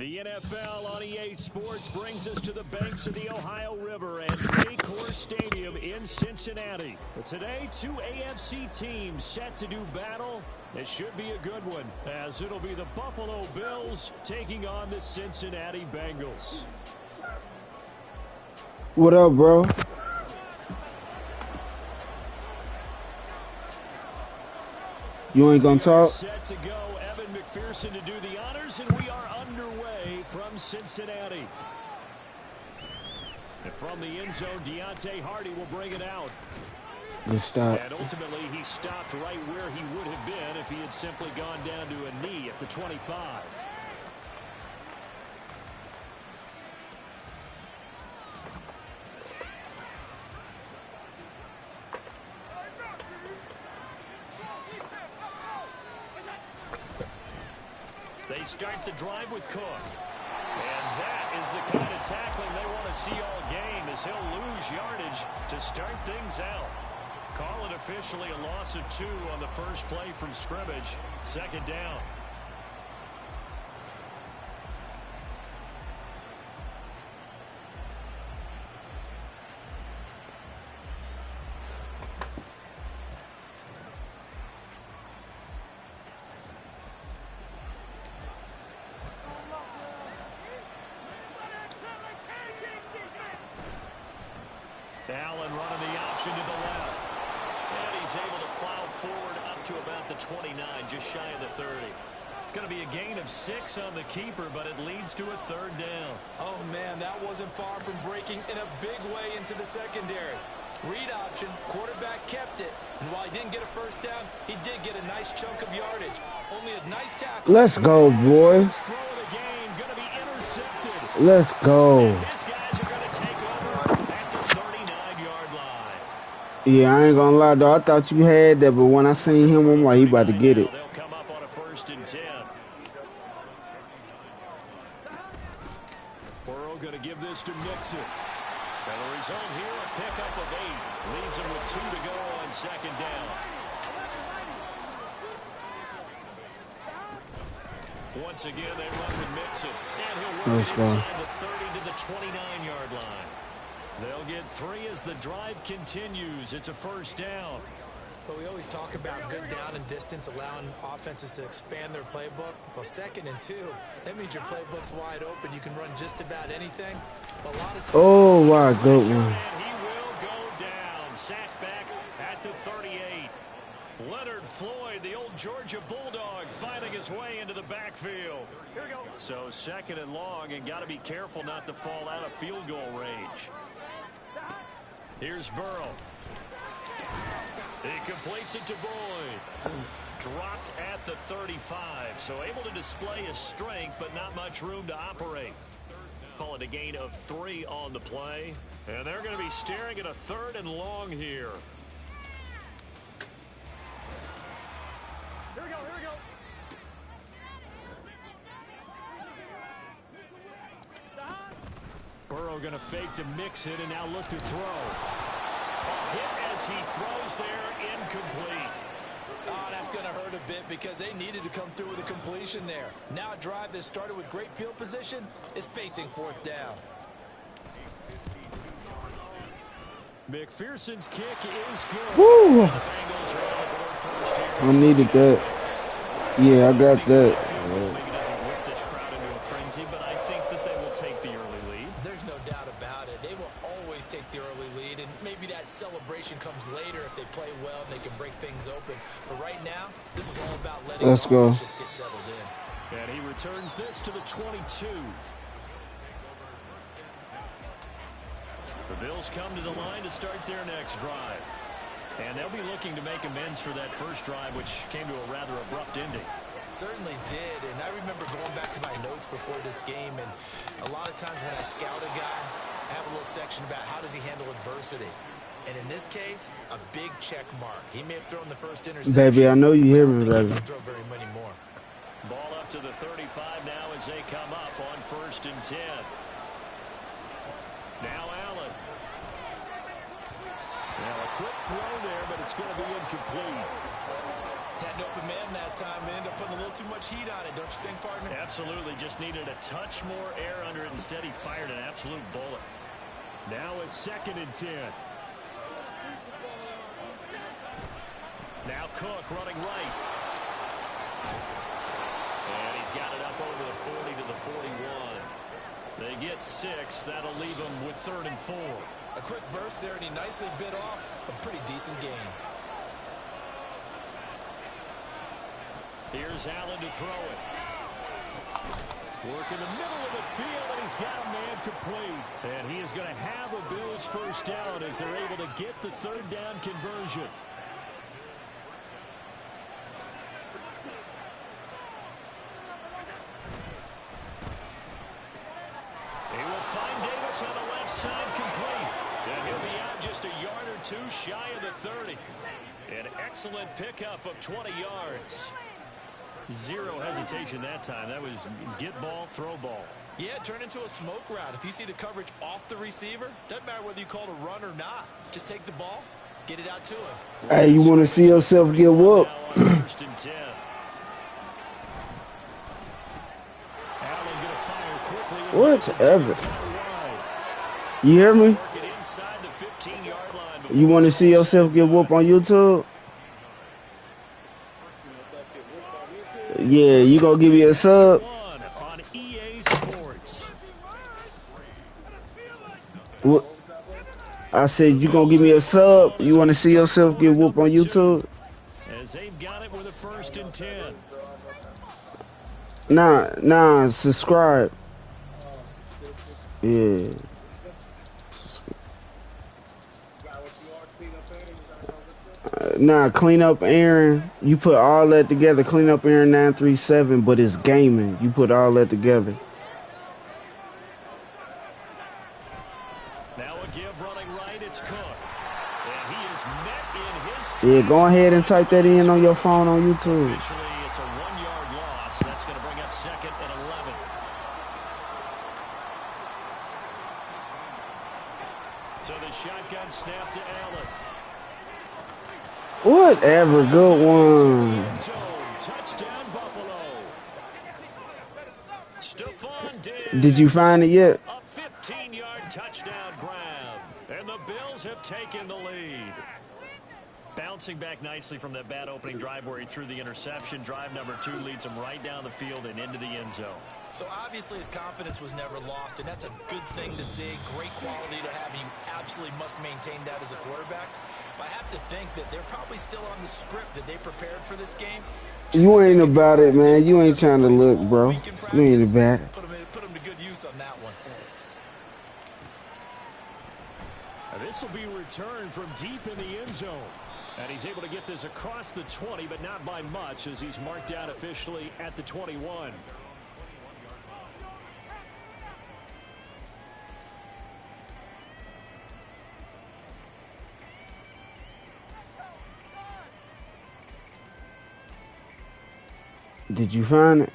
The NFL on EA Sports brings us to the banks of the Ohio River at Paycor Stadium in Cincinnati. But today, two AFC teams set to do battle. It should be a good one, as it'll be the Buffalo Bills taking on the Cincinnati Bengals. What up, bro? You ain't gonna talk? Set to go, Evan McPherson to do the honors, and we are underway from Cincinnati. And from the end zone, Deontay Hardy will bring it out. Just stop. And ultimately, he stopped right where he would have been if he had simply gone down to a knee at the 25. They start the drive with Cook. And that is the kind of tackling they want to see all game, as he'll lose yardage to start things out. Call it officially a loss of 2 on the first play from scrimmage. Second down. Allen running the option to the left. And he's able to plow forward up to about the 29, just shy of the 30. It's going to be a gain of 6 on the keeper, but it leads to a third down. Oh, man, that wasn't far from breaking in a big way into the secondary. Read option, quarterback kept it. And while he didn't get a first down, he did get a nice chunk of yardage. Only a nice tackle. Let's go, boy. Let's go. Yeah, I ain't gonna lie, though. I thought you had that, but when I seen him, I'm like, he about to get it. They'll come up on a 1st and 10. Burrow going to give this to Mixon. And the result here, a pickup of 8. Leaves him with 2 to go on second down. Once again, they run with Mixon. And he'll work inside the 30 to the 29-yard line. They'll get 3 as the drive continues. It's a first down. But we always talk about good down and distance, allowing offenses to expand their playbook. Well, 2nd and 2, that means your playbook's wide open. You can run just about anything. A lot of times. Oh, my good one. And he will go down. Sacked back at the 38. Leonard Floyd, the old Georgia Bulldog, finding his way into the backfield. Here we go. So 2nd and long, and got to be careful not to fall out of field goal range. Here's Burrow. He completes it to Boyd. Dropped at the 35, so able to display his strength, but not much room to operate. Call it a gain of 3 on the play. And they're going to be staring at a 3rd and long here. Here we go, here we go. Burrow going to fake to mix it and now look to throw. Hit as he throws there, incomplete. Oh, that's going to hurt a bit because they needed to come through with a completion there. Now a drive that started with great field position is facing 4th down. McPherson's kick is good. Woo! I needed that. Yeah, I got that. Maybe doesn't whip this crowd into a frenzy, but I think that they will take the early lead. There's no doubt about it. They will always take the early lead, and maybe that celebration comes later if they play well and they can break things open. But right now, this is all about letting the offense just get settled in. And he returns this to the 22. The Bills come to the line to start their next drive. And they'll be looking to make amends for that first drive, which came to a rather abrupt ending. Certainly did, and I remember going back to my notes before this game, and a lot of times when I scout a guy, I have a little section about how does he handle adversity. And in this case, a big check mark. He may have thrown the first interception. Baby, I know you hear me, baby. Throw very many more. Ball up to the 35 now as they come up on 1st and 10. Now Allen. Now a quick throw there, but it's going to be incomplete. Had an open man that time and ended up putting a little too much heat on it, don't you think, partner? Absolutely. Just needed a touch more air under it. Instead, he fired an absolute bullet. Now a 2nd and 10. Now Cook running right. And he's got it up over the 40 to the 41. They get 6. That'll leave them with 3rd and 4. A quick burst there, and he nicely bit off a pretty decent game. Here's Allen to throw it. Work in the middle of the field, and he's got a man complete. And he is going to have a Bills first down as they're able to get the 3rd down conversion. He will find Davis on the left side complete. And he'll be out just a yard or 2 shy of the 30. An excellent pickup of 20 yards. Zero hesitation that time. That was get ball, throw ball. Yeah, turn into a smoke route. If you see the coverage off the receiver, doesn't matter whether you call it a run or not. Just take the ball, get it out to him. Hey, you want to see yourself get whooped? First and 10. Allen gonna fire quickly. Whatever. You hear me? Inside the 15-yard line. You want to see yourself get whooped on YouTube? Yeah, you gonna give me a sub? On EA Sports. What? I said you gonna give me a sub? You want to see yourself get whooped on YouTube? As they've got it with a 1st and 10. Nah, subscribe. Yeah. Nah, clean up Aaron. You put all that together. Clean up Aaron 937, but it's gaming. You put all that together. Now a give running right. It's Cook. And he is met in his. Yeah, go ahead and type that in on your phone on YouTube. Officially, it's a 1-yard loss. That's going to bring up 2nd and 11. So the shotgun snap to Allen. Whatever, good one. Touchdown, Buffalo. Stephon Diggs. Did you find it yet? A 15-yard touchdown grab. And the Bills have taken the lead. Bouncing back nicely from that bad opening drive where he threw the interception. Drive number 2 leads him right down the field and into the end zone. So obviously his confidence was never lost, and that's a good thing to see. Great quality to have. You absolutely must maintain that as a quarterback. But I have to think that they're probably still on the script that they prepared for this game. You ain't about it, man. You ain't trying to look, bro. You ain't about it. Put him to good use on that one. This will be returned from deep in the end zone. And he's able to get this across the 20, but not by much, as he's marked out officially at the 21. Did you find it?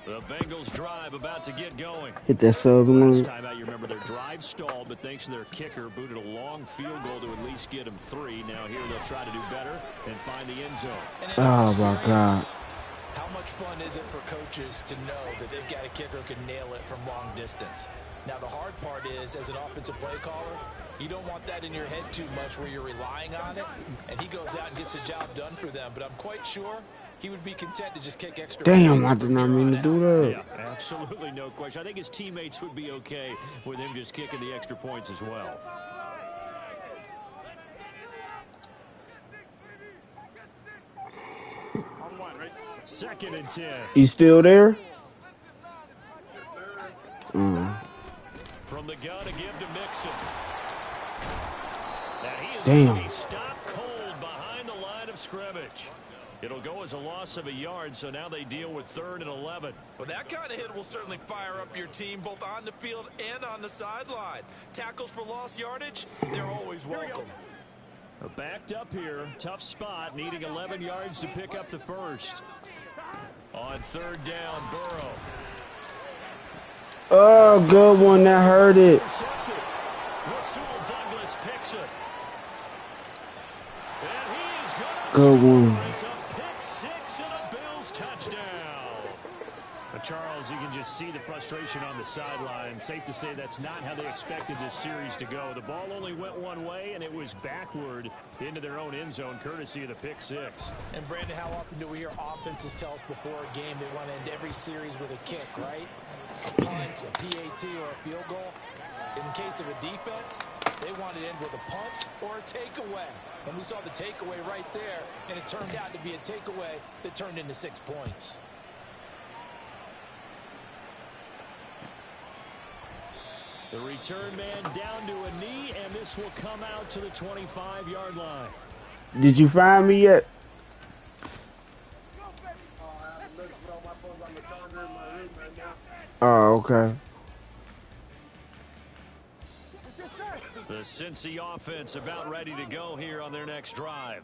The Bengals drive about to get going. Hit that sub Last one. time out, you remember their drive stalled, but thanks to their kicker, booted a long field goal to at least get them 3. Now here they'll try to do better and find the end zone. Oh my God. How much fun is it for coaches to know that they've got a kicker who can nail it from long distance? Now the hard part is, as an offensive play caller, you don't want that in your head too much where you're relying on it, and he goes out and gets the job done for them. But I'm quite sure he would be content to just kick extra. Damn, I did not mean to do that. Yeah, absolutely no question. I think his teammates would be okay with him just kicking the extra points as well. Second and 10. You still there? From the gun to give to Mixon. Now he is Damn. going to be stopped cold behind the line of scrimmage. It'll go as a loss of a yard, so now they deal with 3rd and 11. Well, that kind of hit will certainly fire up your team both on the field and on the sideline. Tackles for lost yardage, they're always welcome. Backed up here, tough spot, needing 11 yards to pick up the first. On 3rd down, Burrow. Oh, good one. That hurt it. Rasul Douglas picks it. And he is going to Good score. one. It's a pick six and a Bills touchdown. Charles, you can just see the frustration on the sideline. Safe to say that's not how they expected this series to go. The ball only went one way, and it was backward into their own end zone, courtesy of the pick six. And, Brandon, how often do we hear offenses tell us before a game they want to end every series with a kick, right? A punt, a PAT, or a field goal. In the case of a defense, they want to end with a punt or a takeaway. And we saw the takeaway right there, and it turned out to be a takeaway that turned into 6 points. The return man down to a knee, and this will come out to the 25-yard line. Did you find me yet? Oh, okay. The Cincy offense about ready to go here on their next drive.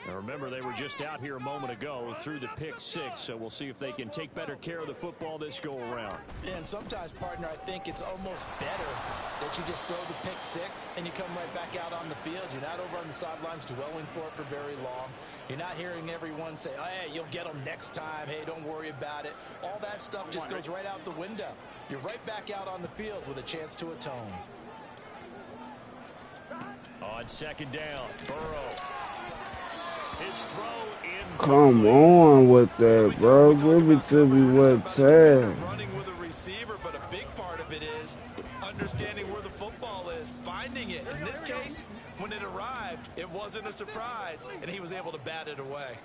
Now remember, they were just out here a moment ago through the pick six, so we'll see if they can take better care of the football this go around. And sometimes, partner, I think it's almost better that you just throw the pick six and you come right back out on the field. You're not over on the sidelines dwelling for it for very long. You're not hearing everyone say, oh, hey, you'll get them next time. Hey, don't worry about it. All that stuff just goes right out the window. You're right back out on the field with a chance to atone. On second down, Burrow. His throw in. Come on with that, bro. Give it to me what time. Running with a receiver, but a big part of it is understanding where the football is, finding it. In this case, when it arrived, it wasn't a surprise, and he was able to bat it away.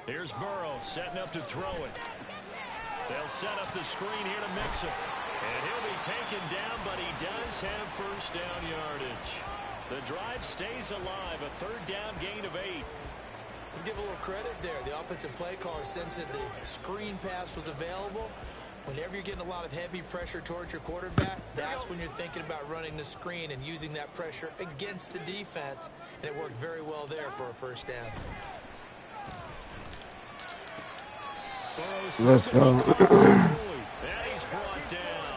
Here's Burrow setting up to throw it. They'll set up the screen here to mix it. And he'll be taken down, but he does have first down yardage. The drive stays alive, a third down gain of 8. Let's give a little credit there. The offensive play caller sensed that the screen pass was available. Whenever you're getting a lot of heavy pressure towards your quarterback, that's when you're thinking about running the screen and using that pressure against the defense. And it worked very well there for a first down. Let's go. And he's brought down.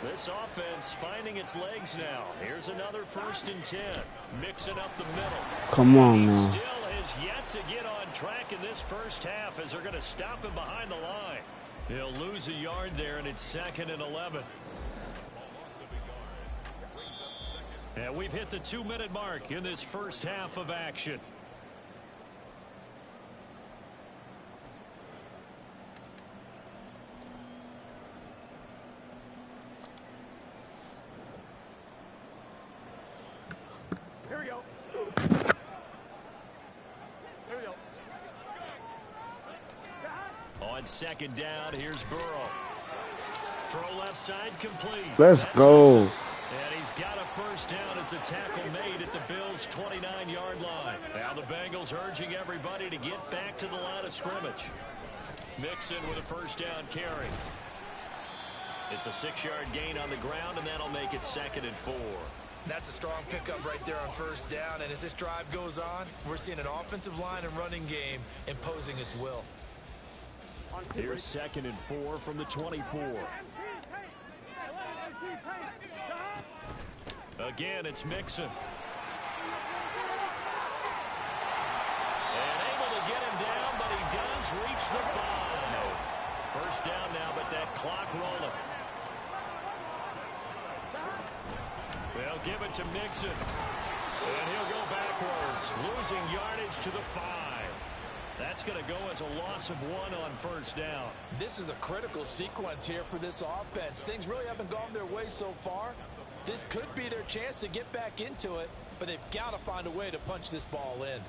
This offense finding its legs now. Here's another 1st and 10. Mixing up the middle. Come on He now. still has yet to get on track in this first half as they're going to stop him behind the line. He'll lose a yard there, and it's 2nd and 11. And we've hit the 2-minute mark in this first half of action. Here we go. Here we go. On second down, here's Burrow. Throw left side complete. Let's go. And he's got a first down as a tackle made at the Bills' 29-yard line. Now the Bengals urging everybody to get back to the line of scrimmage. Mixon with a first down carry. It's a 6-yard gain on the ground, and that'll make it 2nd and 4. That's a strong pickup right there on first down. And as this drive goes on, we're seeing an offensive line and running game imposing its will. Here's 2nd and 4 from the 24. Again, it's Mixon. And able to get him down, but he does reach the 5. First down now, but that clock rolling. They'll give it to Mixon. And he'll go backwards, losing yardage to the 5. That's going to go as a loss of 1 on first down. This is a critical sequence here for this offense. Things really haven't gone their way so far. This could be their chance to get back into it, but they've got to find a way to punch this ball in.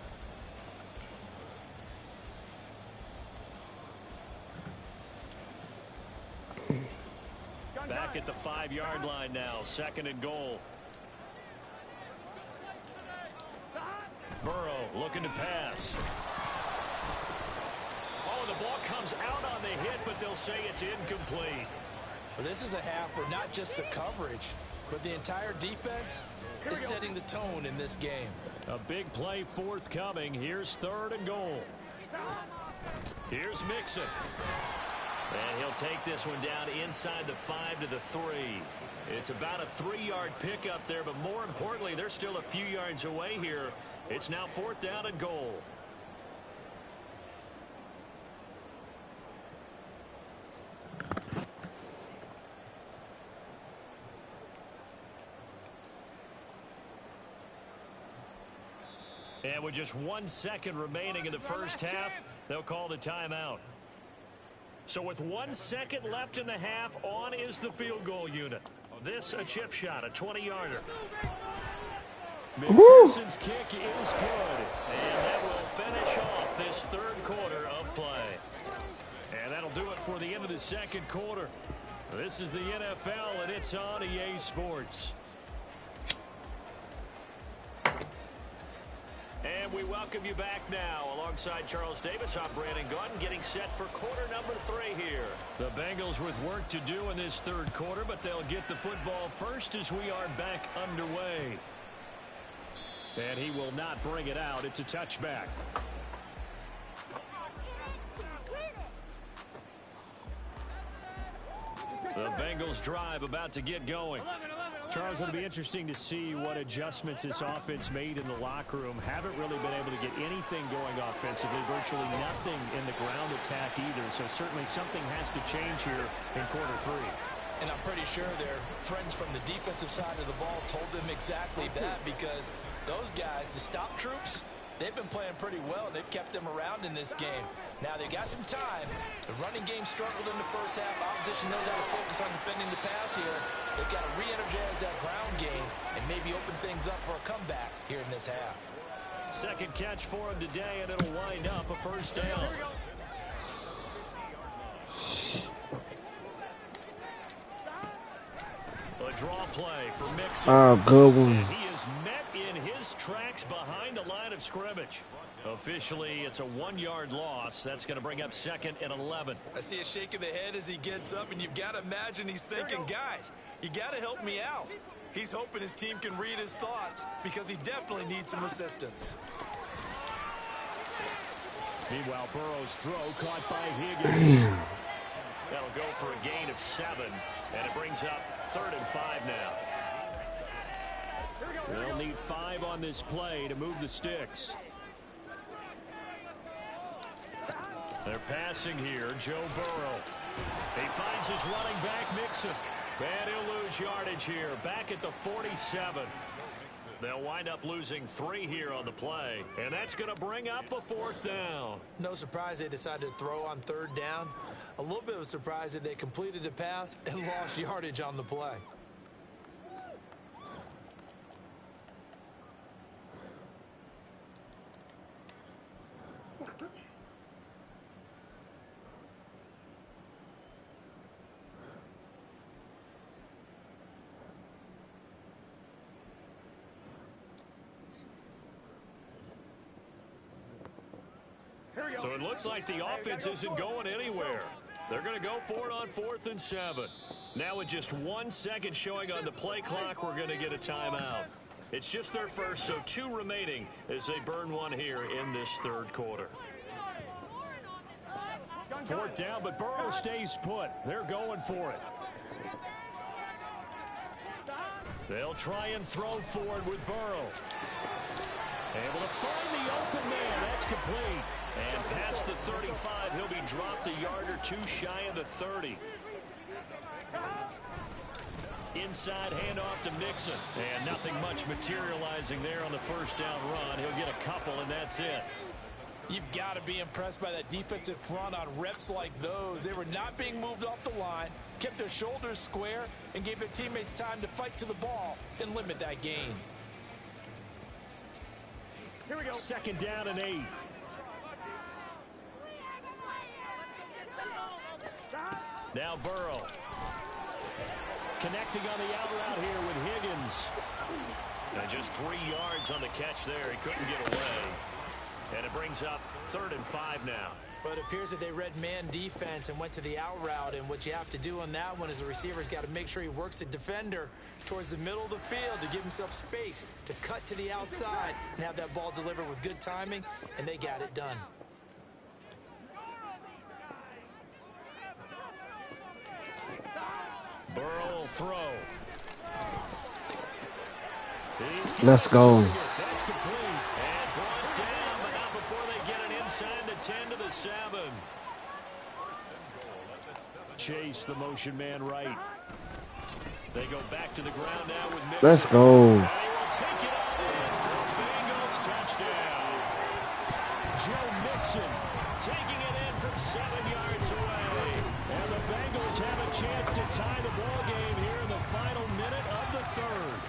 Back at the 5-yard line now, 2nd and goal. Burrow looking to pass. Oh, the ball comes out on the hit, but they'll say it's incomplete. Well, this is a half where not just the coverage, but the entire defense is setting the tone in this game. A big play forthcoming. Here's 3rd and goal. Here's Mixon. And he'll take this one down inside the 5 to the 3. It's about a 3-yard pickup there, but more importantly, they're still a few yards away here. It's now 4th down and goal. And with just 1 second remaining in the first half, they'll call the timeout. So with 1 second left in the half, on is the field goal unit. This a chip shot, a 20-yarder. McPherson's kick is good. And that will finish off this 3rd quarter of play. And that'll do it for the end of the 2nd quarter. This is the NFL, and it's on EA Sports. And we welcome you back now. Alongside Charles Davis, I'm Brandon Gordon, getting set for quarter number 3 here. The Bengals with work to do in this 3rd quarter, but they'll get the football first as we are back underway. And he will not bring it out. It's a touchback. The Bengals drive about to get going. Charles, it'll be interesting to see what adjustments this offense made in the locker room. Haven't really been able to get anything going offensively, virtually nothing in the ground attack either. So certainly something has to change here in quarter 3. And I'm pretty sure their friends from the defensive side of the ball told them exactly that, because those guys, the stop troops, they've been playing pretty well. They've kept them around in this game. Now they've got some time. The running game struggled in the first half. Opposition knows how to focus on defending the pass here. They've got to re-energize that ground game and maybe open things up for a comeback here in this half. 2nd catch for him today, and it'll wind up a 1st down. A draw play for Mixon. Oh, good one. And he is met in his tracks behind the line of scrimmage. Officially, it's a 1-yard loss. That's going to bring up 2nd and 11. I see a shake of the head as he gets up, and you've got to imagine he's thinking, guys, you got to help me out. He's hoping his team can read his thoughts, because he definitely needs some assistance. Meanwhile, Burrow's throw caught by Higgins. That'll go for a gain of 7, and it brings up 3rd and 5 now. They'll need 5 on this play to move the sticks. They're passing here, Joe Burrow. He finds his running back, Mixon. And he'll lose yardage here, back at the 47. They'll wind up losing 3 here on the play, and that's going to bring up a 4th down. No surprise they decided to throw on 3rd down. A little bit of a surprise that they completed the pass and lost yardage on the play. So it looks like the offense isn't going anywhere. They're going to go for it on 4th and 7. Now with just 1 second showing on the play clock, we're going to get a timeout. It's just their first, so 2 remaining as they burn 1 here in this 3rd quarter. 4th down, but Burrow stays put. They're going for it. They'll try and throw forward with Burrow. Able to find the open man. That's complete. And past the 35, he'll be dropped a yard or 2 shy of the 30. Inside handoff to Mixon. And nothing much materializing there on the 1st down run. He'll get a couple, and that's it. You've got to be impressed by that defensive front on reps like those. They were not being moved off the line, kept their shoulders square, and gave their teammates time to fight to the ball and limit that gain. Here we go. 2nd down and 8. Now Burrow. Connecting on the out route here with Higgins. And just 3 yards on the catch there. He couldn't get away. And it brings up 3rd and 5 now. But it appears that they read man defense and went to the out route. And what you have to do on that one is the receiver's got to make sure he works the defender towards the middle of the field to give himself space to cut to the outside and have that ball delivered with good timing. And they got it done. Burrow will throw. Let's go. That's complete. And brought down, but not before they get it inside the 10 to the 7. Chase the motion man right. They go back to the ground now with Mixon. Let's go. And he will take it all in for a Bengals touchdown. Joe Mixon taking it in from 7 yards away. And the Bengals have a chance to tie the ball game here in the final minute of the third.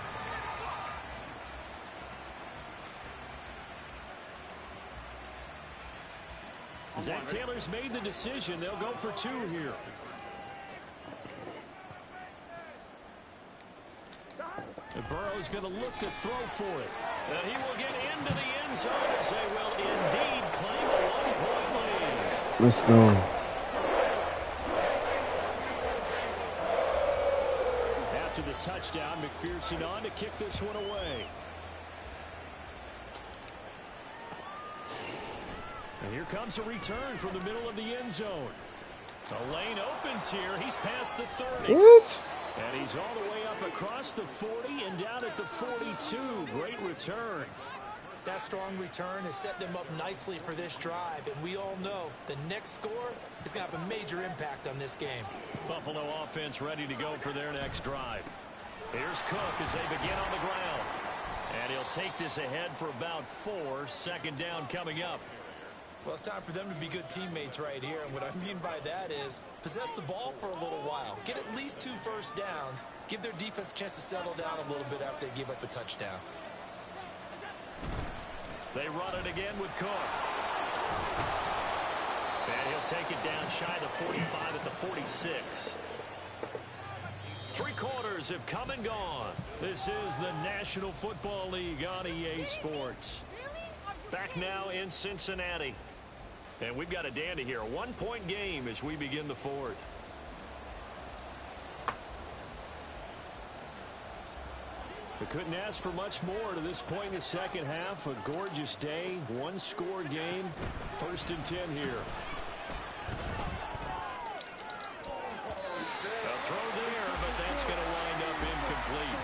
Zach Taylor's made the decision. They'll go for 2 here. And Burrow's going to look to throw for it. And he will get into the end zone as they will indeed claim a 1-point lead. Let's go. After the touchdown, McPherson on to kick this one away. And here comes a return from the middle of the end zone. The lane opens here. He's past the 30. What? And he's all the way up across the 40 and down at the 42. Great return. That strong return has set them up nicely for this drive. And we all know the next score is going to have a major impact on this game. Buffalo offense ready to go for their next drive. Here's Cook as they begin on the ground. And he'll take this ahead for about 4. Second down coming up. Well, it's time for them to be good teammates right here. And what I mean by that is possess the ball for a little while. Get at least 2 first downs. Give their defense a chance to settle down a little bit after they give up a touchdown. They run it again with Cook. And he'll take it down shy the 45 at the 46. 3 quarters have come and gone. This is the National Football League on EA Sports. Back now in Cincinnati. And we've got a dandy here. A 1-point game as we begin the 4th. We couldn't ask for much more to this point in the second half. A gorgeous day, 1-score game. 1st and 10 here. A throw there, but that's going to wind up incomplete.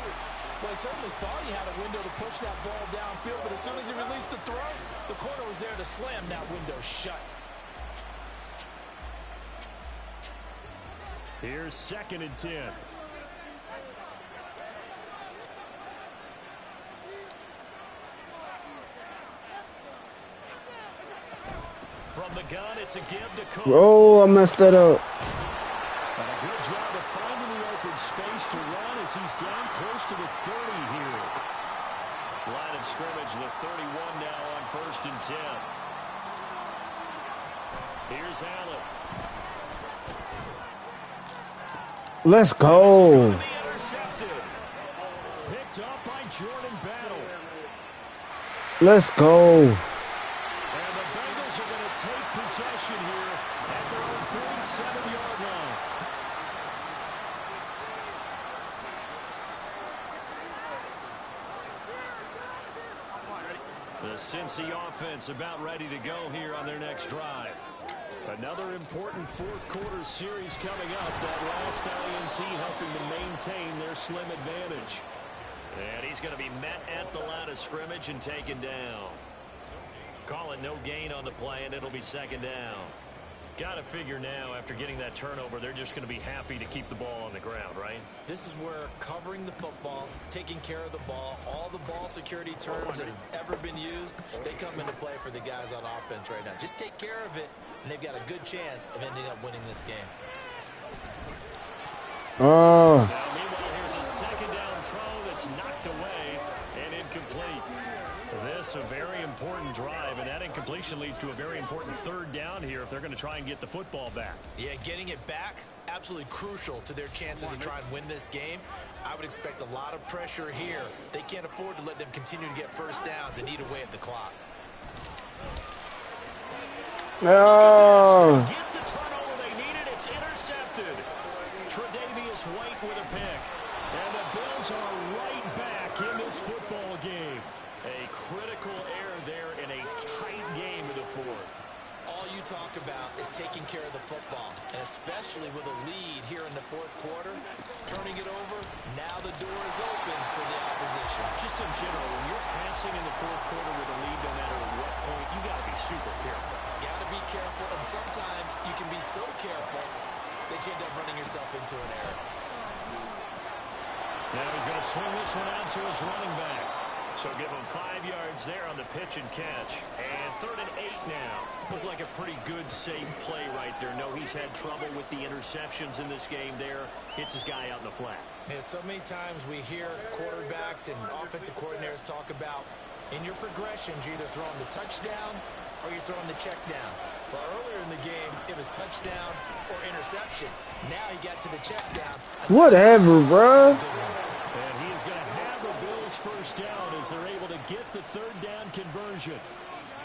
Well, he certainly thought he had a window to push that ball downfield, but as soon as he released the throw, the corner was there to slam that window shut. Here's 2nd and 10. From the gun, it's a give to Cook. Oh, I messed that up. And a good job of finding the open space to run as he's down close to the 30 here. Line of scrimmage, the 31 now on 1st and 10. Here's Allen. Let's go. Intercepted. Picked up by Jordan Battle. Let's go. And the Bengals are going to take possession here at their own 47-yard line. The Cincy offense about ready to go here on their next drive. Another important 4th quarter series coming up. That last INT helping to maintain their slim advantage. And he's going to be met at the line of scrimmage and taken down. Call it no gain on the play, and it'll be 2nd down. Got to figure now, after getting that turnover, they're just going to be happy to keep the ball on the ground, right? This is where covering the football, taking care of the ball, all the ball security terms that have ever been used, they come into play for the guys on offense right now. Just take care of it, and they've got a good chance of ending up winning this game. Oh. Now, meanwhile, here's a 2nd down throw that's knocked away and incomplete. This a very important drive, and that incompletion leads to a very important 3rd down here if they're going to try and get the football back. Yeah, getting it back, absolutely crucial to their chances to try and win this game. I would expect a lot of pressure here. They can't afford to let them continue to get first downs and eat away at the clock. No. Get the turnover they needed. It's intercepted. Tre'Davious White with a pick. And the Bills are right back in this football game. A critical error there in a tight game in the 4th. All you talk about is taking care of the football, and especially with a lead here in the fourth quarter. Turning it over, now the door is open for the opposition. Just in general, when you're passing in the fourth quarter with a lead, no matter at what point, you got to be super careful. Got to be careful, and sometimes you can be so careful that you end up running yourself into an error. Now he's going to swing this one out to his running back. So give him 5 yards there on the pitch and catch. And 3rd and 8 now. Looked like a pretty good, safe play right there. No, he's had trouble with the interceptions in this game there. Hits his guy out in the flat. Yeah, so many times we hear quarterbacks and offensive coordinators talk about in your progressions, you're either throwing the touchdown or you're throwing the check down. But earlier in the game, it was touchdown or interception. Now he got to the check down. Whatever, bro. And he is going to have the Bills first down as they're able to get the 3rd down conversion.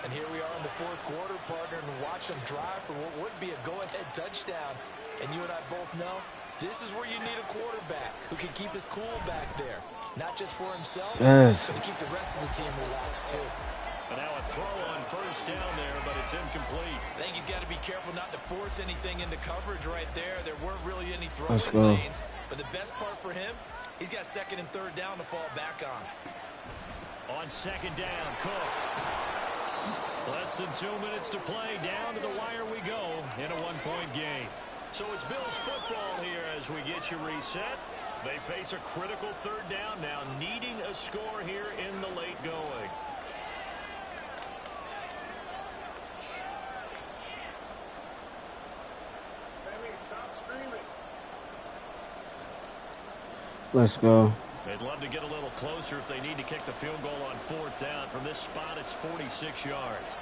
And here we are in the fourth quarter, partner, and watch them drive for what would be a go-ahead touchdown. And you and I both know this is where you need a quarterback who can keep his cool back there. Not just for himself, but to keep the rest of the team relaxed too. And now a throw on first down there, but it's incomplete. I think he's got to be careful not to force anything into coverage right there. There weren't really any throwing lanes. But the best part for him, he's got 2nd and 3rd down to fall back on. On 2nd down, Cook. Less than 2 minutes to play. Down to the wire we go in a 1-point game. So it's Bills football here as we get you reset. They face a critical 3rd down now, needing a score here in the late going. Stop screaming. Let's go. They'd love to get a little closer if they need to kick the field goal on 4th down. From this spot, it's 46 yards.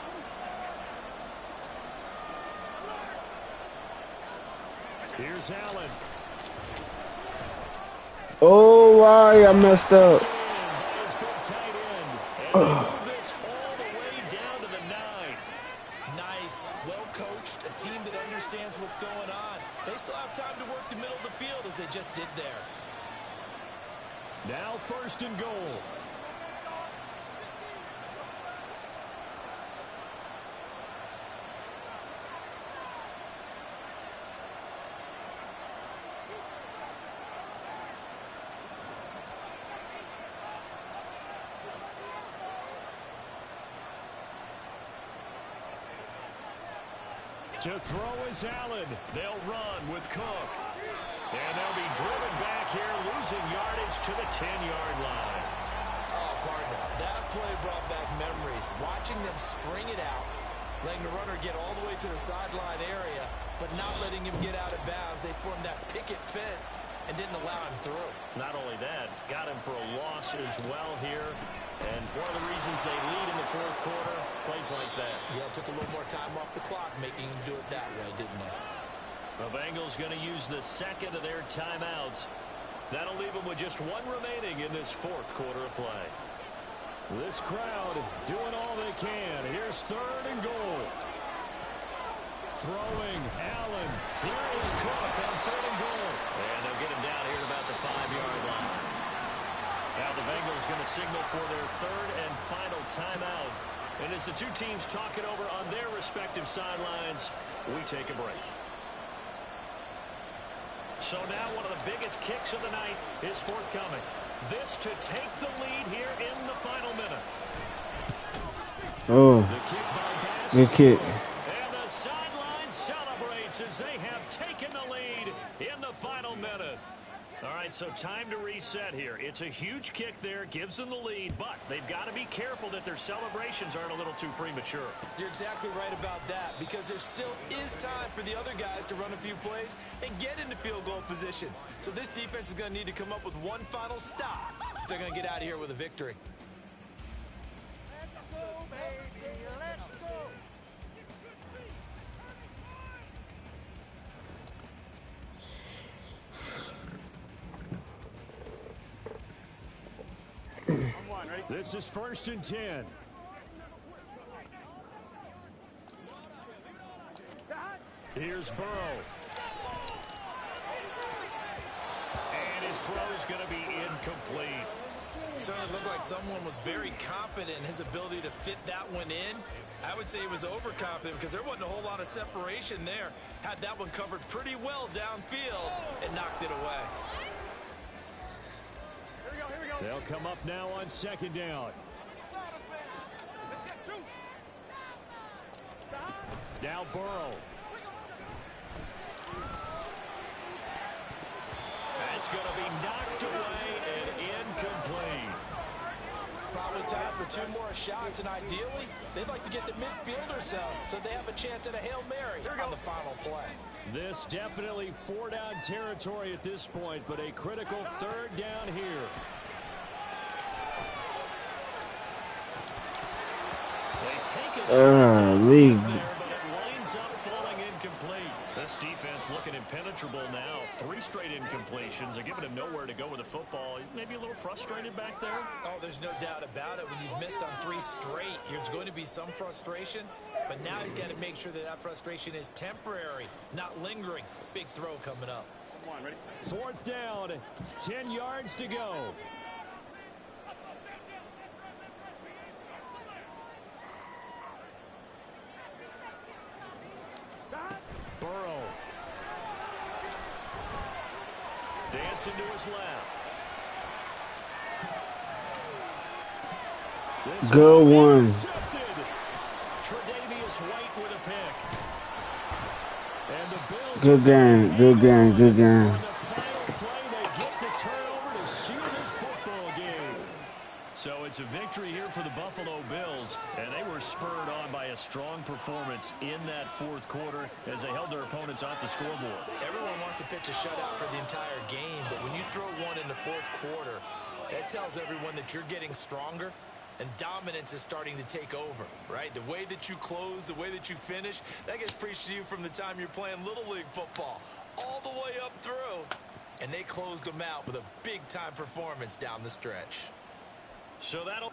Here's Allen. Oh, why I messed up. Nice, well coached, a team that understands what's going on. They still have time to work the middle of the field as they just did there. Now 1st and goal. To throw is Allen. They'll run with Cook. And they'll be driven back here, losing yardage to the 10-yard line. Oh, partner, that play brought back memories. Watching them string it out, letting the runner get all the way to the sideline area, but not letting him get out of bounds. They formed that picket fence and didn't allow him through. Not only that, got him for a loss as well here. And one of the reasons they lead in the fourth quarter, plays like that. Yeah, it took a little more time off the clock, making him do it that way, didn't it? The Bengals going to use the 2nd of their timeouts. That'll leave them with just 1 remaining in this fourth quarter of play. This crowd doing all they can. Here's 3rd and goal. Throwing, Allen. Here is Cook on 3rd and goal. And they'll get him down here at about the 5-yard line. Now the Bengals going to signal for their 3rd and final timeout. And as the two teams talk it over on their respective sidelines, we take a break. So now one of the biggest kicks of the night is forthcoming. This to take the lead here in the final minute. Oh, good kick. And the sideline celebrates as they have taken the lead in the final minute. All right, so time to reset here. It's a huge kick there, gives them the lead, but they've got to be careful that their celebrations aren't a little too premature. You're exactly right about that, because there still is time for the other guys to run a few plays and get into field goal position. So this defense is going to need to come up with one final stop if they're going to get out of here with a victory. Let's go, baby, let's go. This is 1st and 10. Here's Burrow. And his throw is going to be incomplete. Certainly looked like someone was very confident in his ability to fit that one in. I would say he was overconfident because there wasn't a whole lot of separation there. Had that one covered pretty well downfield and knocked it away. Here we go. They'll come up now on second down. Let's get two. Now Burrow. That's going to be knocked away and incomplete. Probably time for 2 more shots, and ideally, they'd like to get the midfielder so they have a chance at a Hail Mary on the final play. This definitely 4-down territory at this point, but a critical 3rd down here. They take a league. there, but it winds up falling incomplete. This defense looking impenetrable now. 3 straight incompletions. They're giving him nowhere to go with the football. Maybe a little frustrated back there. Oh, there's no doubt about it. When you've missed on 3 straight, there's going to be some frustration. But now he's got to make sure that that frustration is temporary, not lingering. Big throw coming up. Come on, ready? 4th down, 10 yards to go. Burrow. Dancing to his left. This Good one. intercepted. Tre'Davious White with a pick. And the Bills Good game. Good game. Good game. on the final play, they get the turnover to seal this football game. So it's a victory here for the Buffalo Bills, and they were spurred on by a strong performance in that 4th quarter as they held their opponents off the scoreboard. Everyone wants to pitch a shutout for the entire game, but when you throw one in the 4th quarter, that tells everyone that you're getting stronger and dominance is starting to take over, right? The way that you close, the way that you finish, that gets preached to you from the time you're playing Little League football all the way up through. And they closed them out with a big-time performance down the stretch. So that'll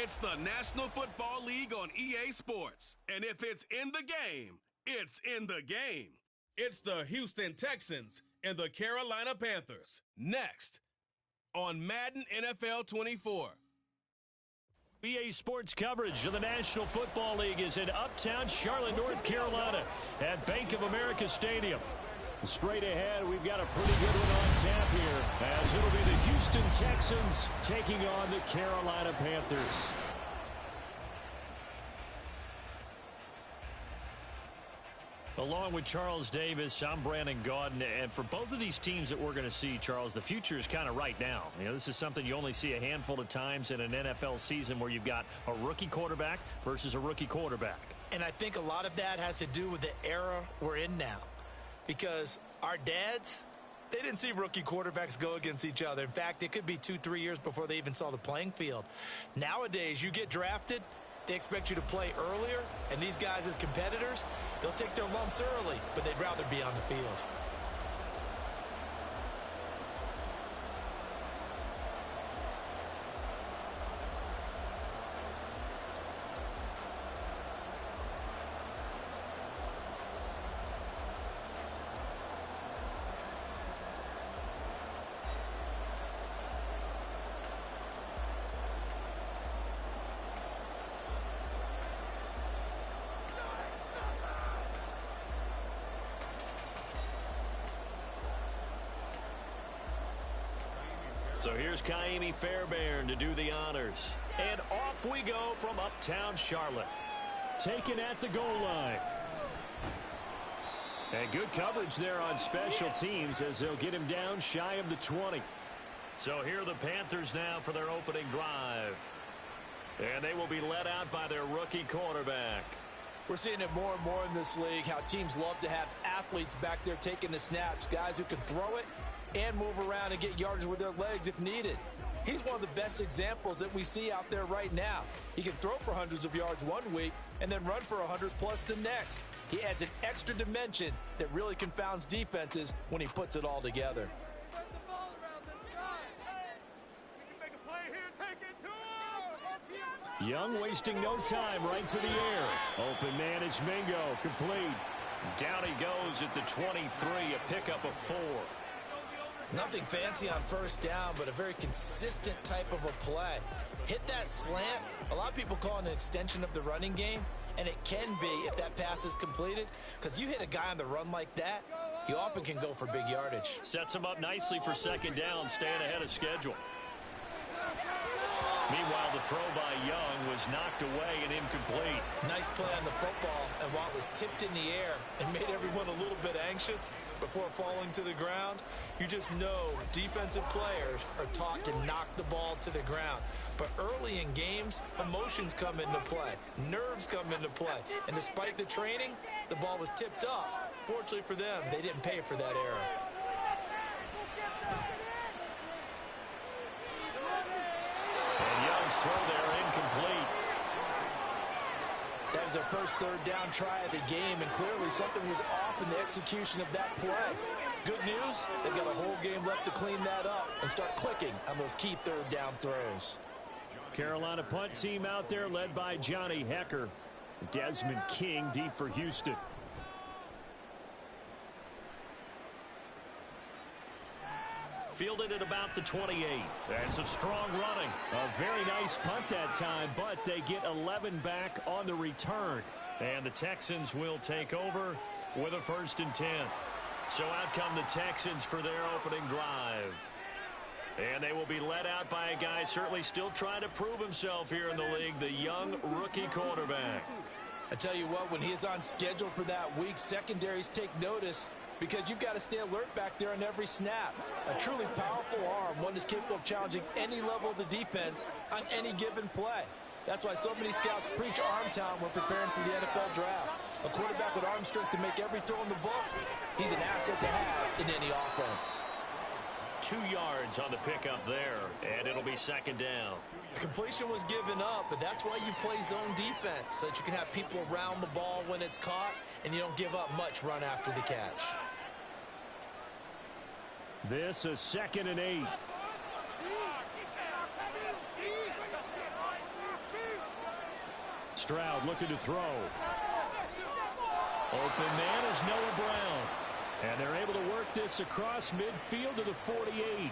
It's the National Football League on EA Sports. And if it's in the game, it's in the game. It's the Houston Texans and the Carolina Panthers. Next on Madden NFL 24. EA Sports coverage of the National Football League is in uptown Charlotte, North Carolina at Bank of America Stadium. Straight ahead, we've got a pretty good one on tap here, as it'll be the Houston Texans taking on the Carolina Panthers. Along with Charles Davis, I'm Brandon Gaudin, and for both of these teams that we're going to see, Charles, the future is kind of right now. You know, this is something you only see a handful of times in an NFL season where you've got a rookie quarterback versus a rookie quarterback. And I think a lot of that has to do with the era we're in now. Because our dads, they didn't see rookie quarterbacks go against each other. In fact, it could be 2-3 years before they even saw the playing field. Nowadays, you get drafted, they expect you to play earlier, and these guys as competitors, they'll take their lumps early, but they'd rather be on the field. So here's Kaimi Fairbairn to do the honors. And off we go from uptown Charlotte. Taken at the goal line. And good coverage there on special teams as they'll get him down shy of the 20. So here are the Panthers now for their opening drive. And they will be led out by their rookie quarterback. We're seeing it more and more in this league, how teams love to have athletes back there taking the snaps, guys who can throw it and move around and get yardage with their legs if needed. He's one of the best examples that we see out there right now. He can throw for hundreds of yards one week and then run for 100 plus the next. He adds an extra dimension that really confounds defenses when he puts it all together. Young wasting no time, right to the air. Open man is Mingo, complete. Down he goes at the 23, a pickup of 4. Nothing fancy on first down, but a very consistent type of a play. Hit that slant. A lot of people call it an extension of the running game, and it can be if that pass is completed, because you hit a guy on the run like that, you often can go for big yardage. Sets him up nicely for second down, staying ahead of schedule. Meanwhile, the throw by Young was knocked away and incomplete. Nice play on the football, and while it was tipped in the air and made everyone a little bit anxious before falling to the ground, you just know defensive players are taught to knock the ball to the ground. But early in games, emotions come into play, nerves come into play, and despite the training, the ball was tipped up. Fortunately for them, they didn't pay for that error. Throw there incomplete. That was their first third down try of the game, and clearly something was off in the execution of that play. Good news, they've got a whole game left to clean that up and start clicking on those key third down throws. Carolina punt team out there led by Johnny Hecker. Desmond King deep for Houston. Fielded at about the 28. That's some strong running. A very nice punt that time, but they get 11 back on the return. And the Texans will take over with a 1st and 10. So out come the Texans for their opening drive. And they will be led out by a guy certainly still trying to prove himself here in the league, the young rookie quarterback. I tell you what, when he is on schedule for that week, secondaries take notice because you've got to stay alert back there on every snap. A truly powerful arm, one that's capable of challenging any level of the defense on any given play. That's why so many scouts preach arm talent when preparing for the NFL draft. A quarterback with arm strength to make every throw in the book, he's an asset to have in any offense. 2 yards on the pickup there, and it'll be 2nd down. The completion was given up, but that's why you play zone defense, so that you can have people around the ball when it's caught, and you don't give up much run after the catch. This is 2nd and 8. Stroud looking to throw. Open man is Noah Brown. And they're able to work this across midfield to the 48.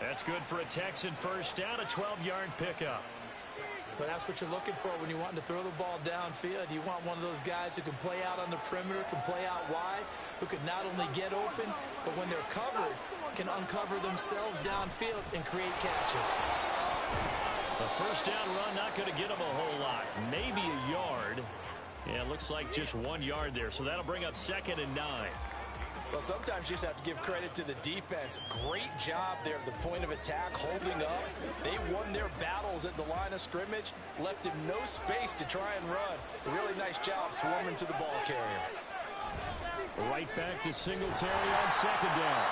That's good for a Texan first down, a 12-yard pickup. But that's what you're looking for when you want to throw the ball downfield. You want one of those guys who can play out on the perimeter, can play out wide, who can not only get open, but when they're covered, can uncover themselves downfield and create catches. The first down run not going to get them a whole lot. Maybe a yard. Yeah, it looks like just 1 yard there, so that'll bring up 2nd and 9. Well, sometimes you just have to give credit to the defense. Great job there at the point of attack, holding up. They won their battles at the line of scrimmage, left him no space to try and run. A really nice job swarming to the ball carrier. Right back to Singletary on 2nd down.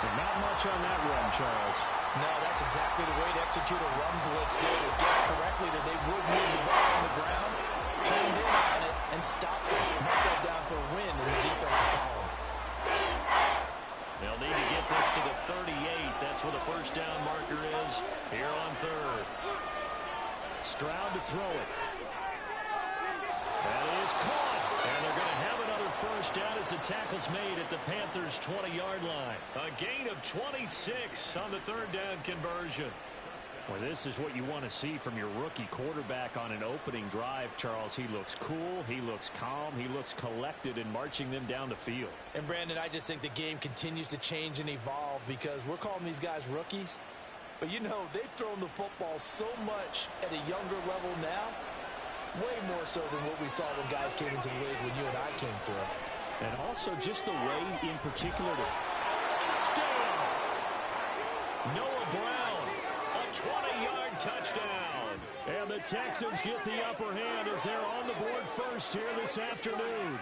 But not much on that run, Charles. No, that's exactly the way to execute a run blitz there. They guessed correctly that they would move the ball on the ground, honed in on it, and stopped it. Marked that down for a win in the defense's column. They'll need to get this to the 38. That's where the first down marker is here on 3rd. Stroud to throw it. That is caught. And they're going to have another first down as the tackle's made at the Panthers' 20-yard line. A gain of 26 on the 3rd down conversion. Well, this is what you want to see from your rookie quarterback on an opening drive, Charles. He looks cool, he looks calm, he looks collected in marching them down the field. And, Brandon, I just think the game continues to change and evolve because we're calling these guys rookies. But, you know, they've thrown the football so much at a younger level now, way more so than what we saw when guys came into the league when you and I came through. And also just the way in particular to touchdown! Noah Brown. 20-yard touchdown. And the Texans get the upper hand as they're on the board first here this afternoon.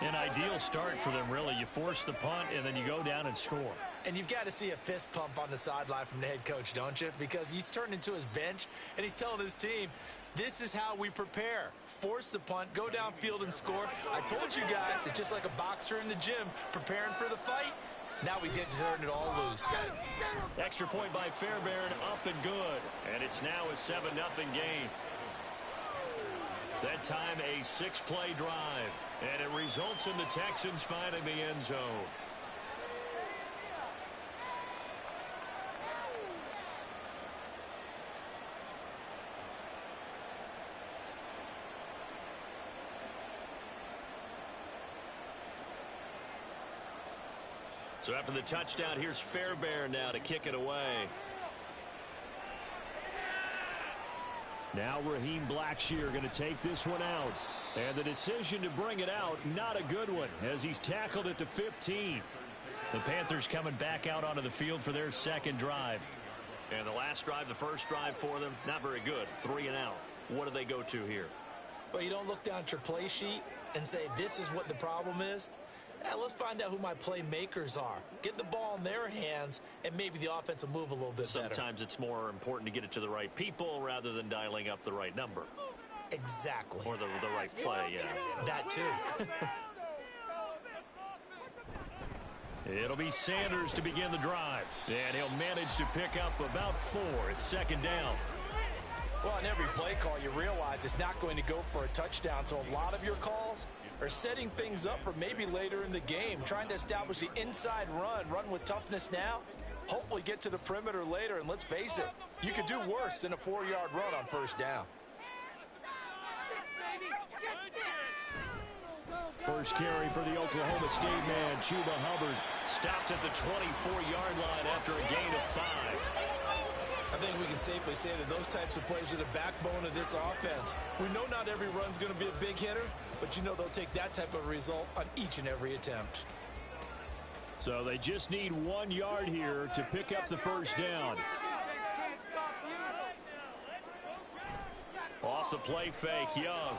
An ideal start for them, really. You force the punt, and then you go down and score. And you've got to see a fist pump on the sideline from the head coach, don't you? Because he's turned into his bench, and he's telling his team, this is how we prepare. Force the punt, go downfield and score. I told you guys, it's just like a boxer in the gym preparing for the fight. Now we get to turn it all loose. Extra point by Fairbairn, up and good. And it's now a 7-0 game. That time a 6-play drive. And it results in the Texans finding the end zone. So after the touchdown, here's Fairbairn now to kick it away. Now Raheem Blackshear going to take this one out. And the decision to bring it out, not a good one, as he's tackled at the 15. The Panthers coming back out onto the field for their 2nd drive. And the last drive, the first drive for them, not very good. 3 and out. What do they go to here? Well, you don't look down at your play sheet and say, this is what the problem is. Let's find out who my playmakers are. Get the ball in their hands, and maybe the offense will move a little bit better. Sometimes it's more important to get it to the right people rather than dialing up the right number. Exactly. Or the right play, yeah. That too. It'll be Sanders to begin the drive. And he'll manage to pick up about 4. It's 2nd down. Well, on every play call, you realize it's not going to go for a touchdown. So a lot of your calls are setting things up for maybe later in the game, trying to establish the inside run with toughness now, hopefully get to the perimeter later. And let's face it, you could do worse than a 4-yard run on first down. First carry for the Oklahoma State man, Chuba Hubbard, stopped at the 24-yard line after a gain of 5. I think we can safely say that those types of plays are the backbone of this offense. We know not every run's going to be a big hitter, but you know they'll take that type of result on each and every attempt. So they just need 1 yard here to pick up the first down. Off the play fake, Young.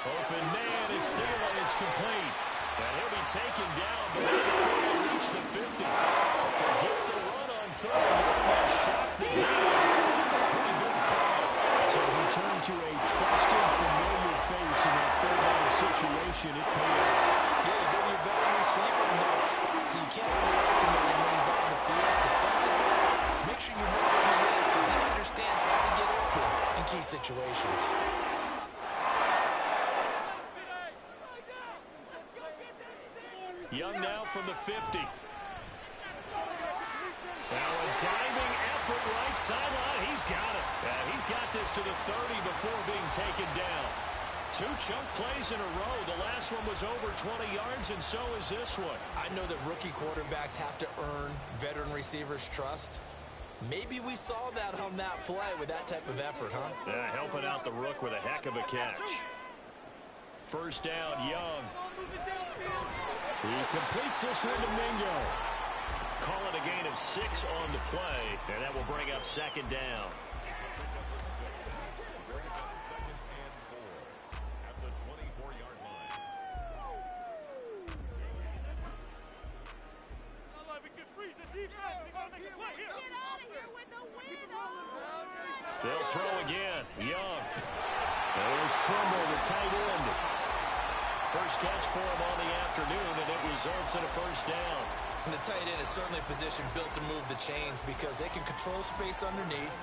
Open man is Thielen, is complete. And he'll be taken down, but before they reach the 50. Forget the run on 3rd. That shot the deal. A pretty good call. So we turn to a trusted, familiar face in that 3rd down situation. It paid off. Yeah, you go to your veteran receiver, and that's so you can't underestimate him when he's on the field defensively. Make sure you know where he is because he key situations. Young now from the 50. Now a diving effort right sideline. He's got it. He's got this to the 30 before being taken down. 2 chunk plays in a row. The last one was over 20 yards, and so is this one. I know that rookie quarterbacks have to earn veteran receivers' trust. Maybe we saw that on that play with that type of effort, huh? Yeah, helping out the rook with a heck of a catch. First down, Young. He completes this one to Mingo. Call it a gain of 6 on the play, and that will bring up second down. They'll throw again. Young. There's Trimble, the tight end. First catch for him on the afternoon, and it results in a first down. And the tight end is certainly a position built to move the chains because they can control space underneath.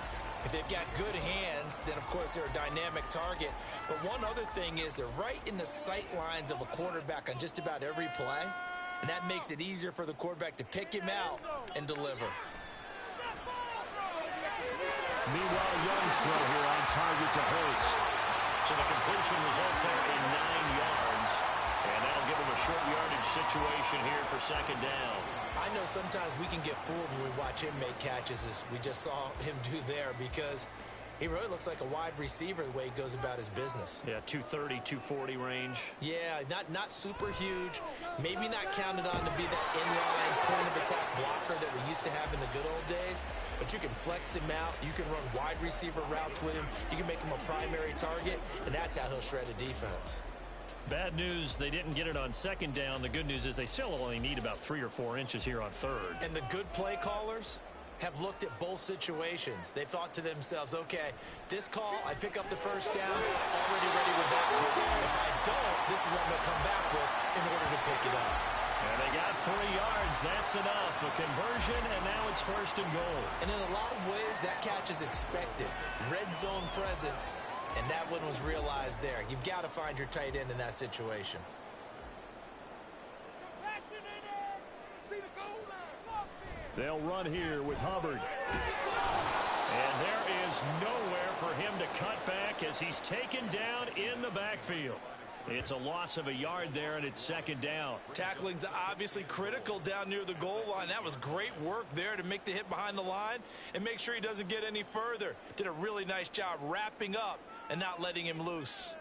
If they've got good hands, then, of course, they're a dynamic target. But one other thing is they're right in the sight lines of a quarterback on just about every play, and that makes it easier for the quarterback to pick him out and deliver. Meanwhile, Young's throw here on target to Hurst. So the completion results there in 9 yards. And that'll give him a short yardage situation here for second down. I know sometimes we can get fooled when we watch him make catches, as we just saw him do there, because he really looks like a wide receiver the way he goes about his business. Yeah, 230, 240 range. Yeah, not super huge. Maybe not counted on to be that inline point-of-attack blocker that we used to have in the good old days. But you can flex him out. You can run wide receiver routes with him. You can make him a primary target, and that's how he'll shred a defense. Bad news, they didn't get it on second down. The good news is they still only need about 3 or 4 inches here on third. And the good play callers have looked at both situations. They've thought to themselves, okay, this call, I pick up the first down, already ready with that call. If I don't, this is what I'm going to come back with in order to pick it up. And they got 3 yards. That's enough. A conversion, and now it's first and goal. And in a lot of ways, that catch is expected. Red zone presence, and that one was realized there. You've got to find your tight end in that situation. They'll run here with Hubbard. And there is nowhere for him to cut back as he's taken down in the backfield. It's a loss of a yard there, and it's second down. Tackling's obviously critical down near the goal line. That was great work there to make the hit behind the line and make sure he doesn't get any further. Did a really nice job wrapping up and not letting him loose.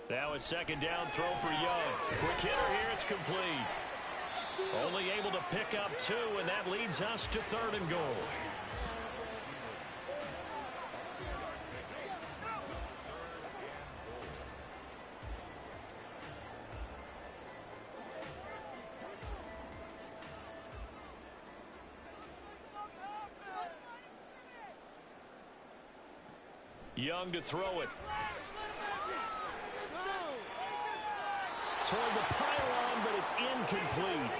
Now a second down throw for Young. Quick hitter here, it's complete. Only able to pick up 2, and that leads us to third and goal. Young to throw it. Toward the pylon, but it's incomplete.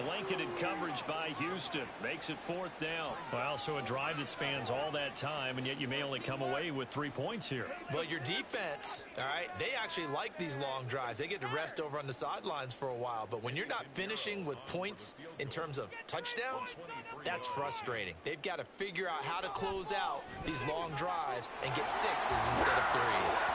Blanketed coverage by Houston. Makes it fourth down. Well, so a drive that spans all that time, and yet you may only come away with 3 points here. Well, your defense, all right, they actually like these long drives. They get to rest over on the sidelines for a while. But when you're not finishing with points in terms of touchdowns, that's frustrating. They've got to figure out how to close out these long drives and get 6s instead of 3s.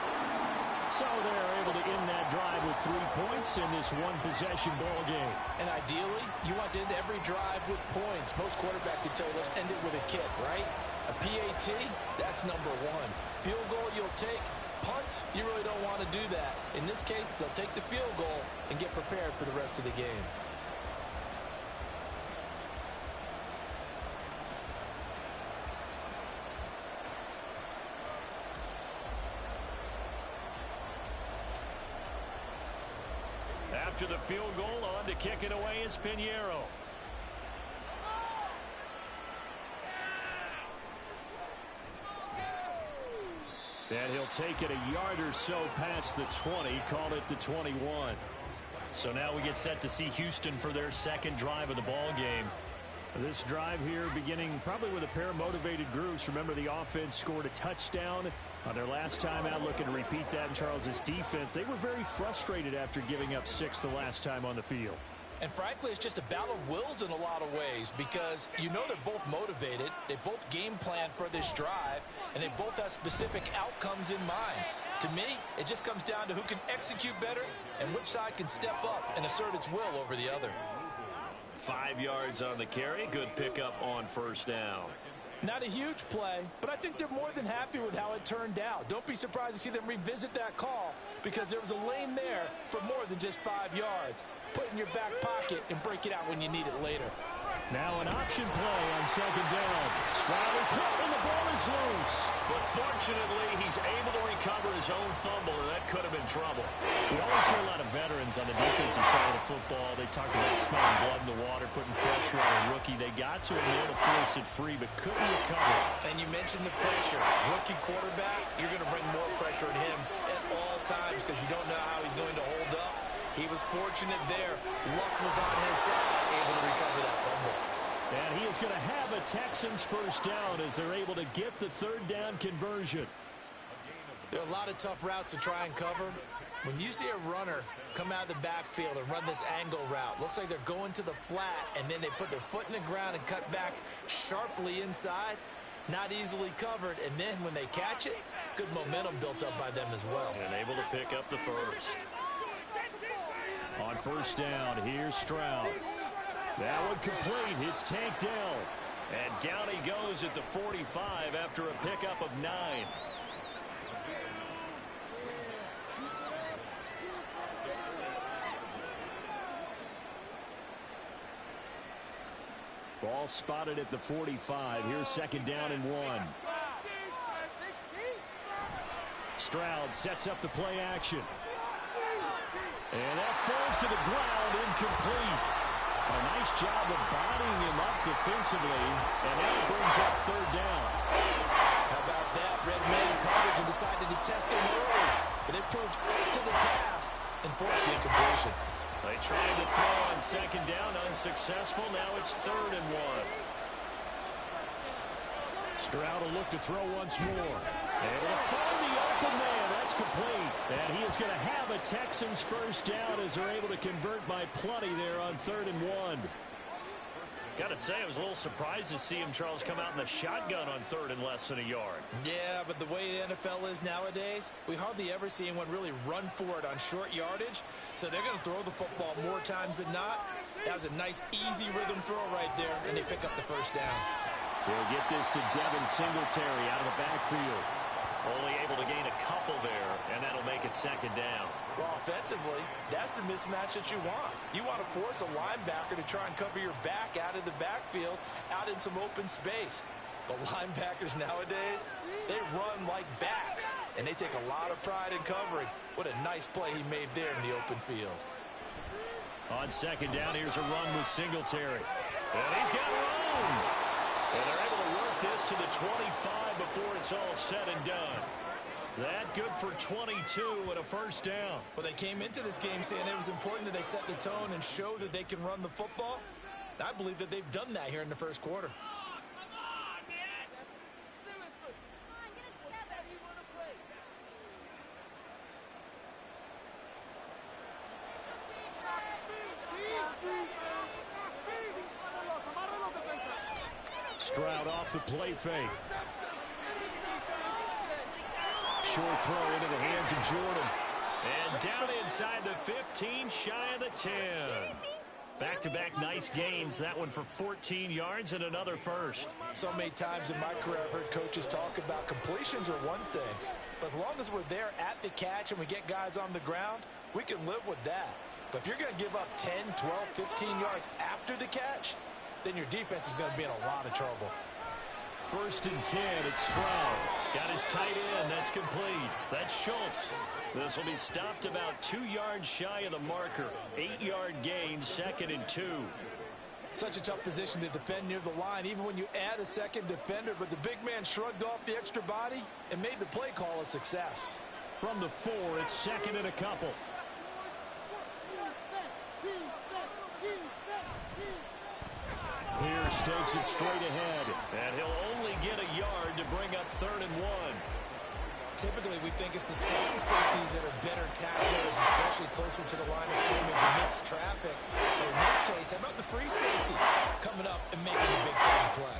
So they're able to end that drive with 3 points in this one-possession ball game. And ideally, you want to end every drive with points. Most quarterbacks would tell you, let's end it with a kick, right? A PAT, that's number 1. Field goal, you'll take. Punts, you really don't want to do that. In this case, they'll take the field goal and get prepared for the rest of the game. After the field goal, on to kick it away is Pinheiro. And he'll take it a yard or so past the 20, call it the 21. So now we get set to see Houston for their second drive of the ball game. This drive here beginning probably with a pair of motivated groups. Remember, the offense scored a touchdown on their last time out, looking to repeat that in Charles's defense. They were very frustrated after giving up 6 the last time on the field. And frankly, it's just a battle of wills in a lot of ways because you know they're both motivated. They both game plan for this drive, and they both have specific outcomes in mind. To me, it just comes down to who can execute better and which side can step up and assert its will over the other. 5 yards on the carry. Good pickup on first down. Not a huge play, but I think they're more than happy with how it turned out. Don't be surprised to see them revisit that call because there was a lane there for more than just 5 yards. Put it in your back pocket and break it out when you need it later. Now an option play on second down. Stroud is hit and the ball is loose. But fortunately, he's able to recover his own fumble, and that could have been trouble. We always hear a lot of veterans on the defensive side of football. They talk about smelling blood in the water, putting pressure on a rookie. They got to him there to force it free, but couldn't recover. And you mentioned the pressure. Rookie quarterback, you're going to bring more pressure on him at all times because you don't know how he's going to hold up. He was fortunate there. Luck was on his side, able to recover that fumble. And he is going to have a Texans first down as they're able to get the third down conversion. There are a lot of tough routes to try and cover. When you see a runner come out of the backfield and run this angle route, looks like they're going to the flat, and then they put their foot in the ground and cut back sharply inside. Not easily covered, and then when they catch it, good momentum built up by them as well. And able to pick up the first. On first down, here's Stroud. That one complete. It's tanked down. And down he goes at the 45 after a pickup of 9. Ball spotted at the 45. Here's second down and 1. Stroud sets up the play action. And that falls to the ground, incomplete. A nice job of bodying him up defensively, and that brings up third down. How about that? Red man coverage and decided to test him early, but it proved up to the task and forced the incompletion. They tried to throw on second down, unsuccessful. Now it's 3rd and 1. Stroud will look to throw once more. Able to find the open man. That's complete. And he is going to have a Texans first down as they're able to convert by plenty there on 3rd and 1. Got to say, I was a little surprised to see him, Charles, come out in the shotgun on 3rd and less than a yard. Yeah, but the way the NFL is nowadays, we hardly ever see anyone really run for it on short yardage. So they're going to throw the football more times than not. That was a nice, easy rhythm throw right there, and they pick up the first down. They'll get this to Devin Singletary out of the backfield. Only able to gain a couple there, and that'll make it second down. Well, offensively, that's the mismatch that you want. You want to force a linebacker to try and cover your back out of the backfield, out in some open space. The linebackers nowadays, they run like backs, and they take a lot of pride in covering. What a nice play he made there in the open field. On second down, here's a run with Singletary. And he's got room. And they're able to work this to the 25 before it's all said and done. That good for 22 and a first down. Well, they came into this game saying it was important that they set the tone and show that they can run the football. I believe that they've done that here in the first quarter. Stroud off the play fake. Short throw into the hands of Jordan. And down inside the 15, shy of the 10. Back-to-back nice gains. That one for 14 yards and another first. So many times in my career I've heard coaches talk about completions are one thing. But as long as we're there at the catch and we get guys on the ground, we can live with that. But if you're going to give up 10, 12, 15 yards after the catch, then your defense is going to be in a lot of trouble. 1st and 10, it's Stroud. Got his tight end, that's complete. That's Schultz. This will be stopped about 2 yards shy of the marker. 8-yard gain, 2nd and 2. Such a tough position to defend near the line, even when you add a second defender, but the big man shrugged off the extra body and made the play call a success. From the 4, it's 2nd and a couple. Pierce takes it straight ahead, and he'll only get a yard to bring up 3rd and 1. Typically, we think it's the strong safeties that are better tacklers, especially closer to the line of scrimmage amidst traffic. But in this case, how about the free safety coming up and making a big-time play?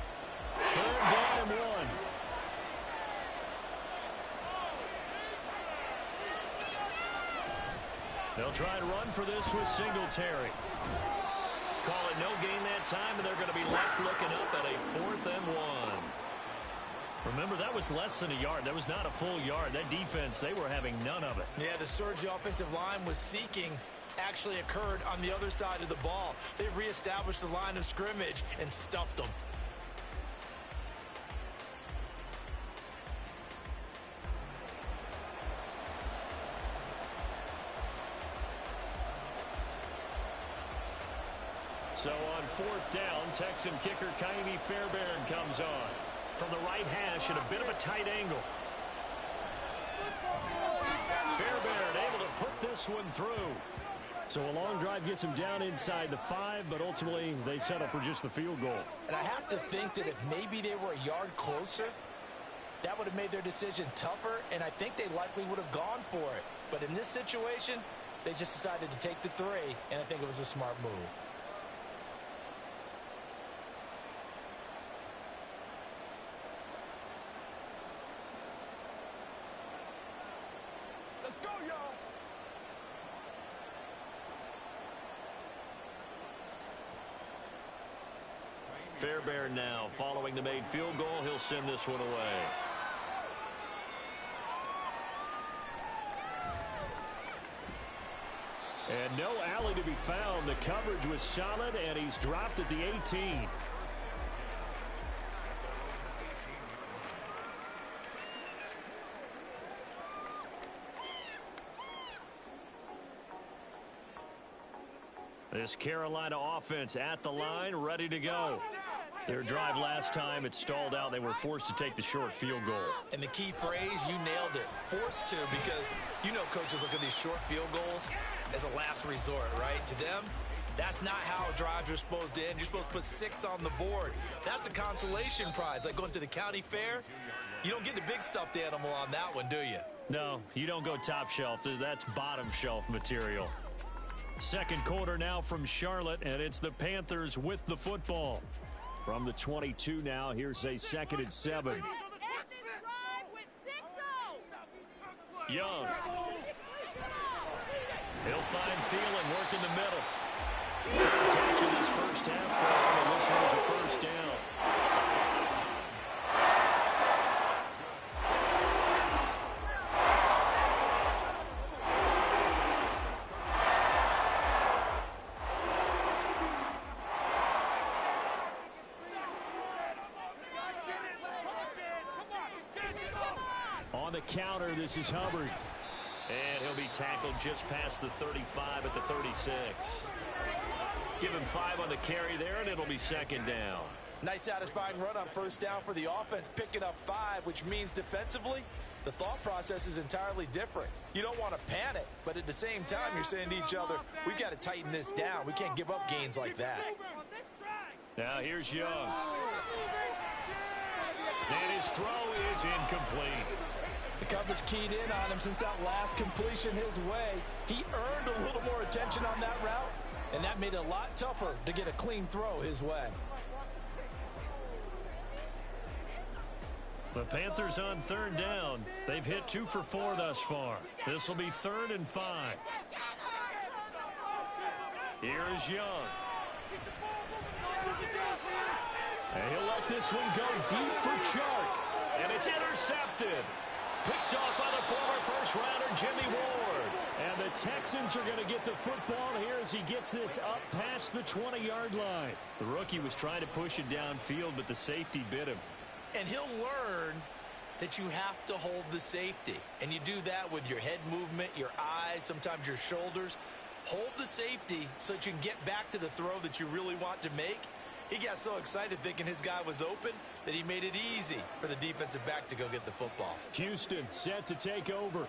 3rd down and 1. They'll try and run for this with Singletary. Call it no gain that time, and they're going to be left looking up at a 4th and 1. Remember, that was less than a yard. That was not a full yard. That defense, they were having none of it. Yeah, the surge the offensive line was seeking actually occurred on the other side of the ball. They reestablished the line of scrimmage and stuffed them. So on 4th down, Texan kicker Kaimi Fairbairn comes on from the right hash at a bit of a tight angle. Fairbairn able to put this one through. So a long drive gets him down inside the 5, but ultimately they settle for just the field goal. And I have to think that if maybe they were a yard closer, that would have made their decision tougher, and I think they likely would have gone for it. But in this situation, they just decided to take the 3, and I think it was a smart move. Let's go, y'all. Fairbairn now following the made field goal. He'll send this one away. And no alley to be found. The coverage was solid, and he's dropped at the 18. This Carolina offense at the line, ready to go. Their drive last time, it stalled out. They were forced to take the short field goal. And the key phrase, you nailed it, forced to, because you know coaches look at these short field goals as a last resort, right? To them, that's not how drives are supposed to end. You're supposed to put 6 on the board. That's a consolation prize. Like going to the county fair, you don't get the big stuffed animal on that one, do you? No, you don't go top shelf. That's bottom shelf material. Second quarter now from Charlotte, and it's the Panthers with the football. From the 22 now, here's a 2nd and 7. Young. He'll find Thielen, work in the middle. Third catch in this first half for him, and this one's a first down. On the counter, this is Hubbard. And he'll be tackled just past the 35 at the 36. Give him 5 on the carry there, and it'll be 2nd down. Nice satisfying run on first down for the offense, picking up 5, which means defensively, the thought process is entirely different. You don't want to panic, but at the same time, you're saying to each other, we've got to tighten this down. We can't give up gains like that. Now here's Young. And his throw is incomplete. The coverage keyed in on him since that last completion his way. He earned a little more attention on that route, and that made it a lot tougher to get a clean throw his way. The Panthers on 3rd down. They've hit 2 for 4 thus far. This will be 3rd and 5. Here is Young. And he'll let this one go deep for Chark. And it's intercepted. Picked off by the former first-rounder Jimmy Ward. And the Texans are going to get the football here as he gets this up past the 20-yard line. The rookie was trying to push it downfield, but the safety bit him. And he'll learn that you have to hold the safety. And you do that with your head movement, your eyes, sometimes your shoulders. Hold the safety so that you can get back to the throw that you really want to make. He got so excited thinking his guy was open that he made it easy for the defensive back to go get the football. Houston set to take over.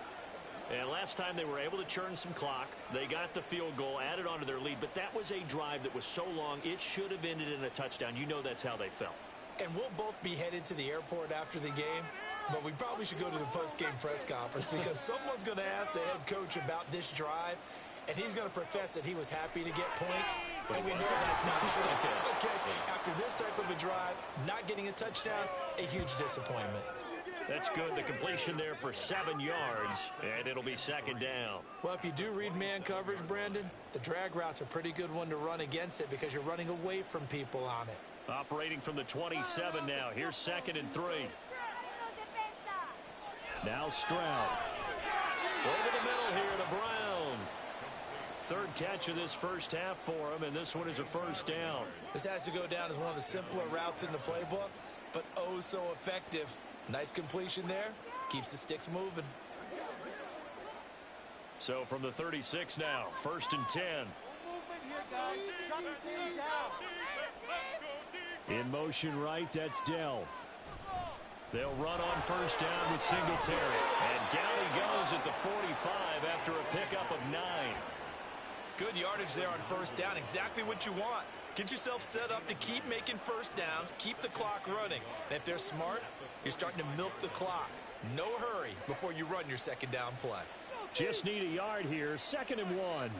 And last time they were able to churn some clock. They got the field goal, added onto their lead, but that was a drive that was so long, it should have ended in a touchdown. You know that's how they felt. And we'll both be headed to the airport after the game, but we probably should go to the post-game press conference because someone's going to ask the head coach about this drive, and he's going to profess that he was happy to get points, and we know that's not true. Okay, after this type of a drive, not getting a touchdown, a huge disappointment. That's good. The completion there for 7 yards, and it'll be second down. Well, if you do read man coverage, Brandon, the drag route's a pretty good one to run against it because you're running away from people on it. Operating from the 27 now. Here's 2nd and 3. Now Stroud. Over the middle here to Brown. 3rd catch of this first half for him, and this one is a first down. This has to go down as one of the simpler routes in the playbook, but oh so effective. Nice completion there. Keeps the sticks moving. So from the 36 now, 1st and 10. In motion right, that's Dell. They'll run on first down with Singletary. And down he goes at the 45 after a pickup of 9. Good yardage there on first down. Exactly what you want. Get yourself set up to keep making first downs, keep the clock running. And if they're smart, you're starting to milk the clock. No hurry before you run your second down play. Just need a yard here. 2nd and 1.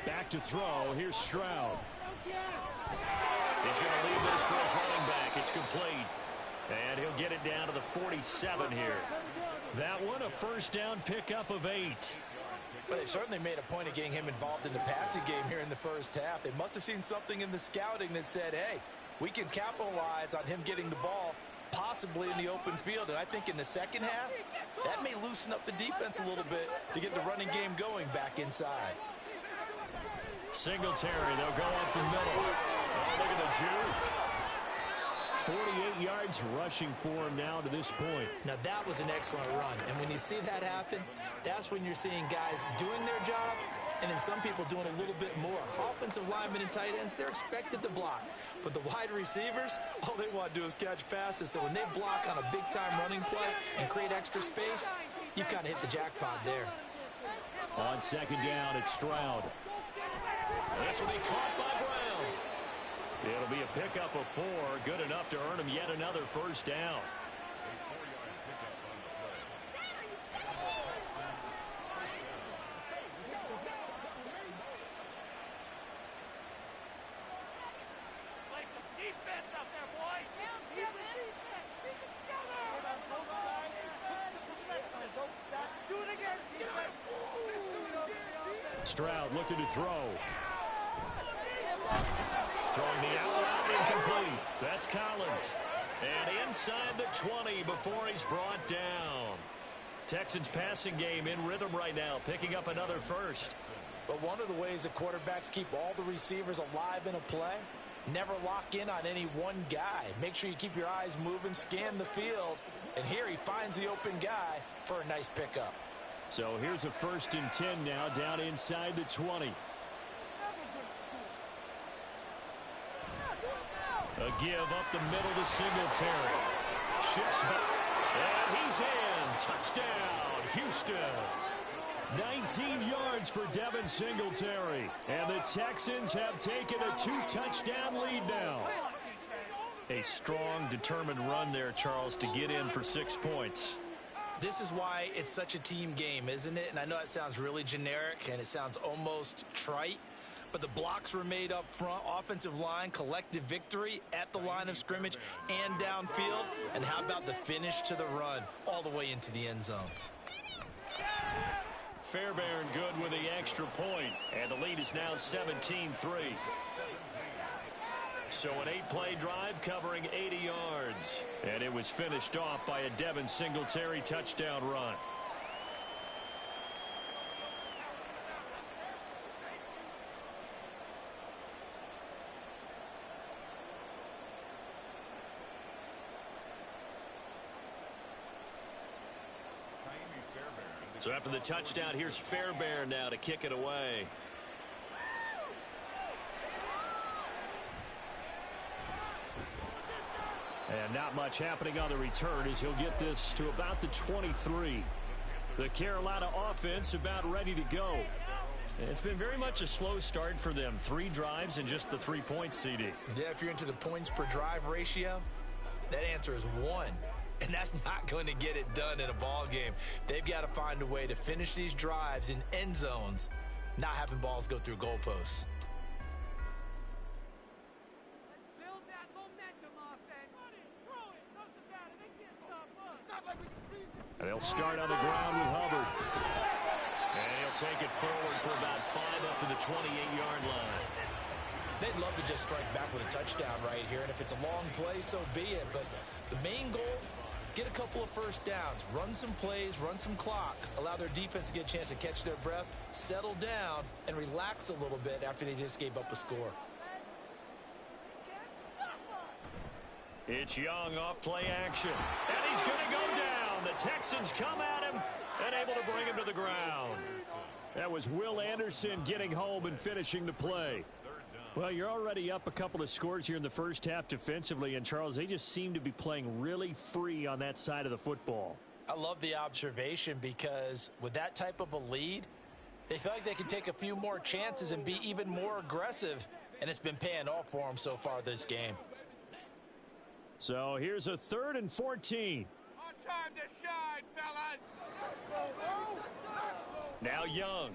Back to throw. Here's Stroud. He's going to leave this for his running back. It's complete. And he'll get it down to the 47 here. That one, a first down pickup of 8. But they certainly made a point of getting him involved in the passing game here in the first half. They must have seen something in the scouting that said, hey, we can capitalize on him getting the ball, possibly in the open field. And I think in the second half, that may loosen up the defense a little bit to get the running game going back inside. Singletary, they'll go up the middle. Oh, look at the juke. 48 yards rushing for him now to this point. Now, that was an excellent run. And when you see that happen, that's when you're seeing guys doing their job and then some people doing a little bit more. Offensive linemen and tight ends, they're expected to block. But the wide receivers, all they want to do is catch passes. So when they block on a big-time running play and create extra space, you've kind of hit the jackpot there. On second down, it's Stroud. This will be caught by Brown. It'll be a pickup of 4, good enough to earn him yet another first down. Play some defense out there, boys. Do it again. Stroud looking to throw. Throwing the out route, incomplete. That's Collins. And inside the 20 before he's brought down. Texans passing game in rhythm right now, picking up another first. But one of the ways that quarterbacks keep all the receivers alive in a play, never lock in on any one guy. Make sure you keep your eyes moving, scan the field. And here he finds the open guy for a nice pickup. So here's a 1st and 10 now, down inside the 20. A give up the middle to Singletary. Shifts back. And he's in. Touchdown, Houston. 19 yards for Devin Singletary. And the Texans have taken a 2-touchdown lead now. A strong, determined run there, Charles, to get in for 6 points. This is why it's such a team game, isn't it? And I know it sounds really generic and it sounds almost trite, but the blocks were made up front, offensive line, collective victory at the line of scrimmage and downfield. And how about the finish to the run all the way into the end zone? Fairbairn good with the extra point, and the lead is now 17-3. So an 8-play drive covering 80 yards. And it was finished off by a Devin Singletary touchdown run. So after the touchdown, here's Fairbairn now to kick it away. And not much happening on the return as he'll get this to about the 23. The Carolina offense about ready to go. It's been very much a slow start for them. 3 drives and just the 3 points, CD. Yeah, if you're into the points per drive ratio, that answer is 1. And that's not going to get it done in a ball game. They've got to find a way to finish these drives in end zones, not having balls go through goalposts. Build that momentum offense. Throw it. Doesn't matter. They can't stop us. It's not like we can freeze it. And they'll start on the ground with Hubbard. And he'll take it forward for about 5 up to the 28-yard line. They'd love to just strike back with a touchdown right here, and if it's a long play, so be it. But the main goal, get a couple of first downs, run some plays, run some clock, allow their defense to get a chance to catch their breath, settle down, and relax a little bit after they just gave up a score. It's Young off play action. And he's going to go down. The Texans come at him and able to bring him to the ground. That was Will Anderson getting home and finishing the play. Well, you're already up a couple of scores here in the first half defensively, and Charles, they just seem to be playing really free on that side of the football. I love the observation because with that type of a lead, they feel like they can take a few more chances and be even more aggressive, and it's been paying off for them so far this game. So here's a 3rd and 14. Our time to shine, fellas. Now Young.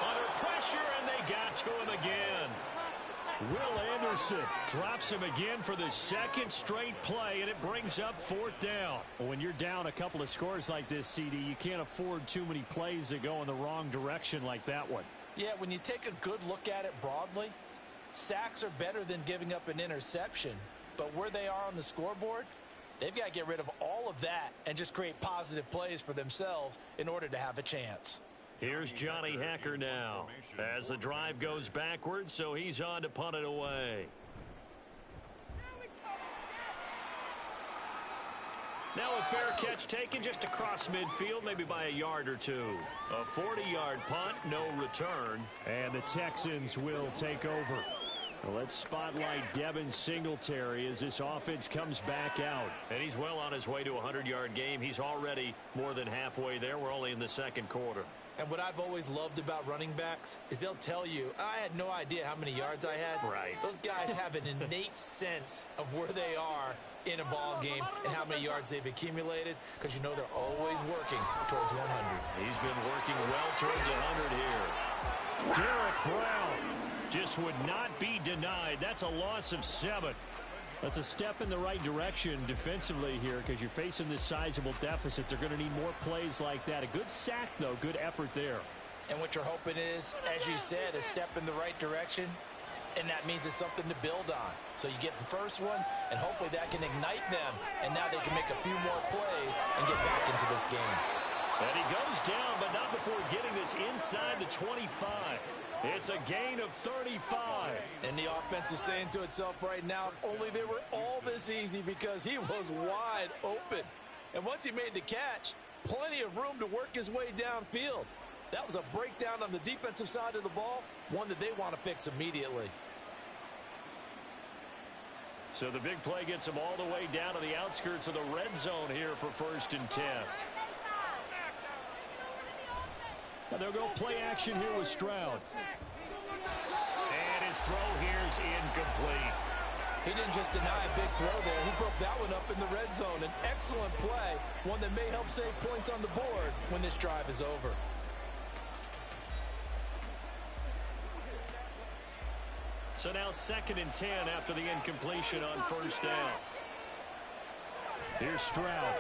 Under pressure, and they got to him again. Will Anderson drops him again for the 2nd straight play, and it brings up 4th down. When you're down a couple of scores like this, CD, you can't afford too many plays that go in the wrong direction like that one. Yeah, when you take a good look at it broadly, sacks are better than giving up an interception. But where they are on the scoreboard, they've got to get rid of all of that and just create positive plays for themselves in order to have a chance. Here's Johnny Hacker now as the drive goes backwards, so he's on to punt it away. Now a fair catch taken just across midfield, maybe by a yard or 2. A 40-yard punt, no return, and the Texans will take over. Well, let's spotlight Devin Singletary as this offense comes back out. And he's well on his way to a 100-yard game. He's already more than halfway there. We're only in the 2nd quarter. And what I've always loved about running backs is they'll tell you, I had no idea how many yards I had. Right. Those guys have an innate sense of where they are in a ball game and how many yards they've accumulated, because you know they're always working towards 100. He's been working well towards 100 here. Derek Brown just would not be denied. That's a loss of 7. That's a step in the right direction defensively here, because you're facing this sizable deficit. They're going to need more plays like that. A good sack, though. Good effort there. And what you're hoping is, as you said, a step in the right direction, and that means it's something to build on. So you get the first one, and hopefully that can ignite them, and now they can make a few more plays and get back into this game. And he goes down, but not before getting this inside the 25. It's a gain of 35. And the offense is saying to itself right now, only they were all this easy because he was wide open. And once he made the catch, plenty of room to work his way downfield. That was a breakdown on the defensive side of the ball, one that they want to fix immediately. So the big play gets them all the way down to the outskirts of the red zone here for 1st and 10. Now they'll go play action here with Stroud. And his throw here's incomplete. He didn't just deny a big throw there. He broke that one up in the red zone. An excellent play, one that may help save points on the board when this drive is over. So now 2nd and 10 after the incompletion on 1st down. Here's Stroud.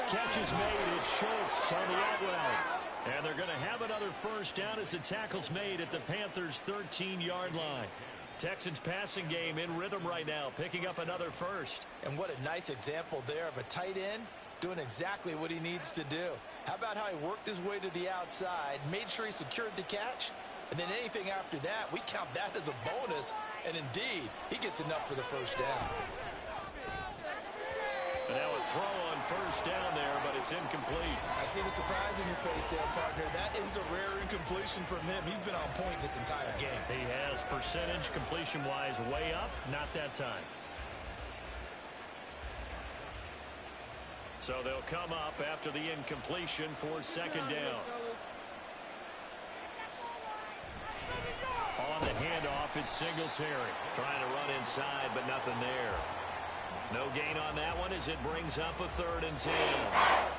Catch is made. It's Schultz on the out route. And they're going to have another 1st down as the tackle's made at the Panthers' 13-yard line. Texans passing game in rhythm right now, picking up another 1st. And what a nice example there of a tight end doing exactly what he needs to do. How about how he worked his way to the outside, made sure he secured the catch, and then anything after that, we count that as a bonus. And indeed, he gets enough for the 1st down. And now a throw on first down there, but it's incomplete. I see the surprise in your face there, partner. That is a rare incompletion from him. He's been on point this entire game. He has percentage completion-wise way up, not that time. So they'll come up after the incompletion for second down. On the handoff, it's Singletary. Trying to run inside, but nothing there. No gain on that one as it brings up a 3rd and 10.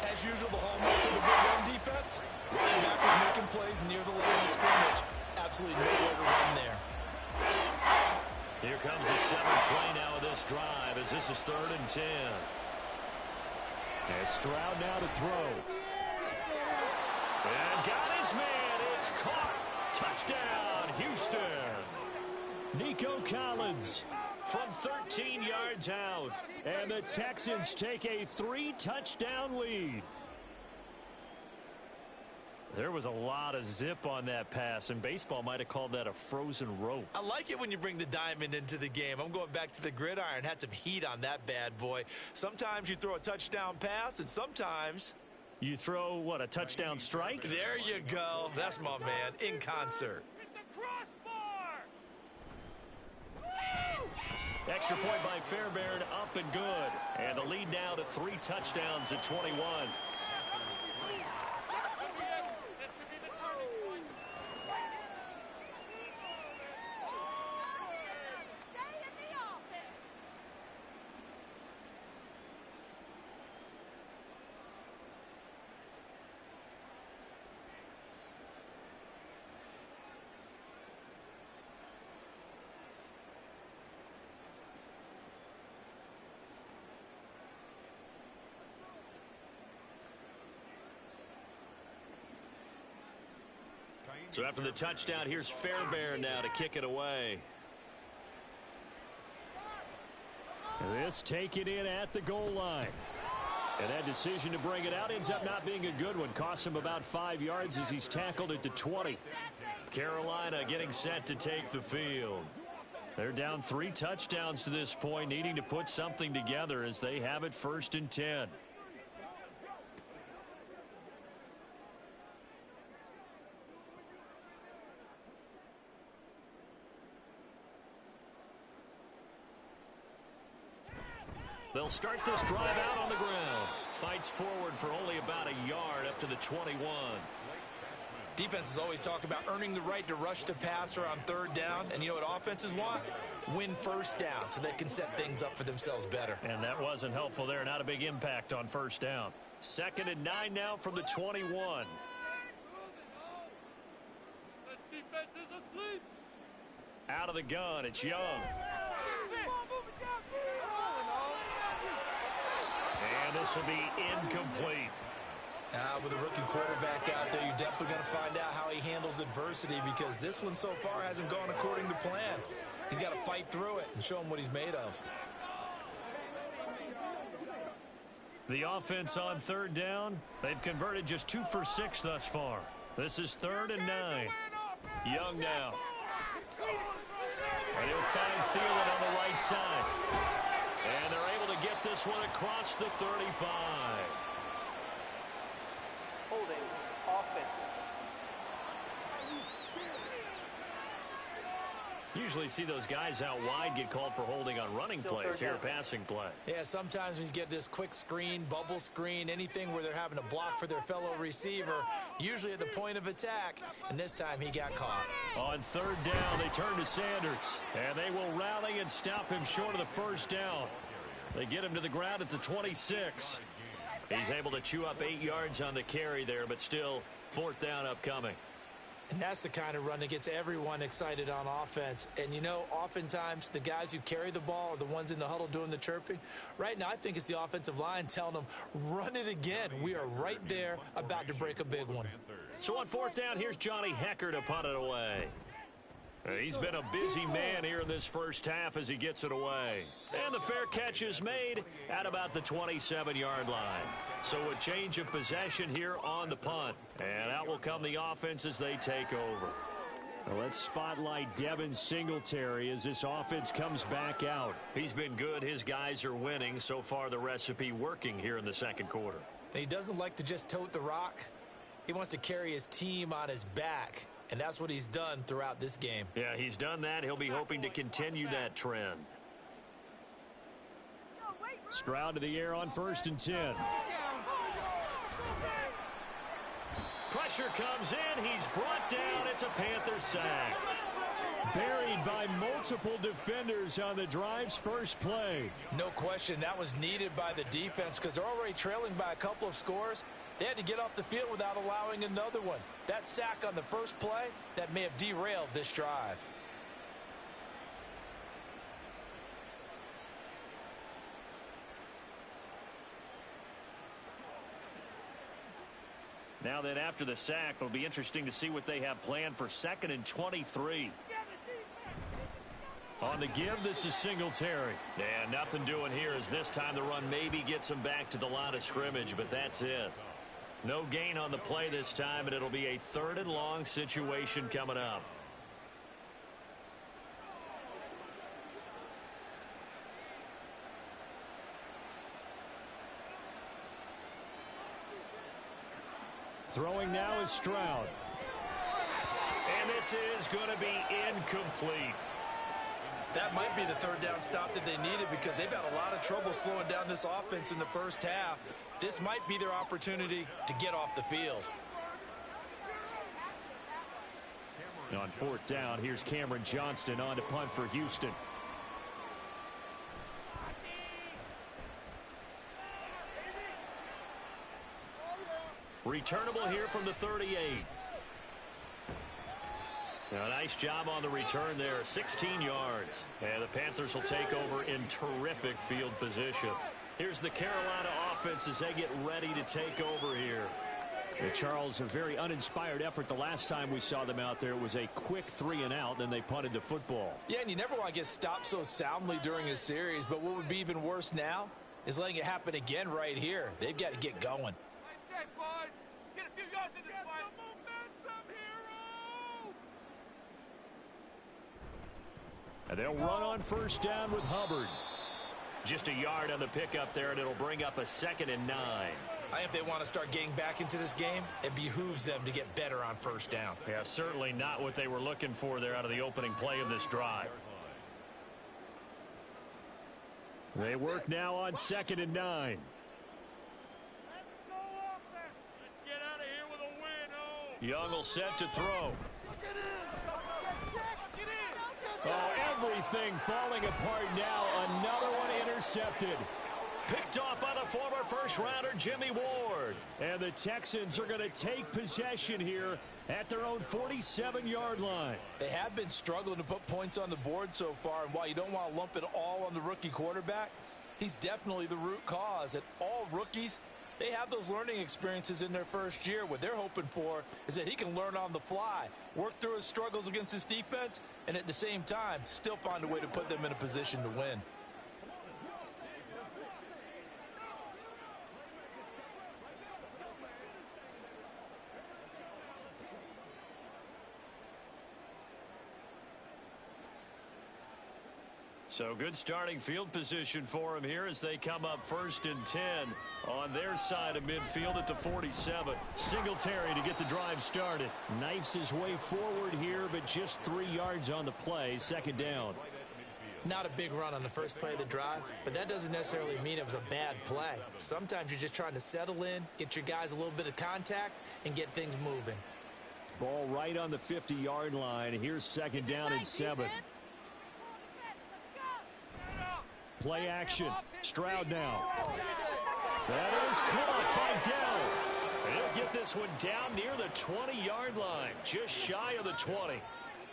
As usual, the hallmark of a good run defense. Running back was making plays near the line of scrimmage. Absolutely nowhere to run there. Here comes the 7th play now of this drive as this is 3rd and 10. And Stroud now to throw. And got his man. It's caught. Touchdown, Houston. Nico Collins from 13 yards out. And the Texans take a 3-touchdown lead. There was a lot of zip on that pass, and baseball might have called that a frozen rope. I like it when you bring the diamond into the game. I'm going back to the gridiron. Had some heat on that bad boy. Sometimes you throw a touchdown pass, and sometimes you throw, what, a touchdown strike? There you go. That's my man, in concert. Hit the crossbar! Extra point by Fairbairn, up and good. And the lead now to 3 touchdowns at 21. So after the touchdown, here's Fairbairn now to kick it away. This taken in at the goal line. And that decision to bring it out ends up not being a good one. Costs him about 5 yards as he's tackled at the 20. Carolina getting set to take the field. They're down 3 touchdowns to this point, needing to put something together as they have it 1st and 10. They'll start this drive out on the ground. Fights forward for only about a yard up to the 21. Defenses always talk about earning the right to rush the passer on 3rd down. And you know what offenses want? Win 1st down so they can set things up for themselves better. And that wasn't helpful there. Not a big impact on 1st down. 2nd and 9 now from the 21. This defense is asleep. Out of the gun, it's Young. And this will be incomplete. With a rookie quarterback out there, you're definitely going to find out how he handles adversity because this one so far hasn't gone according to plan. He's got to fight through it and show him what he's made of. The offense on 3rd down, they've converted just 2 for 6 thus far. This is 3rd and 9. Young now. And he'll find Thielen on the right side. And they're able to get this one across the 35. Holding offense. Usually see those guys out wide get called for holding on running plays. Here, passing play. Yeah, sometimes when you get this quick screen, bubble screen, anything where they're having to block for their fellow receiver, usually at the point of attack, and this time he got caught. On 3rd down, they turn to Sanders, and they will rally and stop him short of the 1st down. They get him to the ground at the 26. He's able to chew up 8 yards on the carry there, but still 4th down upcoming. And that's the kind of run that gets everyone excited on offense. And, you know, oftentimes the guys who carry the ball are the ones in the huddle doing the chirping. Right now, I think it's the offensive line telling them, run it again. We are right there about to break a big one. So on 4th down, here's Johnny Hecker to punt it away. He's been a busy man here in this 1st half as he gets it away. And the fair catch is made at about the 27-yard line. So a change of possession here on the punt. And out will come the offense as they take over. Well, let's spotlight Devin Singletary as this offense comes back out. He's been good. His guys are winning. So far, the recipe working here in the second quarter. He doesn't like to just tote the rock. He wants to carry his team on his back, and that's what he's done throughout this game. Yeah, he's done that. He'll be hoping to continue that trend. Stroud to the air on 1st and 10. Pressure comes in. He's brought down. It's a Panther sack. Buried by multiple defenders on the drive's first play. No question, that was needed by the defense because they're already trailing by a couple of scores. They had to get off the field without allowing another one. That sack on the first play, that may have derailed this drive. Now then, after the sack, it'll be interesting to see what they have planned for 2nd and 23. On the give, this is Singletary. Yeah, nothing doing here as this time the run maybe gets him back to the line of scrimmage, but that's it. No gain on the play this time, and it'll be a 3rd and long situation coming up. Throwing now is Stroud. And this is going to be incomplete. That might be the 3rd down stop that they needed because they've had a lot of trouble slowing down this offense in the first half. This might be their opportunity to get off the field. On 4th down, here's Cameron Johnston on to punt for Houston. Returnable here from the 38. A nice job on the return there, 16 yards. And the Panthers will take over in terrific field position. Here's the Carolina offense as they get ready to take over here. Charles, a very uninspired effort the last time we saw them out there. It was a quick 3 and out, then they punted the football. Yeah, and you never want to get stopped so soundly during a series, but what would be even worse now is letting it happen again right here. They've got to get going. Check, boys. Let's get a few yards in this fight. Momentum, hero! And they'll run on 1st down with Hubbard. Just a yard on the pickup there, and it'll bring up a 2nd and 9. I think if they want to start getting back into this game, it behooves them to get better on 1st down. Yeah, certainly not what they were looking for there out of the opening play of this drive. They work now on 2nd and 9. Young will set to throw. Oh, everything falling apart now. Another one intercepted. Picked off by the former first-rounder Jimmy Ward. And the Texans are going to take possession here at their own 47-yard line. They have been struggling to put points on the board so far, and while you don't want to lump it all on the rookie quarterback, he's definitely the root cause. And all rookies, they have those learning experiences in their first year. What they're hoping for is that he can learn on the fly, work through his struggles against his defense, and at the same time, still find a way to put them in a position to win. So good starting field position for him here as they come up 1st and 10 on their side of midfield at the 47. Singletary to get the drive started. Knifes his way forward here, but just 3 yards on the play. 2nd down. Not a big run on the first play of the drive, but that doesn't necessarily mean it was a bad play. Sometimes you're just trying to settle in, get your guys a little bit of contact, and get things moving. Ball right on the 50-yard line. Here's 2nd down and 7. Play action. Stroud now. That is caught by Dell. He'll get this one down near the 20-yard line, just shy of the 20.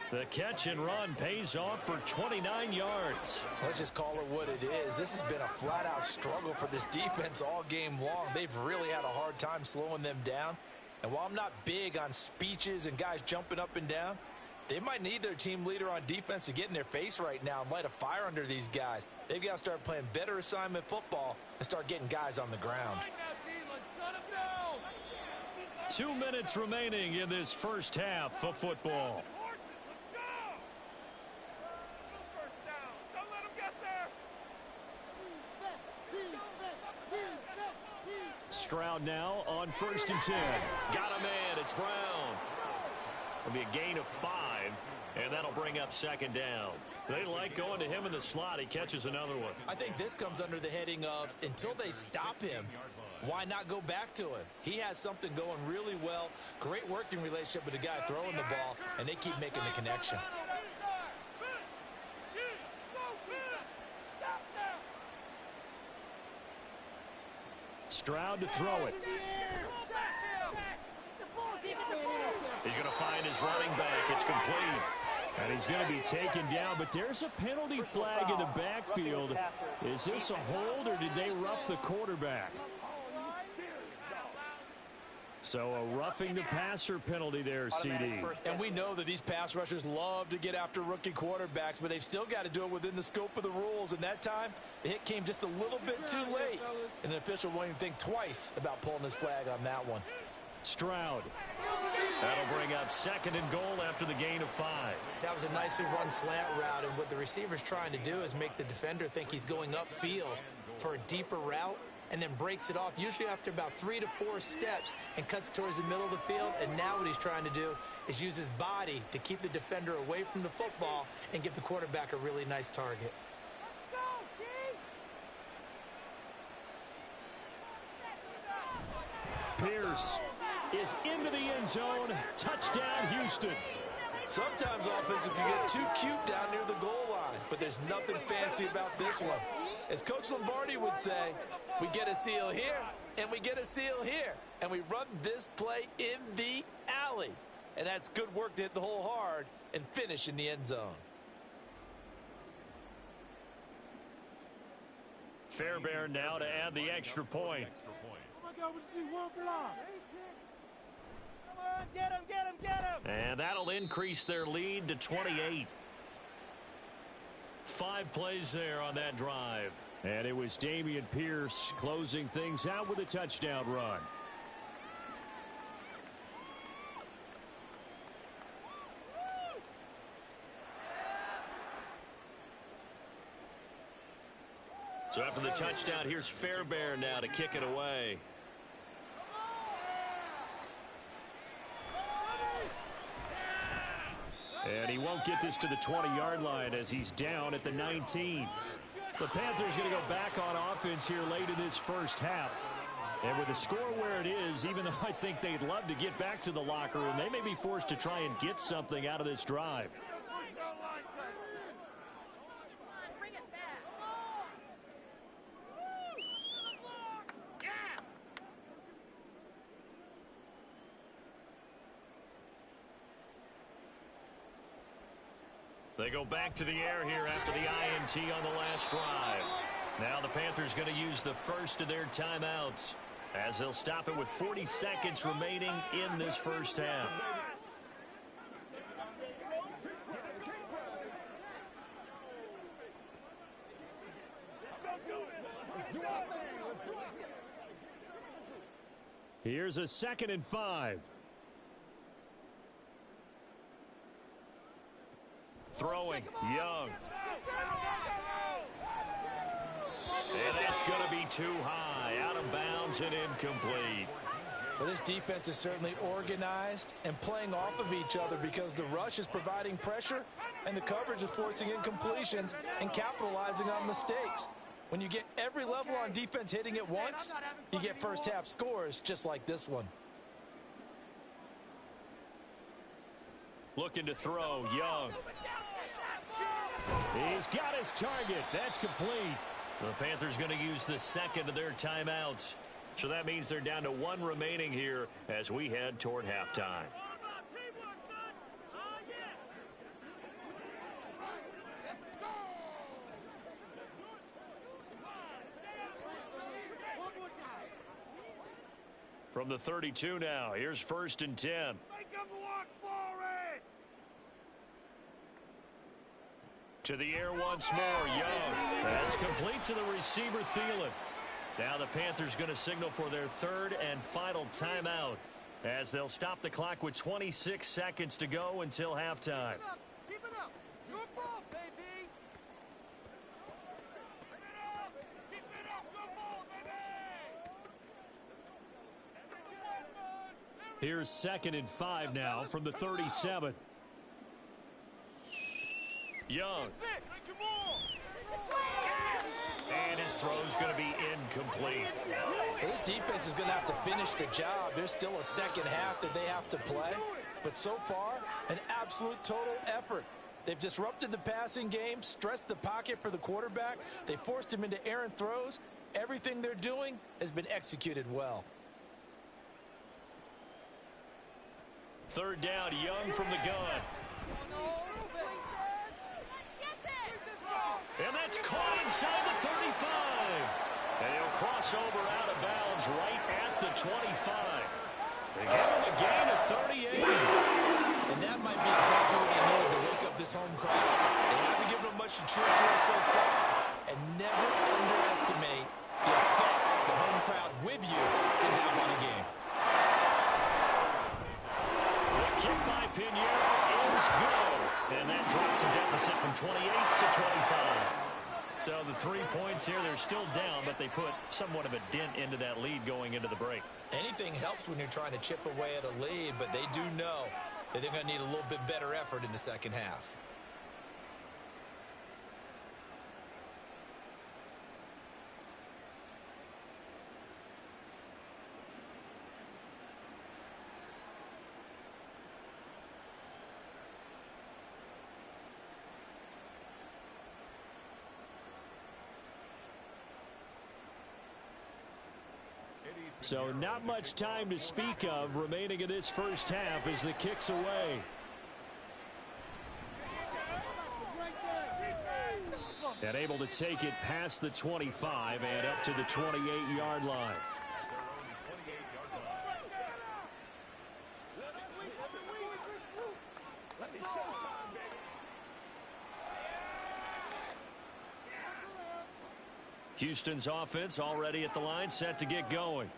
The catch and run pays off for 29 yards. Let's just call it what it is. This has been a flat-out struggle for this defense all game long. They've really had a hard time slowing them down. And while I'm not big on speeches and guys jumping up and down, they might need their team leader on defense to get in their face right now and light a fire under these guys. They've got to start playing better assignment football and start getting guys on the ground. 2 minutes remaining in this first half of football. Stroud now on 1st and 10. Got a man. It's Brown. It'll be a gain of 5, and that'll bring up 2nd down. They like going to him in the slot. He catches another one. I think this comes under the heading of until they stop him, why not go back to him? He has something going really well. Great working relationship with the guy throwing the ball, and they keep making the connection. Stroud to throw it. He's going to find his running back. It's complete. And he's going to be taken down, but there's a penalty flag in the backfield. Is this a hold, or did they rough the quarterback? So a roughing the passer penalty there, CD. And we know that these pass rushers love to get after rookie quarterbacks, but they've still got to do it within the scope of the rules. And that time, the hit came just a little bit too late. And the official won't even think twice about pulling his flag on that one. Stroud. That'll bring up 2nd and goal after the gain of 5. That was a nicely run slant route, and what the receiver's trying to do is make the defender think he's going upfield for a deeper route, and then breaks it off, usually after about 3 to 4 steps, and cuts towards the middle of the field. And now what he's trying to do is use his body to keep the defender away from the football and give the quarterback a really nice target. Pierce is into the end zone. Touchdown, Houston. Sometimes offenses can get too cute down near the goal line, but there's nothing fancy about this one. As Coach Lombardi would say, we get a seal here, and we get a seal here, and we run this play in the alley. And that's good work to hit the hole hard and finish in the end zone. Fairbairn now to add the extra point. Oh my God, we just need one block. Come on, get him, get him, get him. And that'll increase their lead to 28. 5 plays there on that drive. And it was Dameon Pierce closing things out with a touchdown run. So after the touchdown, here's Fairbairn now to kick it away. And he won't get this to the 20-yard line as he's down at the 19. The Panthers going to go back on offense here late in this first half. And with the score where it is, even though I think they'd love to get back to the locker room, they may be forced to try and get something out of this drive. They go back to the air here after the INT on the last drive. Now the Panthers going to use the first of their timeouts as they'll stop it with 40 seconds remaining in this first half. Here's a 2nd and 5. Throwing, Young. And that's going to be too high, out of bounds and incomplete. Well, this defense is certainly organized and playing off of each other because the rush is providing pressure and the coverage is forcing incompletions and capitalizing on mistakes. When you get every level on defense hitting at once, you get first half scores just like this one. Looking to throw, Young. He's got his target. That's complete. The Panthers going to use the second of their timeouts. So that means they're down to 1 remaining here as we head toward halftime. From the 32 now, here's 1st and 10. Make him walk for it. To the air once more, Young. That's complete to the receiver, Thielen. Now the Panthers going to signal for their 3rd and final timeout as they'll stop the clock with 26 seconds to go until halftime. Keep it up. Your ball, baby. Keep it up. Keep it up. Your ball, baby. Here's 2nd and 5 now from the 37. Young. And his throw's going to be incomplete. This defense is going to have to finish the job. There's still a second half that they have to play. But so far, an absolute total effort. They've disrupted the passing game, stressed the pocket for the quarterback. They forced him into errant throws. Everything they're doing has been executed well. 3rd down, Young from the gun. And that's caught inside the 35. And he'll cross over out of bounds right at the 25. They give him a gain of 38. And that might be exactly what they needed to wake up this home crowd. They haven't given them much to cheer for so far. And never underestimate the effect the home crowd with you can have on a game. The kick by Pinheiro is good. And that drops a deficit from 28 to 25. So the 3 points here, they're still down, but they put somewhat of a dent into that lead going into the break. Anything helps when you're trying to chip away at a lead, but they do know that they're going to need a little bit better effort in the second half. So not much time to speak of remaining in this first half as the kick's away. And able to take it past the 25 and up to the 28-yard line. Houston's offense already at the line, set to get going.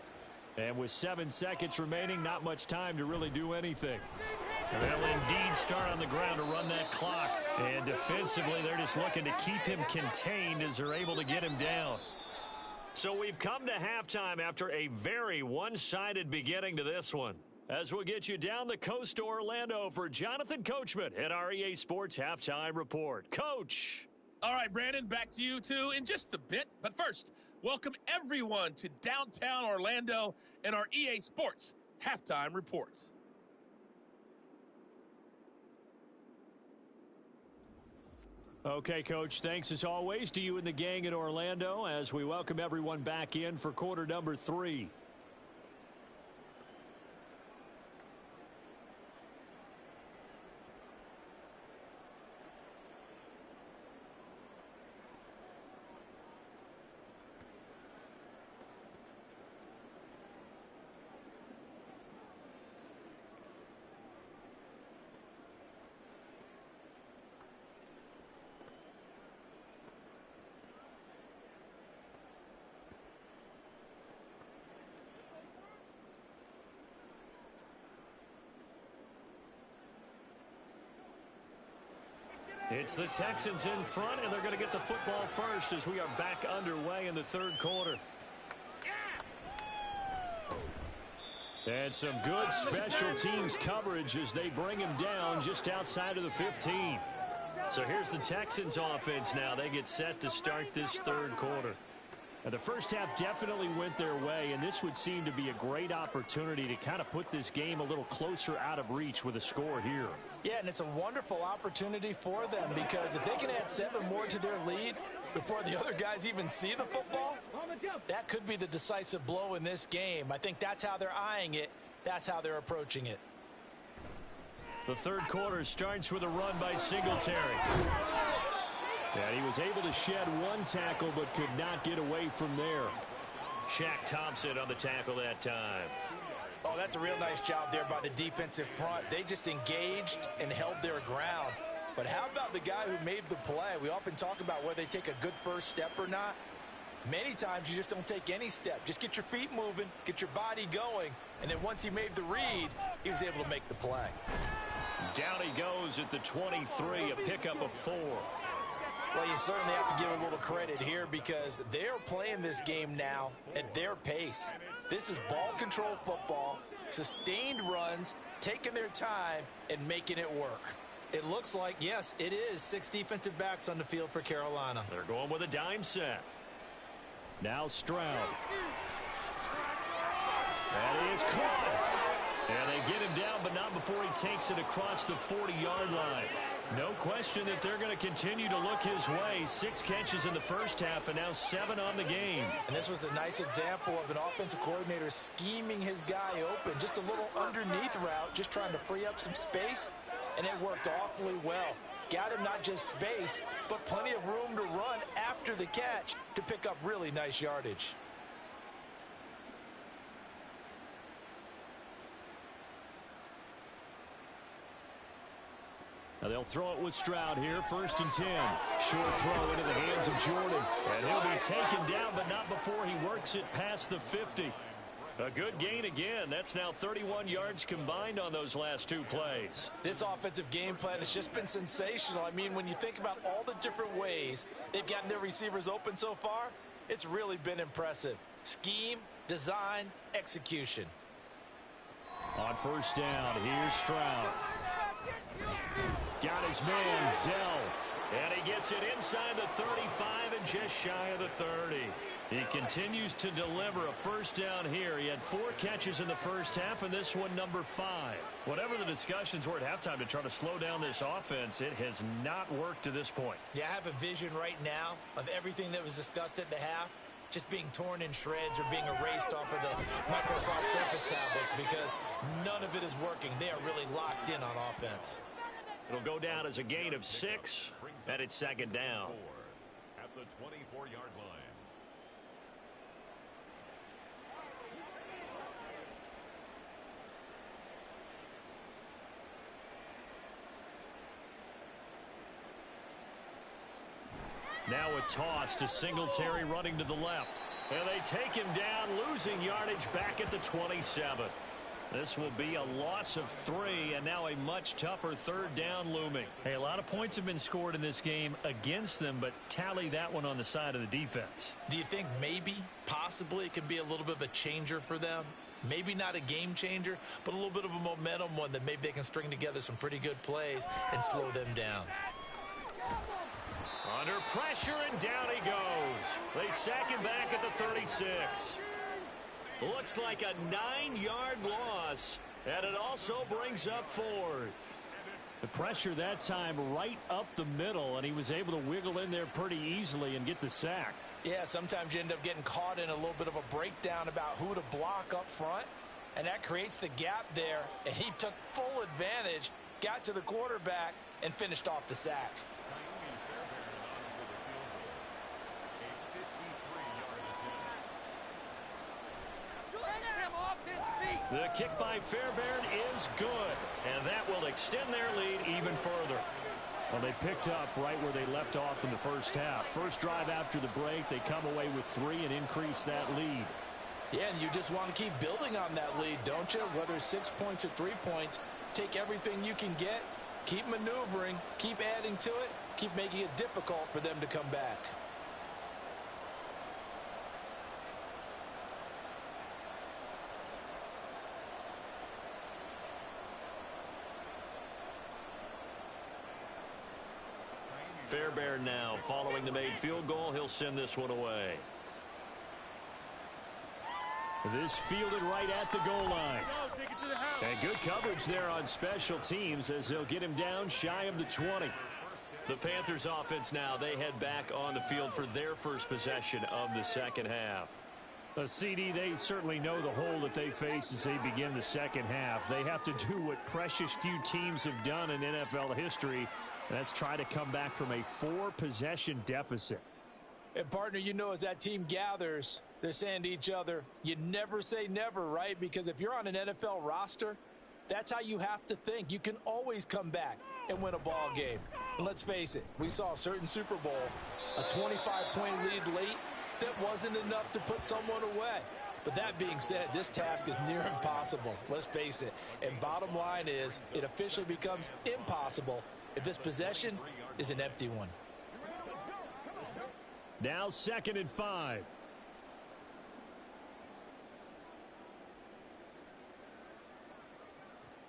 And with 7 seconds remaining, not much time to really do anything. They'll indeed start on the ground to run that clock. And defensively, they're just looking to keep him contained as they're able to get him down. So we've come to halftime after a very one-sided beginning to this one. As we'll get you down the coast to Orlando for Jonathan Coachman at our EA Sports Halftime Report. Coach. All right, Brandon, back to you two in just a bit. But first, welcome everyone to downtown Orlando and our EA Sports Halftime Report. Okay, Coach, thanks as always to you and the gang in Orlando as we welcome everyone back in for quarter number 3. It's the Texans in front, and they're going to get the football first as we are back underway in the third quarter. And some good special teams coverage as they bring him down just outside of the 15. So here's the Texans offense now. They get set to start this third quarter. Now, the first half definitely went their way, and this would seem to be a great opportunity to kind of put this game a little closer out of reach with a score here. Yeah, and it's a wonderful opportunity for them because if they can add 7 more to their lead before the other guys even see the football, that could be the decisive blow in this game. I think that's how they're eyeing it. That's how they're approaching it. The third quarter starts with a run by Singletary. And he was able to shed 1 tackle but could not get away from there. Shaq Thompson on the tackle that time. Oh, that's a real nice job there by the defensive front. They just engaged and held their ground. But how about the guy who made the play? We often talk about whether they take a good first step or not. Many times you just don't take any step. Just get your feet moving, get your body going, and then once he made the read, he was able to make the play. Down he goes at the 23, a pickup of 4. Well, you certainly have to give a little credit here because they're playing this game now at their pace. This is ball control football. Sustained runs, taking their time, and making it work. It looks like, yes, it is 6 defensive backs on the field for Carolina. They're going with a dime set. Now Stroud. And he is caught. And they get him down, but not before he takes it across the 40-yard line. No question that they're going to continue to look his way. 6 catches in the first half and now 7 on the game. And this was a nice example of an offensive coordinator scheming his guy open. Just a little underneath route, just trying to free up some space, and it worked awfully well. Got him not just space, but plenty of room to run after the catch to pick up really nice yardage. Now they'll throw it with Stroud here. 1st and 10. Short throw into the hands of Jordan. And he'll be taken down, but not before he works it past the 50. A good gain again. That's now 31 yards combined on those last 2 plays. This offensive game plan has just been sensational. I mean, when you think about all the different ways they've gotten their receivers open so far, it's really been impressive. Scheme, design, execution. On 1st down, here's Stroud. Got his man, Dell. And he gets it inside the 35 and just shy of the 30. He continues to deliver a 1st down here. He had 4 catches in the first half, and this one number 5. Whatever the discussions were at halftime to try to slow down this offense, it has not worked to this point. Yeah, I have a vision right now of everything that was discussed at the half just being torn in shreds or being erased off of the Microsoft Surface tablets because none of it is working. They are really locked in on offense. It'll go down as a gain of 6, and it's 2nd down. At the 24-yard line. Now a toss to Singletary running to the left. And they take him down, losing yardage back at the 27. This will be a loss of 3, and now a much tougher 3rd down looming. Hey, a lot of points have been scored in this game against them, but tally that one on the side of the defense. Do you think maybe, possibly, it can be a little bit of a changer for them? Maybe not a game changer, but a little bit of a momentum one that maybe they can string together some pretty good plays and slow them down. Under pressure, and down he goes. They sack him back at the 36. Looks like a 9-yard loss, and it also brings up 4th. The pressure that time right up the middle, and he was able to wiggle in there pretty easily and get the sack. Yeah, sometimes you end up getting caught in a little bit of a breakdown about who to block up front, and that creates the gap there, and he took full advantage, got to the quarterback, and finished off the sack. The kick by Fairbairn is good, and that will extend their lead even further. Well, they picked up right where they left off in the first half. First drive after the break, they come away with 3 and increase that lead. Yeah, and you just want to keep building on that lead, don't you? Whether it's 6 points or 3 points, take everything you can get, keep maneuvering, keep adding to it, keep making it difficult for them to come back. Fairbairn now following the made field goal. He'll send this one away. This fielded right at the goal line. And good coverage there on special teams as they'll get him down shy of the 20. The Panthers offense now, they head back on the field for their first possession of the second half. CD, they certainly know the hole that they face as they begin the second half. They have to do what precious few teams have done in NFL history. That's try to come back from a 4-possession deficit. And, partner, you know, as that team gathers, they're saying to each other, you never say never, right? Because if you're on an NFL roster, that's how you have to think. You can always come back and win a ball game. And let's face it, we saw a certain Super Bowl, a 25-point lead late that wasn't enough to put someone away. But that being said, this task is near impossible. Let's face it. And bottom line is, it officially becomes impossible if this possession is an empty one. Now 2nd and 5.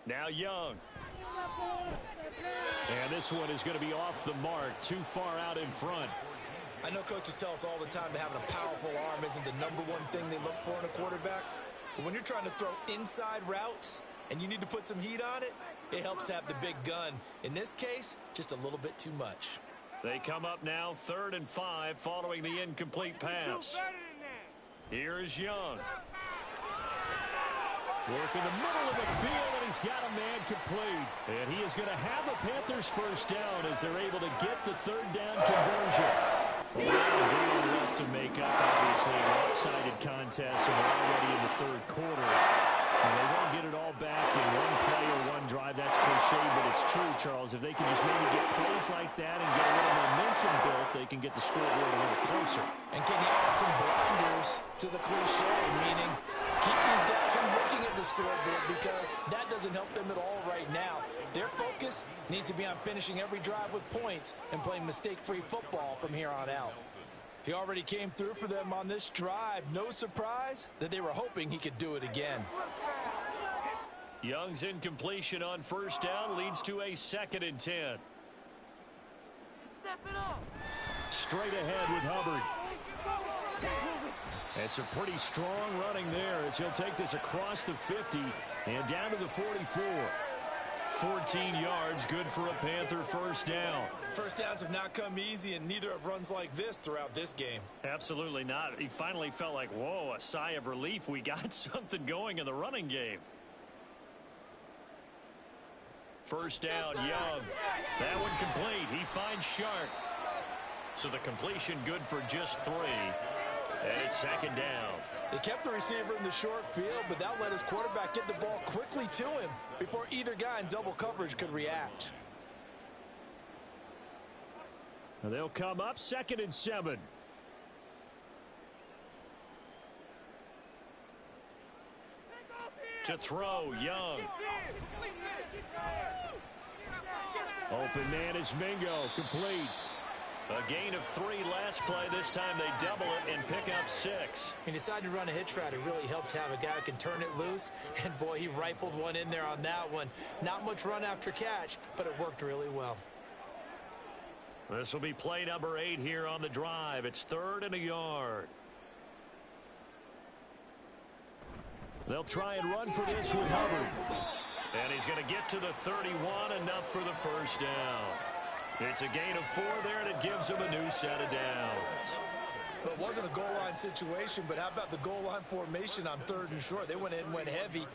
Now Young. And this one is going to be off the mark, too far out in front. I know coaches tell us all the time that having a powerful arm isn't the #1 thing they look for in a quarterback. But when you're trying to throw inside routes and you need to put some heat on it, it helps have the big gun. In this case, just a little bit too much. They come up now 3rd and 5 following the incomplete pass. Here is Young. Work in the middle of the field, and he's got a man complete. And he is going to have a Panthers first down as they're able to get the 3rd down conversion. A lot of ground left to make up, obviously. A lopsided contest, and we're already in the 3rd quarter. And they won't get it all back in one play or one drive. That's cliche, but it's true, Charles. If they can just maybe get plays like that and get a little momentum built, they can get the scoreboard a little closer. And can you add some blinders to the cliche, meaning keep these guys from looking at the scoreboard, because that doesn't help them at all right now. Their focus needs to be on finishing every drive with points and playing mistake-free football from here on out. He already came through for them on this drive. No surprise that they were hoping he could do it again. Young's incompletion on first down leads to a 2nd and 10. Straight ahead with Hubbard. It's a pretty strong running there as he'll take this across the 50 and down to the 44. 14 yards, good for a Panther first down. First downs have not come easy, and neither have runs like this throughout this game. Absolutely not. He finally felt like, whoa, a sigh of relief. We got something going in the running game. First down, Young. That one complete. He finds Shark. So the completion good for just 3. And it's 2nd down. They kept the receiver in the short field, but that let his quarterback get the ball quickly to him before either guy in double coverage could react. And they'll come up 2nd and 7. To throw, Young. Open man is Mingo, complete. A gain of 3 last play. This time they double it and pick up 6. He decided to run a hitch route. It really helped to have a guy who can turn it loose. And, boy, he rifled one in there on that one. Not much run after catch, but it worked really well. This will be play number 8 here on the drive. It's 3rd and a yard. They'll try and run for this with Hubbard. And he's going to get to the 31, enough for the first down. It's a gain of 4 there, and it gives him a new set of downs. Well, it wasn't a goal line situation, but how about the goal line formation on 3rd and short? They went in and went heavy.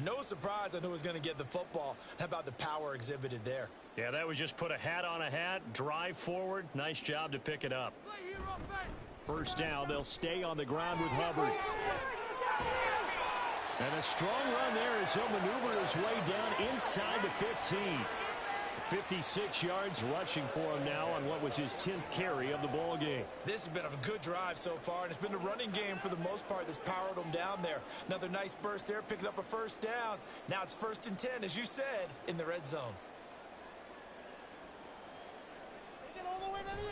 No surprise on who was going to get the football. How about the power exhibited there? Yeah, that was just put a hat on a hat, drive forward. Nice job to pick it up. First down, they'll stay on the ground with Hubbard. And a strong run there as he'll maneuver his way down inside the 15. 56 yards rushing for him now on what was his 10th carry of the ball game. This has been a good drive so far, and it's been a running game for the most part that's powered him down there. Another nice burst there, picking up a first down. Now it's 1st and 10, as you said, in the red zone.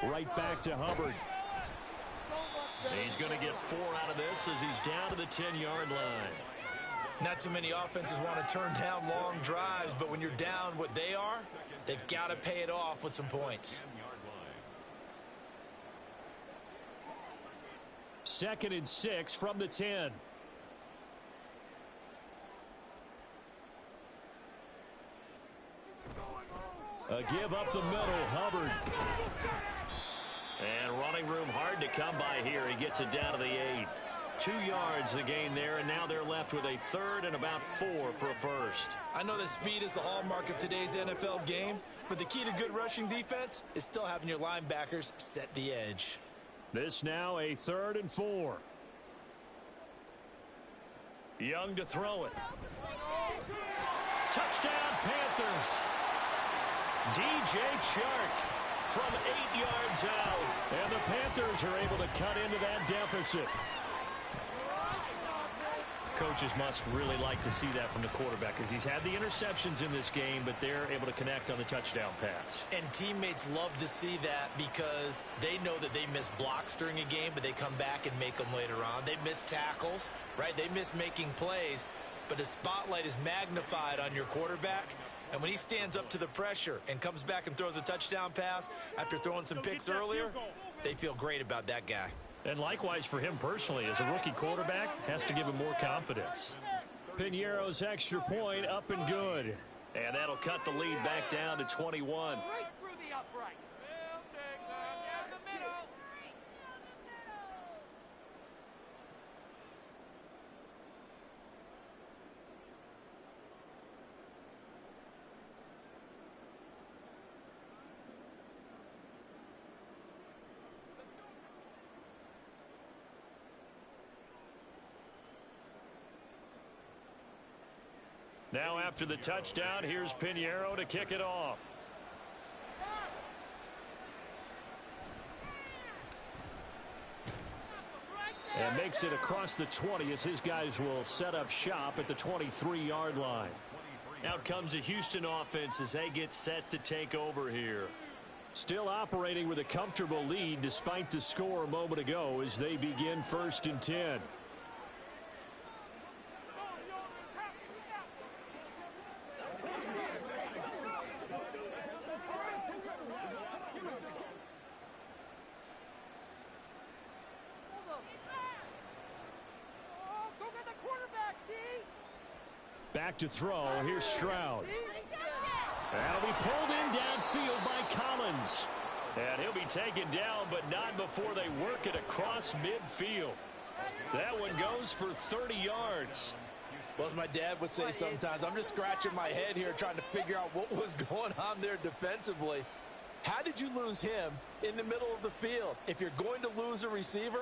Right back to Hubbard. He's going to get 4 out of this as he's down to the 10-yard line. Not too many offenses want to turn down long drives, but when you're down what they are, they've got to pay it off with some points. 2nd and 6 from the 10. A give up the middle, Hubbard. And running room hard to come by here. He gets it down to the 8. 2 yards the gain there, and now they're left with a 3rd and about 4 for a first. I know that speed is the hallmark of today's NFL game, but the key to good rushing defense is still having your linebackers set the edge. This now a 3rd and 4. Young to throw it. Touchdown, Panthers. DJ Chark from 8 yards out, and the Panthers are able to cut into that deficit. Coaches must really like to see that from the quarterback because he's had the interceptions in this game, but they're able to connect on the touchdown pass. And teammates love to see that because they know that they miss blocks during a game, but they come back and make them later on. They miss tackles, right? They miss making plays. but the spotlight is magnified on your quarterback. And when he stands up to the pressure and comes back and throws a touchdown pass after throwing some picks earlier, they feel great about that guy. And likewise for him personally, as a rookie quarterback, has to give him more confidence. Piñeiro's extra point up and good. And that'll cut the lead back down to 21. Right through the uprights. We'll take that down the middle. Now after the touchdown, here's Piñeiro to kick it off. And makes it across the 20 as his guys will set up shop at the 23-yard line. Out comes the Houston offense as they get set to take over here. Still operating with a comfortable lead despite the score a moment ago as they begin 1st and 10. Back to throw. Here's Stroud. That'll be pulled in downfield by Collins. And he'll be taken down, but not before they work it across midfield. That one goes for 30 yards. Well, as my dad would say sometimes, I'm just scratching my head here trying to figure out what was going on there defensively. How did you lose him in the middle of the field? If you're going to lose a receiver,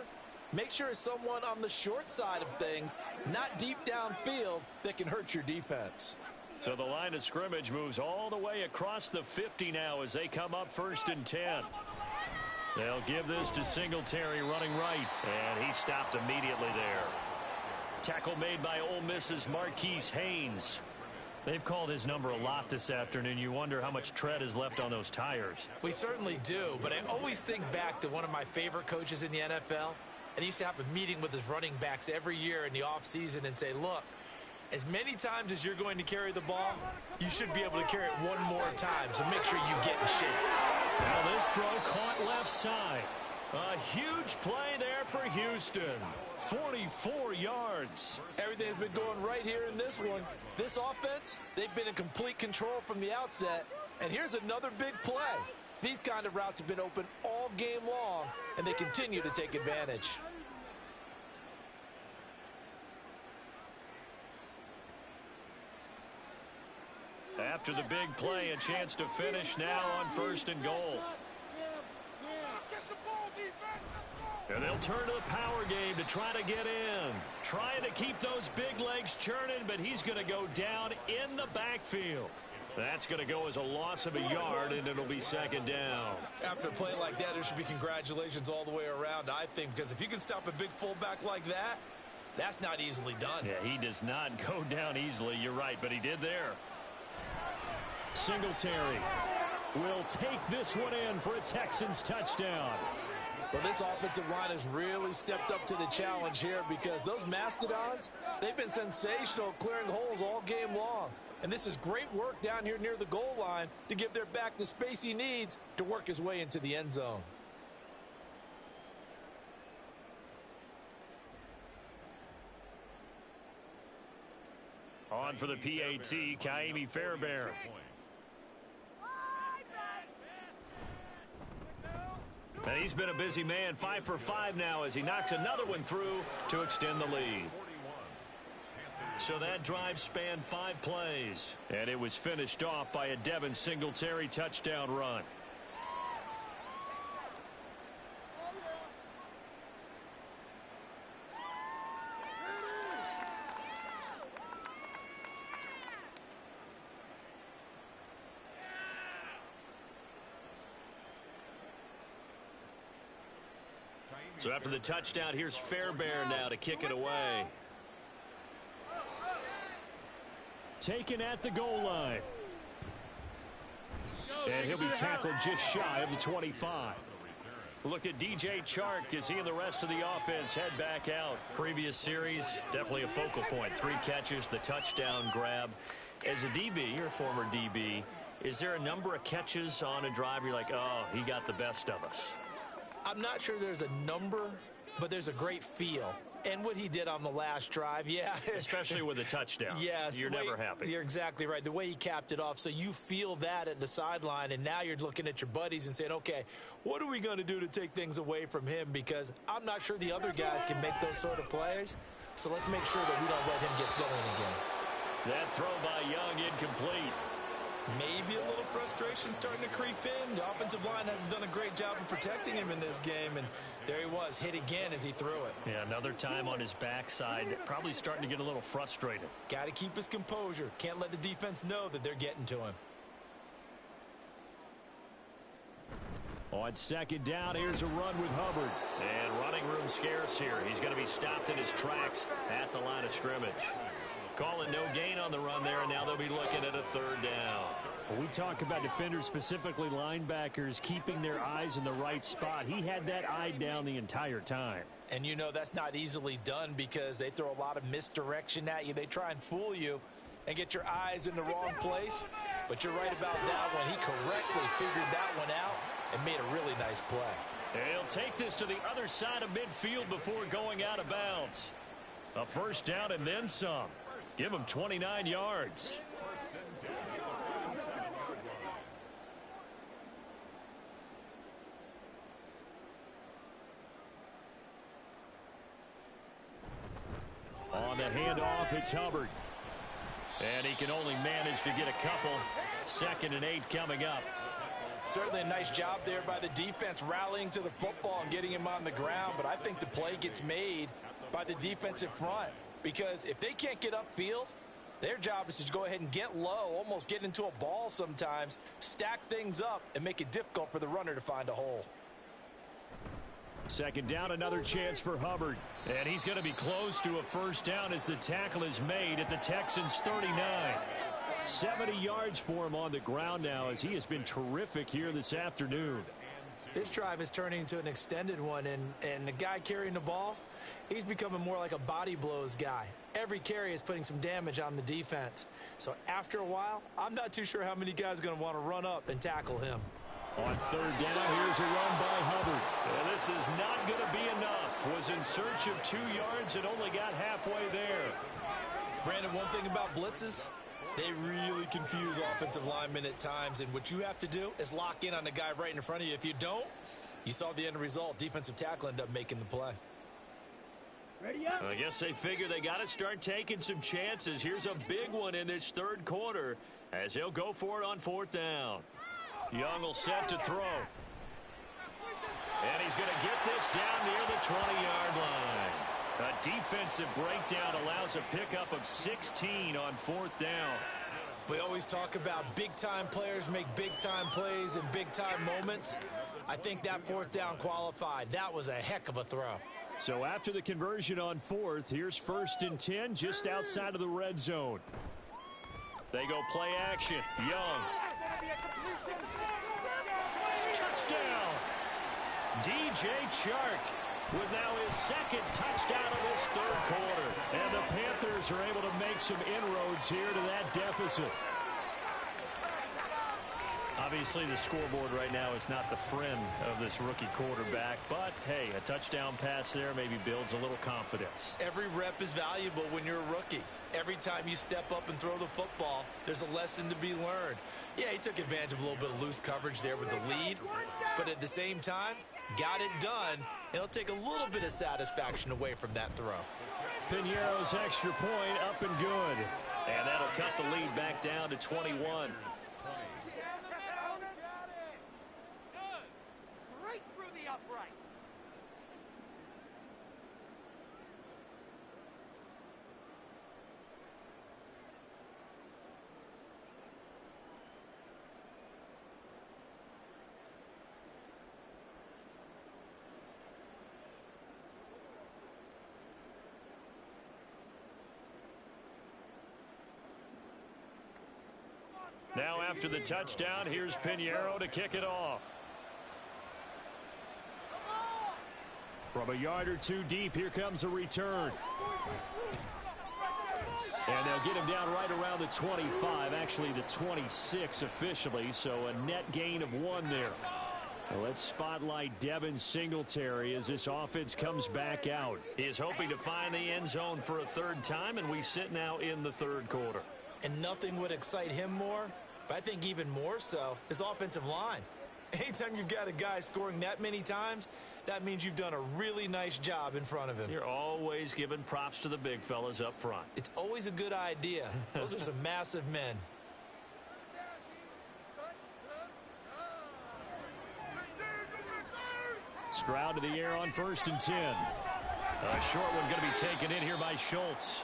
make sure it's someone on the short side of things, not deep downfield, that can hurt your defense. So the line of scrimmage moves all the way across the 50 now as they come up 1st and 10. They'll give this to Singletary running right, and he stopped immediately there. Tackle made by Ole Miss's Marquise Haynes. They've called his number a lot this afternoon. You wonder how much tread is left on those tires. We certainly do, but I always think back to one of my favorite coaches in the NFL. And he used to have a meeting with his running backs every year in the offseason and say, look, as many times as you're going to carry the ball, you should be able to carry it one more time, so make sure you get in shape. Now this throw caught left side. A huge play there for Houston. 44 yards. Everything's been going right here in this one. This offense, they've been in complete control from the outset. And here's another big play. These kind of routes have been open all game long, and they continue to take advantage. After the big play, a chance to finish now on 1st and goal. And they'll turn to the power game to try to get in. Trying to keep those big legs churning, but he's going to go down in the backfield. That's going to go as a loss of a yard, and it'll be 2nd down. After a play like that, there should be congratulations all the way around, I think, because if you can stop a big fullback like that, that's not easily done. Yeah, he does not go down easily. You're right, but he did there. Singletary will take this one in for a Texans touchdown. Well, this offensive line has really stepped up to the challenge here because those Mastodons, they've been sensational clearing holes all game long. And this is great work down here near the goal line to give their back the space he needs to work his way into the end zone. On for the PAT, Kaimi Fairbairn. And he's been a busy man, 5 for 5 now as he knocks another one through to extend the lead. So that drive spanned 5 plays, and it was finished off by a Devin Singletary touchdown run. So after the touchdown, here's Fairbairn now to kick it away. Taken at the goal line. And he'll be tackled just shy of the 25. Look at DJ Chark as he and the rest of the offense head back out. Previous series, definitely a focal point. 3 catches, the touchdown grab. As a DB, you're a former DB, is there a number of catches on a drive you're like, oh, he got the best of us? I'm not sure there's a number, but there's a great feel. And what he did on the last drive, yeah. Especially with a touchdown. Yes. You're never happy. You're exactly right. The way he capped it off, so you feel that at the sideline, and now you're looking at your buddies and saying, okay, what are we going to do to take things away from him? Because I'm not sure the other guys can make those sort of plays. So let's make sure that we don't let him get going again. That throw by Young incomplete. Maybe a little frustration starting to creep in. The offensive line hasn't done a great job of protecting him in this game, and there he was, hit again as he threw it. Yeah, another time on his backside, probably starting to get a little frustrated. Got to keep his composure. Can't let the defense know that they're getting to him. On second down, here's a run with Hubbard. And running room scarce here. He's going to be stopped in his tracks at the line of scrimmage. Calling no gain on the run there, and now they'll be looking at a 3rd down. When we talk about defenders, specifically linebackers, keeping their eyes in the right spot. He had that eye down the entire time. And you know that's not easily done because they throw a lot of misdirection at you. They try and fool you and get your eyes in the wrong place. But you're right about that one. He correctly figured that one out and made a really nice play. He'll take this to the other side of midfield before going out of bounds. A 1st down and then some. Give him 29 yards. On the handoff, it's Hubbard. And he can only manage to get a couple. 2nd and 8 coming up. Certainly a nice job there by the defense rallying to the football and getting him on the ground. But I think the play gets made by the defensive front. Because if they can't get upfield, their job is to go ahead and get low, almost get into a ball sometimes, stack things up, and make it difficult for the runner to find a hole. 2nd down, another chance for Hubbard. And he's going to be close to a 1st down as the tackle is made at the Texans' 39. 70 yards for him on the ground now as he has been terrific here this afternoon. This drive is turning into an extended one, and the guy carrying the ball, he's becoming more like a body blows guy. Every carry is putting some damage on the defense. So after a while, I'm not too sure how many guys are going to want to run up and tackle him. On 3rd down, here's a run by Hubbard. And this is not going to be enough. Was in search of 2 yards and only got halfway there. Brandon, one thing about blitzes, they really confuse offensive linemen at times, and what you have to do is lock in on the guy right in front of you. If you don't, you saw the end result. Defensive tackle ended up making the play. I guess they figure they got to start taking some chances. Here's a big one in this 3rd quarter as he'll go for it on 4th down. Young will set to throw. And he's going to get this down near the 20-yard line. A defensive breakdown allows a pickup of 16 on 4th down. We always talk about big-time players make big-time plays in big-time moments. I think that 4th down qualified. That was a heck of a throw. So after the conversion on 4th, here's 1st and 10 just outside of the red zone. They go play action. Young. Touchdown. DJ Chark with now his 2nd touchdown of this 3rd quarter. And the Panthers are able to make some inroads here to that deficit. Obviously, the scoreboard right now is not the friend of this rookie quarterback, but hey, a touchdown pass there maybe builds a little confidence. Every rep is valuable when you're a rookie. Every time you step up and throw the football, there's a lesson to be learned. Yeah, he took advantage of a little bit of loose coverage there with the lead, but at the same time, got it done. It'll take a little bit of satisfaction away from that throw. Piñeiro's extra point up and good. And that'll cut the lead back down to 21. Right through the uprights. Now after the touchdown, here's Piñeiro to kick it off. From a yard or two deep, here comes a return. And they'll get him down right around the 25, actually the 26 officially, so a net gain of 1 there. Well, let's spotlight Devin Singletary as this offense comes back out. He is hoping to find the end zone for a 3rd time, and we sit now in the 3rd quarter. And nothing would excite him more, but I think even more so, his offensive line. Anytime you've got a guy scoring that many times, that means you've done a really nice job in front of him. You're always giving props to the big fellas up front. It's always a good idea. Those are some massive men. Stroud to the air on 1st and 10. A short one going to be taken in here by Schultz.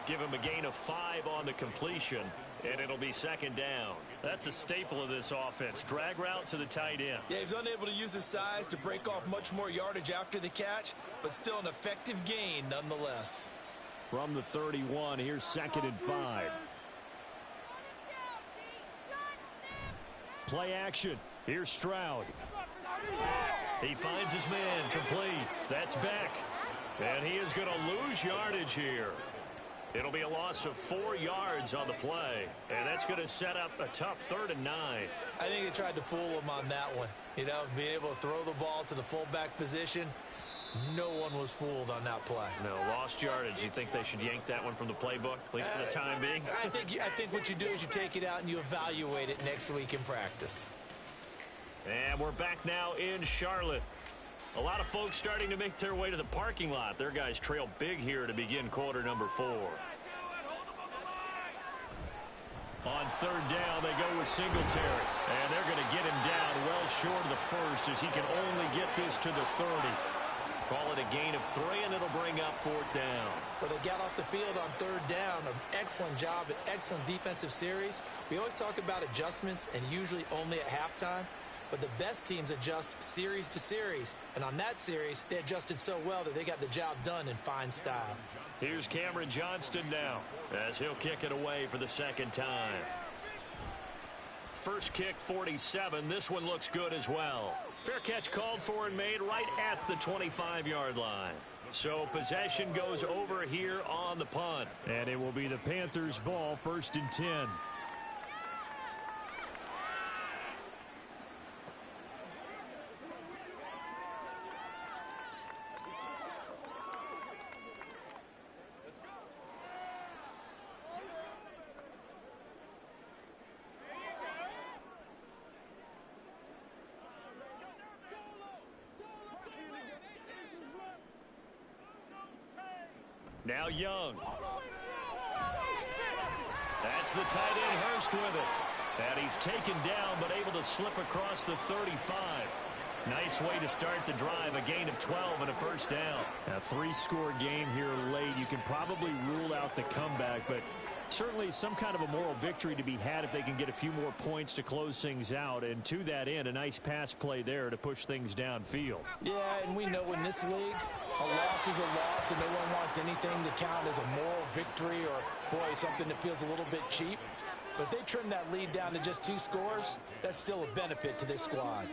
Give him a gain of 5 on the completion, and it'll be 2nd down. That's a staple of this offense. Drag route to the tight end. Yeah, he's unable to use his size to break off much more yardage after the catch, but still an effective gain nonetheless. From the 31, here's 2nd and 5. Play action. Here's Stroud. He finds his man complete. That's Beck. And he is going to lose yardage here. It'll be a loss of 4 yards on the play. And that's going to set up a tough 3rd and 9. I think they tried to fool him on that one. You know, being able to throw the ball to the fullback position. No one was fooled on that play. No, lost yardage. You think they should yank that one from the playbook, at least for the time being? I think what you do is you take it out and you evaluate it next week in practice. And we're back now in Charlotte. A lot of folks starting to make their way to the parking lot. Their guys trail big here to begin quarter number 4. On 3rd down, they go with Singletary. And they're going to get him down well short of the 1st as he can only get this to the 30. Call it a gain of 3, and it'll bring up 4th down. Well, they got off the field on 3rd down. An excellent job, an excellent defensive series. We always talk about adjustments and usually only at halftime. But the best teams adjust series to series. And on that series, they adjusted so well that they got the job done in fine style. Here's Cameron Johnston now as he'll kick it away for the 2nd time. First kick, 47. This one looks good as well. Fair catch called for and made right at the 25-yard line. So possession goes over here on the punt. And it will be the Panthers' ball, 1st and 10. Now Young. That's the tight end Hurst with it. And he's taken down but able to slip across the 35. Nice way to start the drive. A gain of 12 and a 1st down. A 3-score game here late. You can probably rule out the comeback, but certainly some kind of a moral victory to be had if they can get a few more points to close things out. And to that end, a nice pass play there to push things downfield. Yeah, and we know in this league, a loss is a loss, and no one wants anything to count as a moral victory or, boy, something that feels a little bit cheap. But if they trim that lead down to just 2 scores, that's still a benefit to this squad.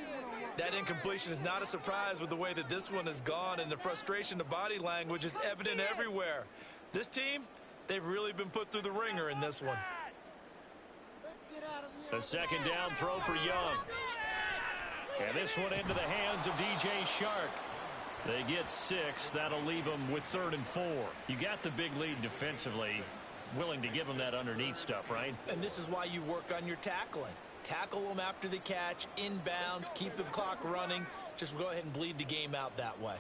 That incompletion is not a surprise with the way that this one has gone, and the frustration, the body language is evident everywhere. This team, they've really been put through the ringer in this one. A 2nd down throw for Young. And this one into the hands of DJ Shark. They get 6. That'll leave them with 3rd and 4. You got the big lead defensively. Willing to give them that underneath stuff, right? And this is why you work on your tackling. Tackle them after the catch, inbounds, keep the clock running. Just go ahead and bleed the game out that way.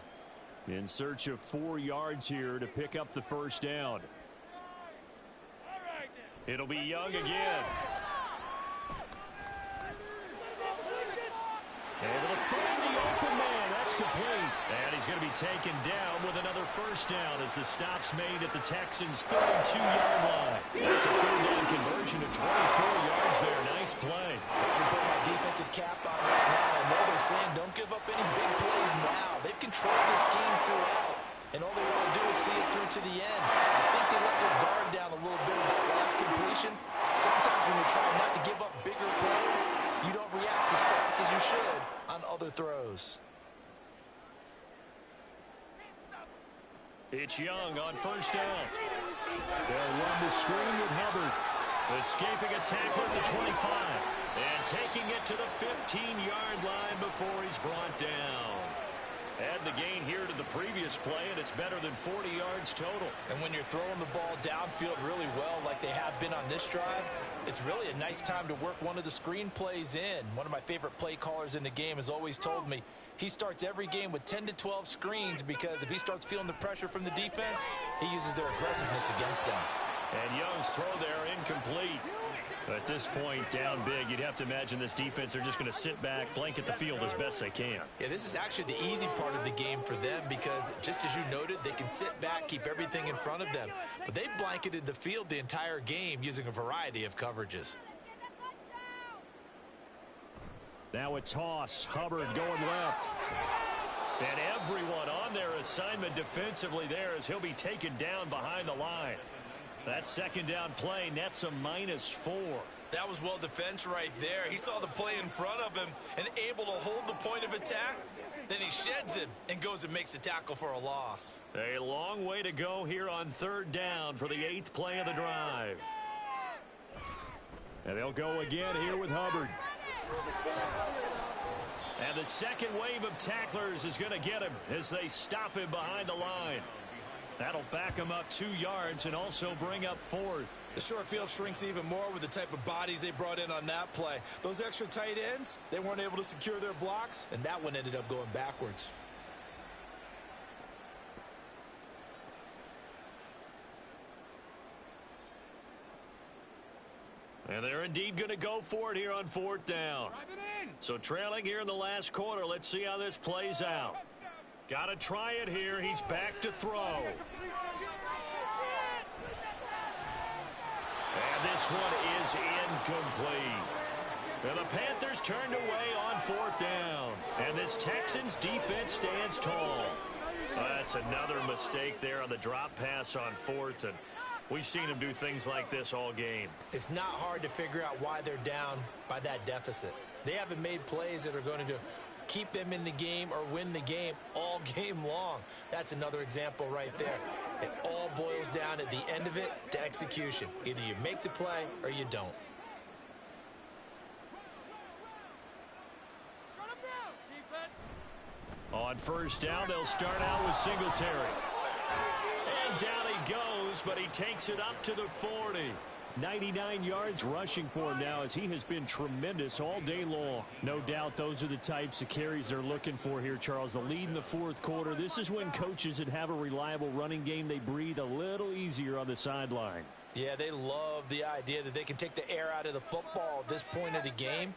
In search of 4 yards here to pick up the 1st down. It'll be Young again. Able to find the open man. That's complete. And he's going to be taken down with another 1st down as the stop's made at the Texans' 32-yard line. That's a 3rd down conversion to 24 yards there. Nice play. I can put my defensive cap on right now. I know they're saying don't give up any big plays now. They've controlled this game throughout, and all they want to do is see it through to the end. I think they let their guard down a little bit with that last completion. Sometimes when you're trying not to give up bigger plays, you don't react as fast as you should on other throws. It's Young on first down. They'll run the screen with Hubbard. Escaping a tackle at the 25. And taking it to the 15-yard line before he's brought down. Add the gain here to the previous play, and it's better than 40 yards total. And when you're throwing the ball downfield really well like they have been on this drive, it's really a nice time to work one of the screen plays in. One of my favorite play callers in the game has always told me he starts every game with 10 to 12 screens because if he starts feeling the pressure from the defense, he uses their aggressiveness against them. And Young's throw there incomplete. At this point, down big, you'd have to imagine this defense are just going to sit back, blanket the field as best they can. Yeah, this is actually the easy part of the game for them because, just as you noted, they can sit back, keep everything in front of them. But they've blanketed the field the entire game using a variety of coverages. Now a toss. Hubbard going left. And everyone on their assignment defensively there as he'll be taken down behind the line. That second down play nets a -4. That was well defense right there. He saw the play in front of him and able to hold the point of attack. Then he sheds him and goes and makes a tackle for a loss. A long way to go here on third down for the 8th play of the drive. And they'll go again here with Hubbard. And the second wave of tacklers is going to get him as they stop him behind the line. That'll back him up 2 yards and also bring up 4th. The short field shrinks even more with the type of bodies they brought in on that play. Those extra tight ends, they weren't able to secure their blocks, and that one ended up going backwards. And they're indeed going to go for it here on 4th down. So trailing here in the last quarter, let's see how this plays out. Got to try it here. He's back to throw. And this one is incomplete. And the Panthers turned away on 4th down. And this Texans defense stands tall. That's another mistake there on the drop pass on 4th. And we've seen him do things like this all game. It's not hard to figure out why they're down by that deficit. They haven't made plays that are going to keep them in the game or win the game all game long. That's another example right there. It all boils down at the end of it to execution. Either you make the play or you don't. On first down, they'll start out with Singletary. And down he goes, but he takes it up to the 40. 99 yards rushing for him now as he has been tremendous all day long. No doubt those are the types of carries they're looking for here, Charles. The lead in the 4th quarter. This is when coaches that have a reliable running game, they breathe a little easier on the sideline. Yeah, they love the idea that they can take the air out of the football at this point of the game.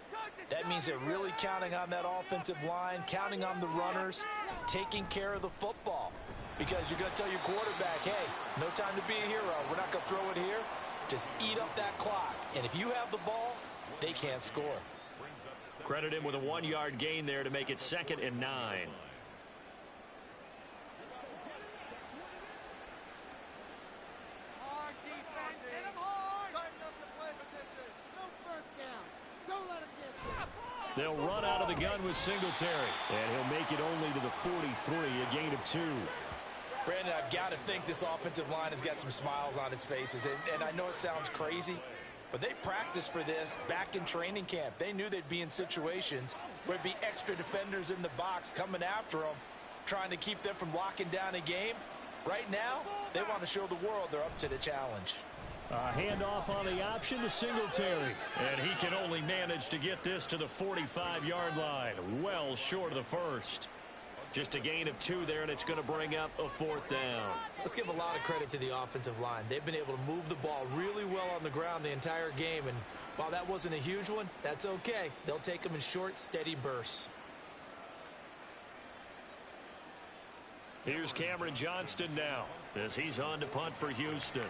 That means they're really counting on that offensive line, counting on the runners, taking care of the football. Because you're going to tell your quarterback, hey, no time to be a hero. We're not going to throw it here. Just eat up that clock. And if you have the ball, they can't score. Credit him with a 1-yard gain there to make it 2nd and 9. Hard defense. Hit him hard. Tighten up the play position. No first down. Don't let him get there. They'll run out of the gun with Singletary. And he'll make it only to the 43, a gain of 2. Brandon, I've got to think this offensive line has got some smiles on its faces. And I know it sounds crazy, but they practiced for this back in training camp. They knew they'd be in situations where there'd be extra defenders in the box coming after them, trying to keep them from locking down a game. Right now, they want to show the world they're up to the challenge. Handoff on the option to Singletary. And he can only manage to get this to the 45-yard line. Well short of the first. Just a gain of 2 there, and it's going to bring up a 4th down. Let's give a lot of credit to the offensive line. They've been able to move the ball really well on the ground the entire game, and while that wasn't a huge one, that's okay. They'll take them in short, steady bursts. Here's Cameron Johnston now as he's on to punt for Houston.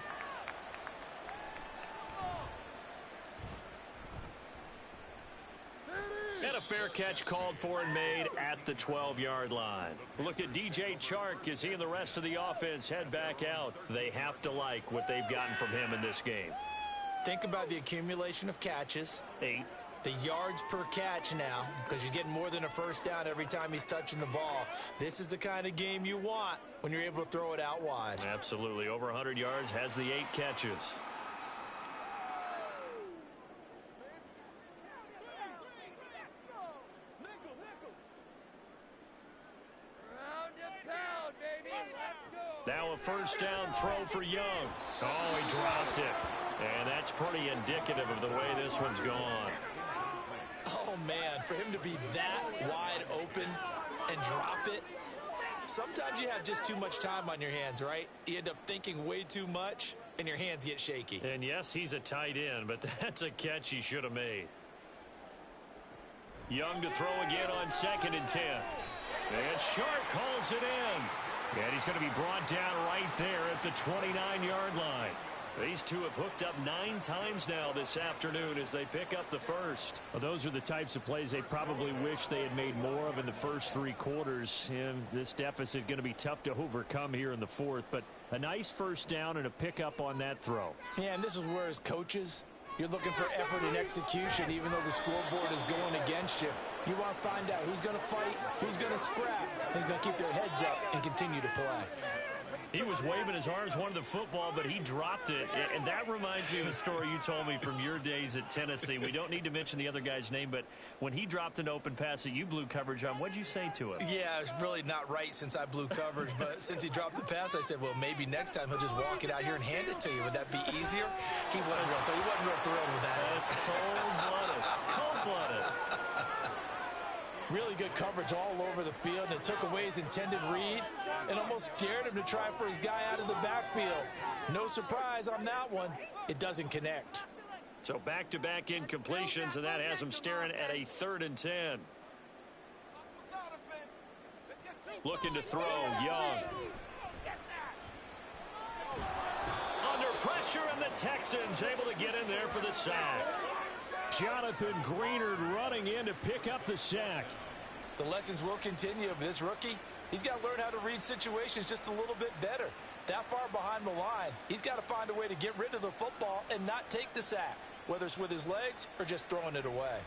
And a fair catch called for and made at the 12-yard line. Look at DJ Chark as he and the rest of the offense head back out. They have to like what they've gotten from him in this game. Think about the accumulation of catches. 8. The yards per catch now, because you're getting more than a first down every time he's touching the ball. This is the kind of game you want when you're able to throw it out wide. Absolutely. Over 100 yards, has the 8 catches. Now a first down throw for Young. Oh, he dropped it. And that's pretty indicative of the way this one's gone. Oh, man, for him to be that wide open and drop it. Sometimes you have just too much time on your hands, right? You end up thinking way too much, and your hands get shaky. And, yes, he's a tight end, but that's a catch he should have made. Young to throw again on 2nd and 10. And Sharp calls it in. And he's going to be brought down right there at the 29-yard line. These two have hooked up 9 times now this afternoon as they pick up the first. Well, those are the types of plays they probably wish they had made more of in the first 3 quarters. And this deficit going to be tough to overcome here in the 4th. But a nice first down and a pickup on that throw. Yeah, and this is where as coaches, you're looking for effort and execution, even though the scoreboard is going against you. You want to find out who's going to fight, who's going to scrap, who's going to keep their heads up and continue to play. He was waving his arms, wanted the football, but he dropped it. And that reminds me of a story you told me from your days at Tennessee. We don't need to mention the other guy's name, but when he dropped an open pass that you blew coverage on, what'd you say to him? Yeah, it's really not right since I blew coverage, but since he dropped the pass, I said, well, maybe next time he'll just walk it out here and hand it to you. Would that be easier? He wasn't real thrilled with that. That's cold-blooded. Cold-blooded. Really good coverage all over the field, and it took away his intended read and almost dared him to try for his guy out of the backfield. No surprise on that one. It doesn't connect. So back-to-back incompletions, and that has him staring at a 3rd and 10. Looking to throw, Young. Under pressure, and the Texans able to get in there for the sack. Jonathan Greenard running in to pick up the sack. The lessons will continue of this rookie. He's got to learn how to read situations just a little bit better. That far behind the line, he's got to find a way to get rid of the football and not take the sack, whether it's with his legs or just throwing it away.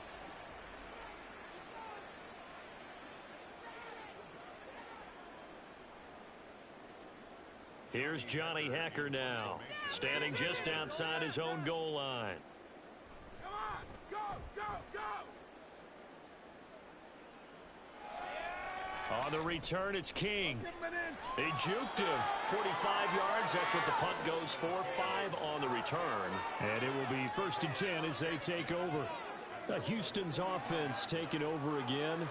Here's Johnny Hacker now, standing just outside his own goal line. On the return, it's King. He juked him. 45 yards. That's what the punt goes for. 5 on the return. And it will be 1st and 10 as they take over. Houston's offense taking over again.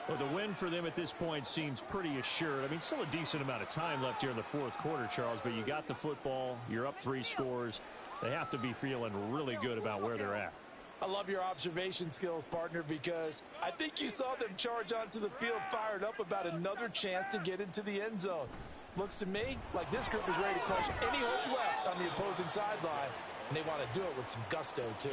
Well, the win for them at this point seems pretty assured. I mean, still a decent amount of time left here in the 4th quarter, Charles, but you got the football. You're up 3 scores. They have to be feeling really good about where they're at. I love your observation skills, partner, because I think you saw them charge onto the field fired up about another chance to get into the end zone. Looks to me like this group is ready to crush any hope left on the opposing sideline, and they want to do it with some gusto, too.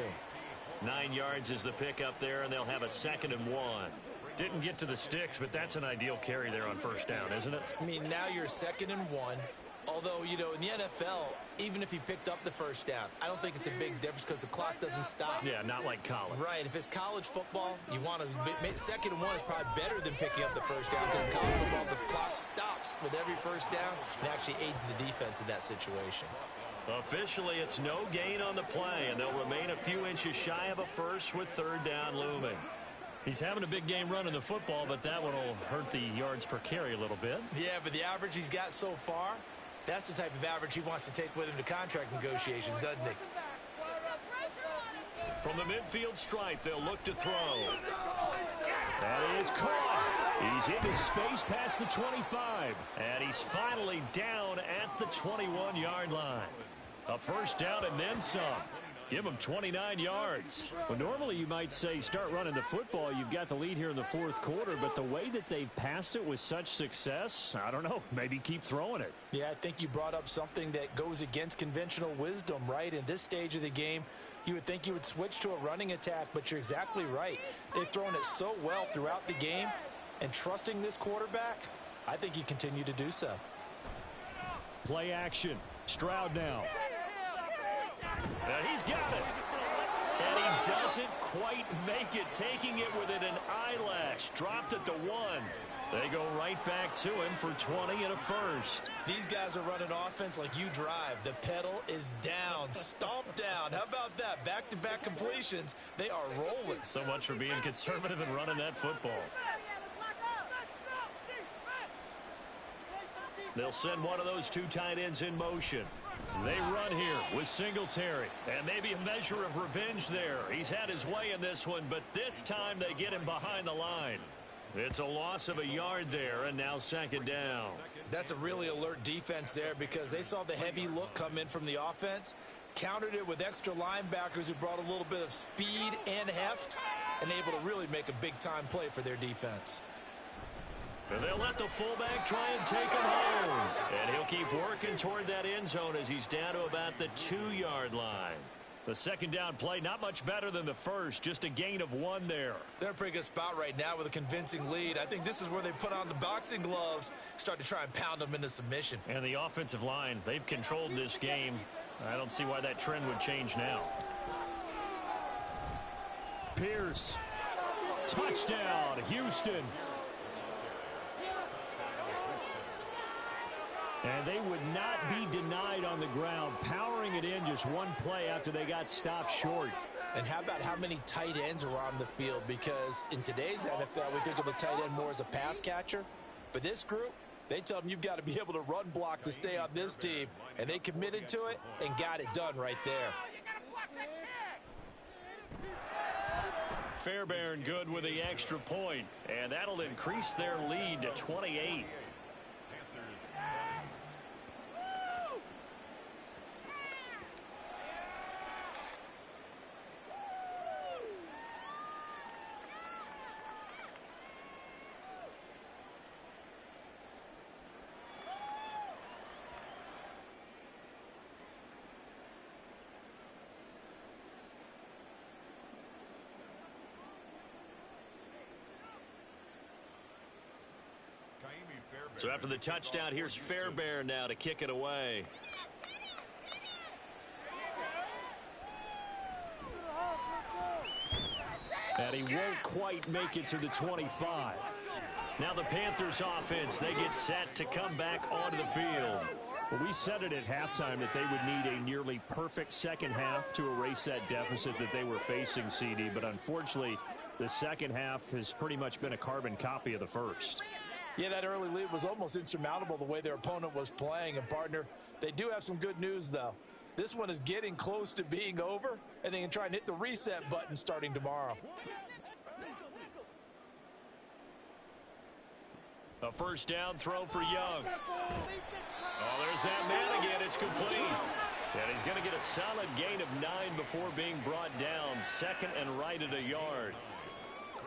9 yards is the pickup there, and they'll have a 2nd and 1. Didn't get to the sticks, but that's an ideal carry there on first down, isn't it? I mean, now you're 2nd and 1. Although, you know, in the NFL, even if he picked up the first down, I don't think it's a big difference because the clock doesn't stop. Yeah, not like college. Right. If it's college football, you want to 2nd and 1 is probably better than picking up the first down because in college football, the clock stops with every first down and actually aids the defense in that situation. Officially, it's no gain on the play, and they'll remain a few inches shy of a first with 3rd down looming. He's having a big game running the football, but that one will hurt the yards per carry a little bit. Yeah, but the average he's got so far, that's the type of average he wants to take with him to contract negotiations, doesn't he? From the midfield stripe, they'll look to throw. That is caught. He's into space past the 25. And he's finally down at the 21-yard line. A first down and then some. Give him 29 yards. Well, normally you might say start running the football. You've got the lead here in the 4th quarter, but the way that they've passed it with such success, I don't know, maybe keep throwing it. Yeah, I think you brought up something that goes against conventional wisdom, right? In this stage of the game, you would think you would switch to a running attack, but you're exactly right. They've thrown it so well throughout the game, and trusting this quarterback, I think you continue to do so. Play action. Stroud now. And he's got it. And he doesn't quite make it, taking it within an eyelash. Dropped at the 1. They go right back to him for 20 and a first. These guys are running offense like you drive. The pedal is down, stomped down. How about that? Back-to-back completions. They are rolling. So much for being conservative and running that football. They'll send one of those two tight ends in motion. They run here with Singletary. And maybe a measure of revenge there. He's had his way in this one, but this time they get him behind the line. It's a loss of a yard there, and now second down. That's a really alert defense there because they saw the heavy look come in from the offense, countered it with extra linebackers who brought a little bit of speed and heft, and able to really make a big-time play for their defense. And they'll let the fullback try and take him home. And he'll keep working toward that end zone as he's down to about the 2-yard line. The second down play, not much better than the first, just a gain of 1 there. They're in a pretty good spot right now with a convincing lead. I think this is where they put on the boxing gloves, start to try and pound them into submission. And the offensive line, they've controlled this game. I don't see why that trend would change now. Pierce. Touchdown, Houston. And they would not be denied on the ground, powering it in just one play after they got stopped short. And how about how many tight ends are on the field? Because in today's NFL, we think of the tight end more as a pass catcher. But this group, they tell them you've got to be able to run block to stay on this team. And they committed to it and got it done right there. Fairbairn good with the extra point, and that'll increase their lead to 28. So after the touchdown, here's Fairbairn now to kick it away. And he won't quite make it to the 25. Now the Panthers offense, they get set to come back onto the field. Well, we said it at halftime that they would need a nearly perfect second half to erase that deficit that they were facing, CD. But unfortunately, the second half has pretty much been a carbon copy of the first. Yeah, that early lead was almost insurmountable the way their opponent was playing. And, partner, they do have some good news, though. This one is getting close to being over, and they can try and hit the reset button starting tomorrow. A first down throw for Young. Oh, there's that man again. It's complete. And he's going to get a solid gain of 9 before being brought down. Second and right at a yard.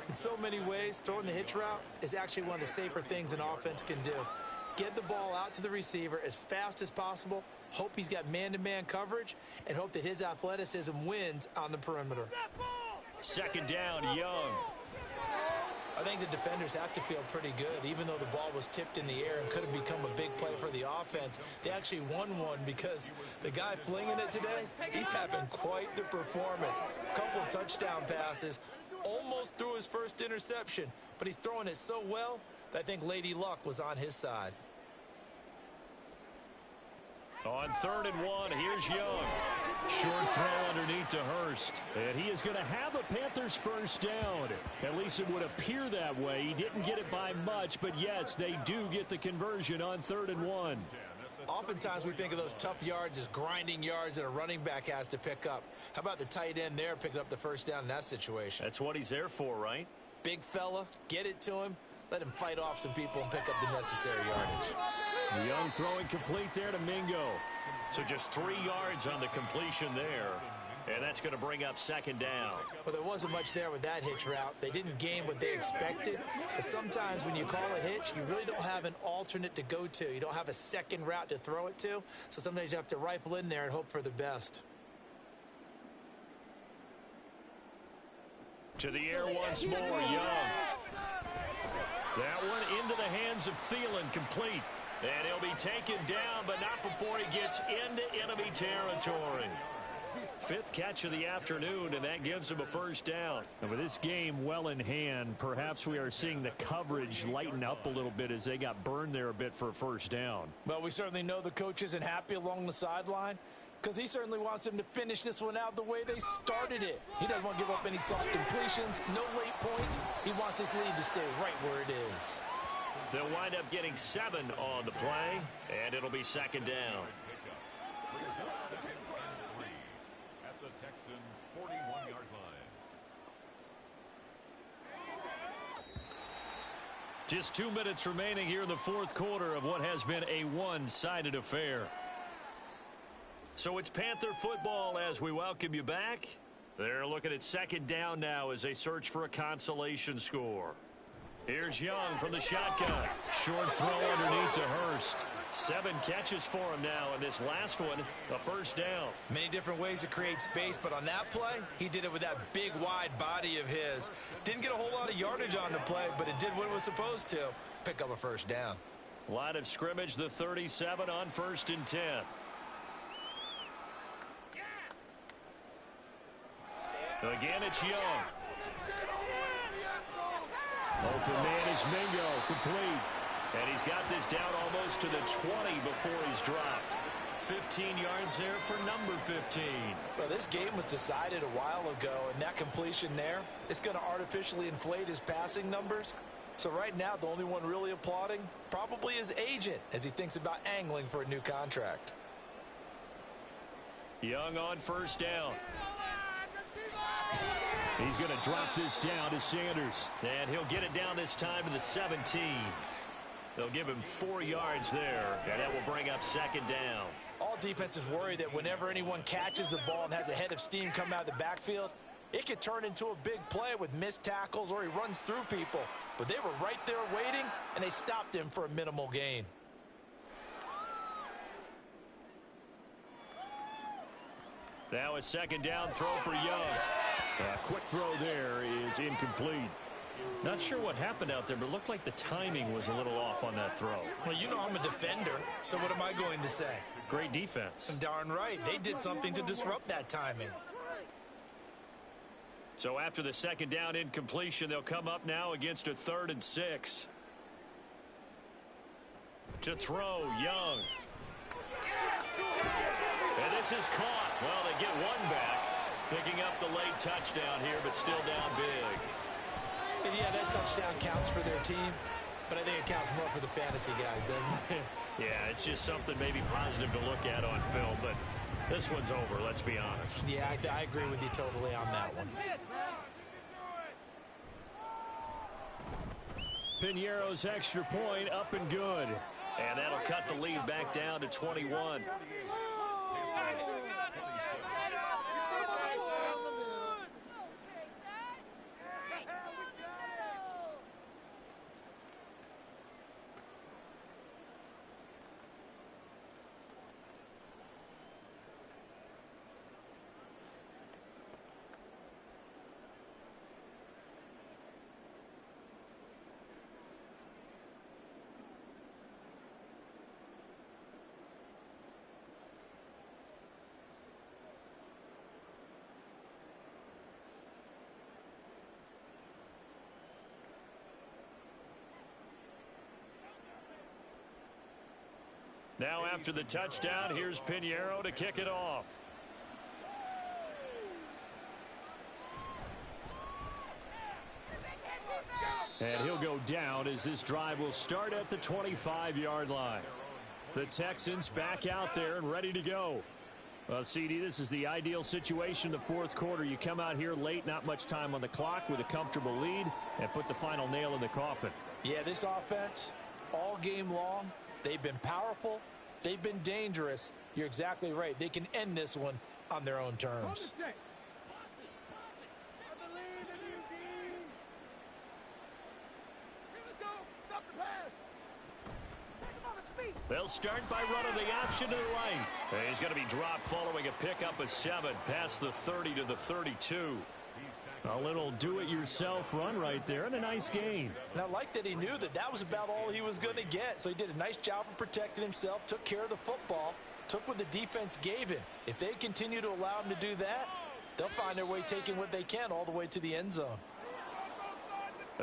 In so many ways, throwing the hitch route is actually one of the safer things an offense can do. Get the ball out to the receiver as fast as possible, hope he's got man-to-man coverage, and hope that his athleticism wins on the perimeter. Second down, Young. I think the defenders have to feel pretty good. Even though the ball was tipped in the air and could have become a big play for the offense, they actually won one because the guy flinging it today, he's having quite the performance. A couple of touchdown passes, almost threw his first interception, but he's throwing it so well that I think Lady Luck was on his side. On 3rd and 1, here's Young. Short throw underneath to Hurst. And he is going to have a Panthers first down. At least it would appear that way. He didn't get it by much, but yes, they do get the conversion on 3rd and 1. Oftentimes we think of those tough yards as grinding yards that a running back has to pick up. How about the tight end there picking up the first down in that situation? That's what he's there for, right? Big fella, get it to him, let him fight off some people and pick up the necessary yardage. Young throwing complete there to Mingo. So just 3 yards on the completion there. And that's going to bring up second down. Well, there wasn't much there with that hitch route. They didn't gain what they expected. But sometimes when you call a hitch, you really don't have an alternate to go to. You don't have a second route to throw it to. So sometimes you have to rifle in there and hope for the best. To the air once more, Young. That one into the hands of Thielen, complete. And he'll be taken down, but not before he gets into enemy territory. Fifth catch of the afternoon, and that gives him a first down. And with this game well in hand, perhaps we are seeing the coverage lighten up a little bit as they got burned there a bit for a first down. Well, we certainly know the coach isn't happy along the sideline because he certainly wants them to finish this one out the way they started it. He doesn't want to give up any soft completions, no late points. He wants his lead to stay right where it is. They'll wind up getting 7 on the play, and it'll be second down. Second and 3 at the Texans' 41-yard line. Just 2 minutes remaining here in the fourth quarter of what has been a one-sided affair. So it's Panther football as we welcome you back. They're looking at second down now as they search for a consolation score. Here's Young from the shotgun. Short throw underneath to Hurst. 7 catches for him now, and this last one, a first down. Many different ways to create space, but on that play, he did it with that big, wide body of his. Didn't get a whole lot of yardage on the play, but it did what it was supposed to. Pick up a first down. Line of scrimmage, the 37 on 1st and 10. Again, it's Young. Open man is Mingo, complete. And he's got this down almost to the 20 before he's dropped. 15 yards there for number 15. Well, this game was decided a while ago, and that completion there is going to artificially inflate his passing numbers. So right now, the only one really applauding probably his agent as he thinks about angling for a new contract. Young on first down. He's going to drop this down to Sanders. And he'll get it down this time to the 17. They'll give him 4 yards there, and that will bring up second down. All defenses worry that whenever anyone catches the ball and has a head of steam come out of the backfield, it could turn into a big play with missed tackles or he runs through people. But they were right there waiting, and they stopped him for a minimal gain. Now a second down throw for Young. A quick throw there is incomplete. Not sure what happened out there, but it looked like the timing was a little off on that throw. Well, you know I'm a defender, so what am I going to say? Great defense. Darn right. They did something to disrupt that timing. So after the second down incompletion, they'll come up now against a 3rd and 6. To throw, Young. And this is caught. Well, they get one back. Picking up the late touchdown here, but still down big. And yeah, that touchdown counts for their team, but I think it counts more for the fantasy guys, doesn't it? Yeah, it's just something maybe positive to look at on film, but this one's over, let's be honest. Yeah, I agree with you totally on that one. Piñeiro's extra point up and good. And that'll cut the lead back down to 21. Now after the touchdown, here's Piñeiro to kick it off. And he'll go down as this drive will start at the 25-yard line. The Texans back out there and ready to go. Well, CD, this is the ideal situation in the fourth quarter. You come out here late, not much time on the clock with a comfortable lead, and put the final nail in the coffin. Yeah, this offense, all game long, they've been powerful. They've been dangerous. You're exactly right. They can end this one on their own terms. They'll start by running the option to the right. He's going to be dropped following a pickup of 7 past the 30 to the 32. A little do-it-yourself run right there and a nice gain. And I like that he knew that that was about all he was going to get. So he did a nice job of protecting himself, took care of the football, took what the defense gave him. If they continue to allow him to do that, they'll find their way taking what they can all the way to the end zone.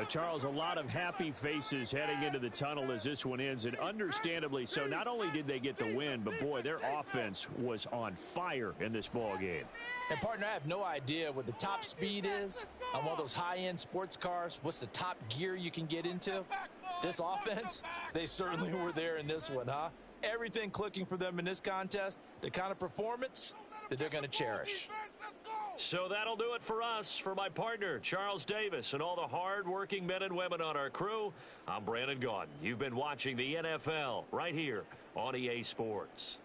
Charles, a lot of happy faces heading into the tunnel as this one ends, and understandably so. Not only did they get the win, but, boy, their offense was on fire in this ball game. And, partner, I have no idea what the top speed is on one of those high-end sports cars. What's the top gear you can get into? This offense, they certainly were there in this one, huh? Everything clicking for them in this contest, the kind of performance that they're going to cherish. So that'll do it for us. For my partner, Charles Davis, and all the hard-working men and women on our crew, I'm Brandon Gaudin. You've been watching the NFL right here on EA Sports.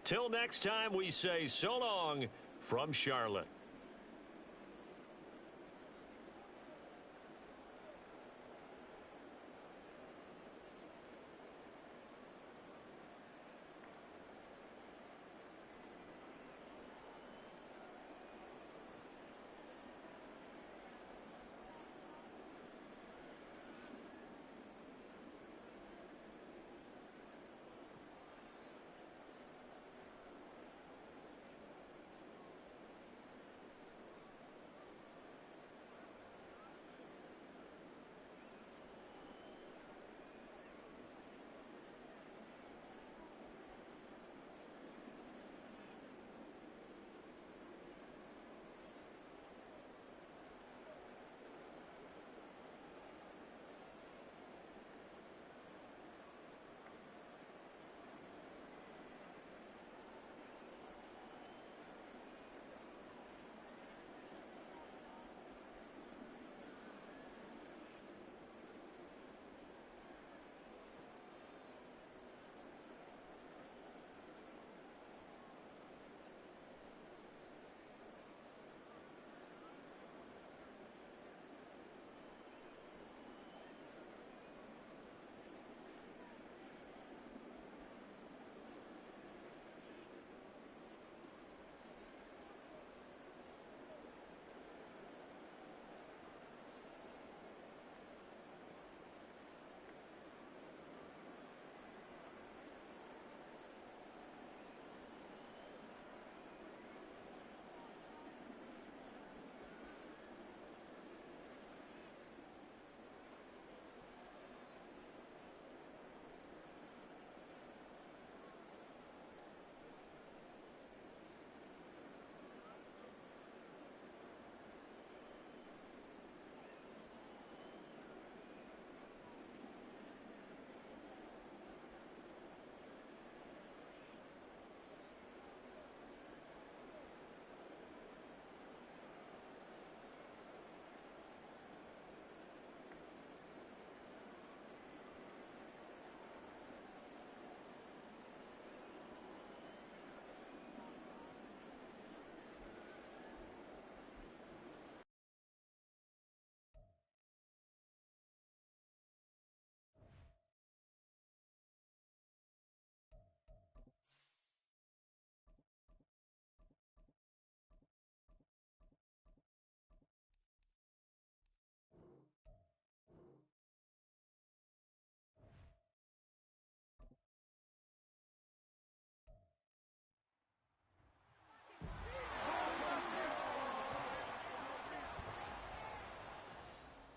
Till next time, we say so long from Charlotte.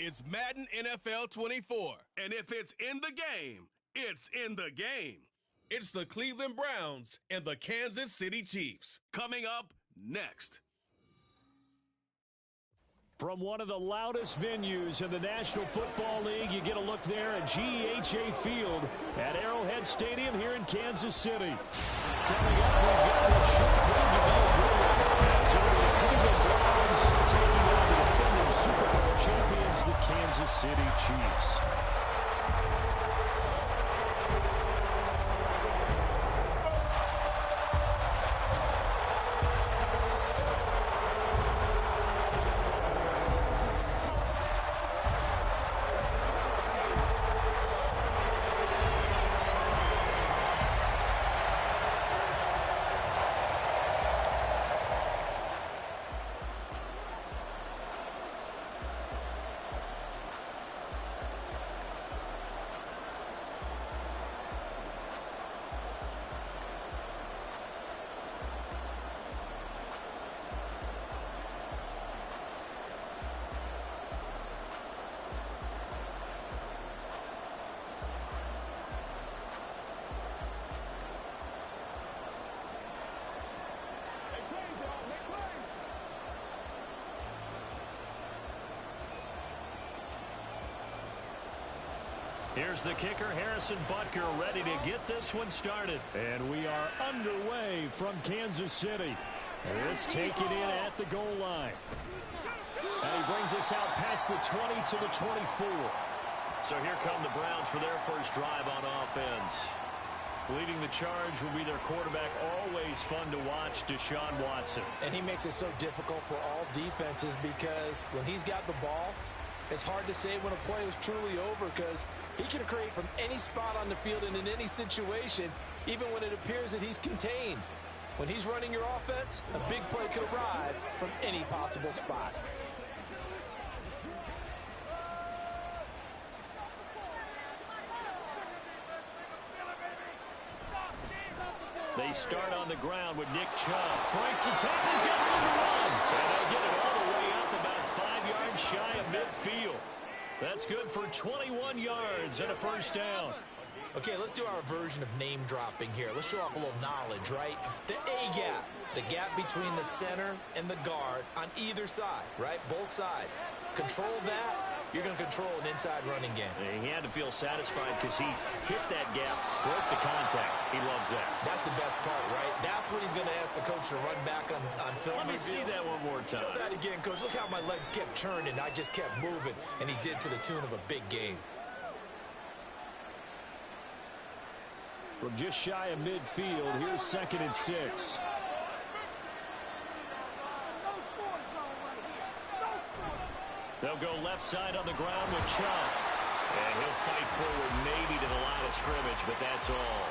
It's Madden NFL 24. And if it's in the game, it's in the game. It's the Cleveland Browns and the Kansas City Chiefs. Coming up next. From one of the loudest venues in the National Football League, you get a look there at GEHA Field at Arrowhead Stadium here in Kansas City. Coming up, we've got what should prove to be a good one. So the Cleveland Browns taking on the defending Super Bowl champions, the Kansas City Chiefs. Here's the kicker, Harrison Butker, ready to get this one started. And we are underway from Kansas City. This taken in at the goal line. And he brings us out past the 20 to the 24. So here come the Browns for their first drive on offense. Leading the charge will be their quarterback, always fun to watch, Deshaun Watson. And he makes it so difficult for all defenses because when he's got the ball, it's hard to say when a play is truly over because he can create from any spot on the field and in any situation, even when it appears that he's contained. When he's running your offense, a big play could arrive from any possible spot. They start on the ground with Nick Chubb. Breaks the tackle. He's got room to run. And they'll get it all the way up about 5 yards shy of midfield. That's good for 21 yards and a first down. Okay, let's do our version of name dropping here. Let's show off a little knowledge, right? The A-gap, the gap between the center and the guard on either side, right? Both sides. Control that, you're going to control an inside running game. And he had to feel satisfied because he hit that gap, broke the contact. He loves that. That's the best part, right? That's what he's going to ask the coach to run back on film. Let me see that one more time. Show that again, coach. Look how my legs kept churning. I just kept moving, and he did to the tune of a big game. From just shy of midfield, here's 2nd and 6. They'll go left side on the ground with Chubb. And he'll fight forward maybe to the line of scrimmage, but that's all.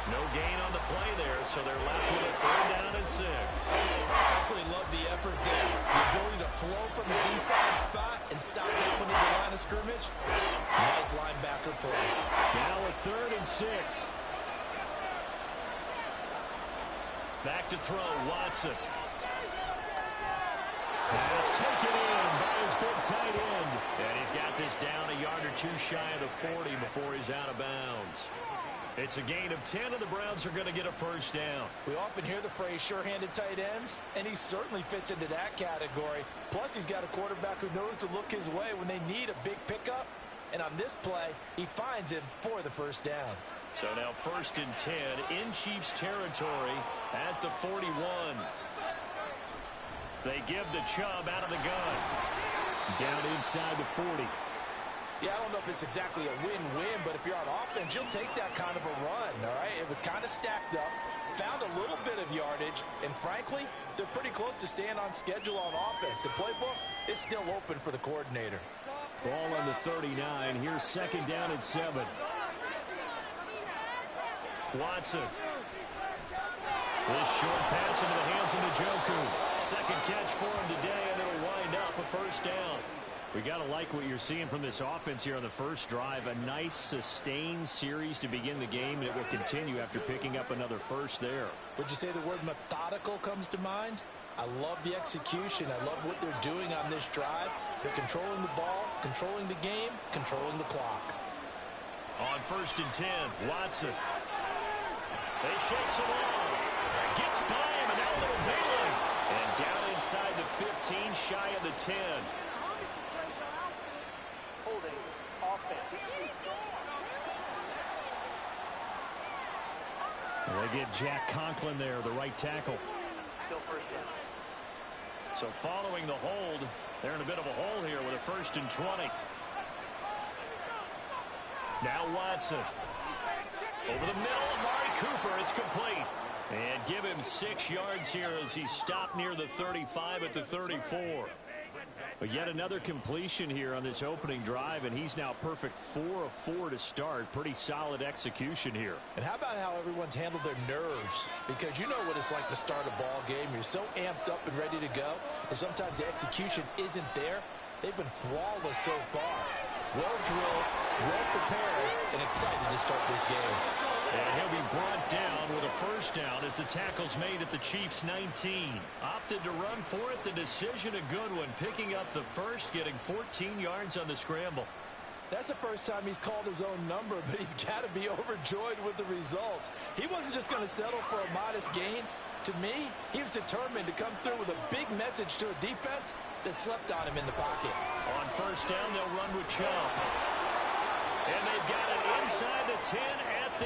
No gain on the play there, so they're left with a 3rd down and 6. Absolutely love the effort there. The ability to flow from his inside spot and stop that one at the line of scrimmage. Nice linebacker play. Now a 3rd and 6. Back to throw, Watson. Pass taken in by his big tight end. And he's got this down a yard or two shy of the 40 before he's out of bounds. It's a gain of 10, and the Browns are going to get a first down. We often hear the phrase sure-handed tight ends, and he certainly fits into that category. Plus, he's got a quarterback who knows to look his way when they need a big pickup. And on this play, he finds him for the first down. So now 1st and 10 in Chiefs territory at the 41. They give the Chubb out of the gun. Down inside the 40. Yeah, I don't know if it's exactly a win-win, but if you're on offense, you'll take that kind of a run, all right? It was kind of stacked up, found a little bit of yardage, and frankly, they're pretty close to staying on schedule on offense. The playbook is still open for the coordinator. Ball on the 39. Here's 2nd down and 7. Watson. This short pass into the hands of Njoku. 2nd catch for him today, and it'll wind up a first down. We got to like what you're seeing from this offense here on the first drive. A nice, sustained series to begin the game, and it will continue after picking up another first there. Would you say the word methodical comes to mind? I love the execution. I love what they're doing on this drive. They're controlling the ball, controlling the game, controlling the clock. On 1st and 10, Watson. They shake him off. Gets by him, and now a little daylight. And down inside the 15, shy of the 10. Holding offense. They get Jack Conklin there, the right tackle. Still first down. So following the hold, they're in a bit of a hole here with a 1st and 20. Now Watson. Over the middle, Amari Cooper, it's complete. And give him 6 yards here as he's stopped near the 35 at the 34. But yet another completion here on this opening drive, and he's now perfect 4 of 4 to start. Pretty solid execution here. And how about how everyone's handled their nerves? Because you know what it's like to start a ball game. You're so amped up and ready to go, and sometimes the execution isn't there. They've been flawless so far. Well drilled, well prepared, and excited to start this game. And he'll be brought down with a first down as the tackle's made at the Chiefs' 19. Opted to run for it. The decision a good one. Picking up the first, getting 14 yards on the scramble. That's the first time he's called his own number, but he's got to be overjoyed with the results. He wasn't just going to settle for a modest gain. To me, he was determined to come through with a big message to a defense that slept on him in the pocket. On first down, they'll run with Chubb. And they've got it inside the 10 at the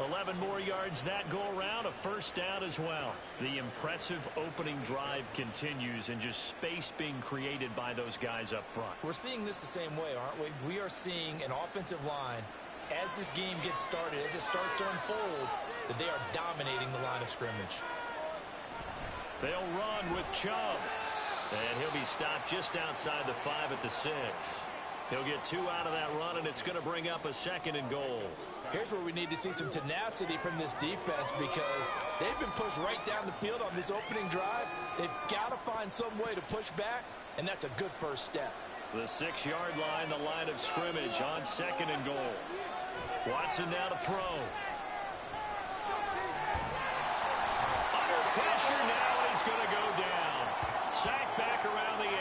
8. 11 more yards that go around, a first down as well. The impressive opening drive continues and just space being created by those guys up front. We're seeing this the same way, aren't we? We are seeing an offensive line, as this game gets started, as it starts to unfold, that they are dominating the line of scrimmage. They'll run with Chubb. And he'll be stopped just outside the 5 at the 6. He'll get 2 out of that run, and it's going to bring up a 2nd and goal. Here's where we need to see some tenacity from this defense because they've been pushed right down the field on this opening drive. They've got to find some way to push back, and that's a good first step. The 6-yard line, the line of scrimmage on 2nd and goal. Watson now to throw. Under pressure now, and he's going to go down. Sack back around the 8.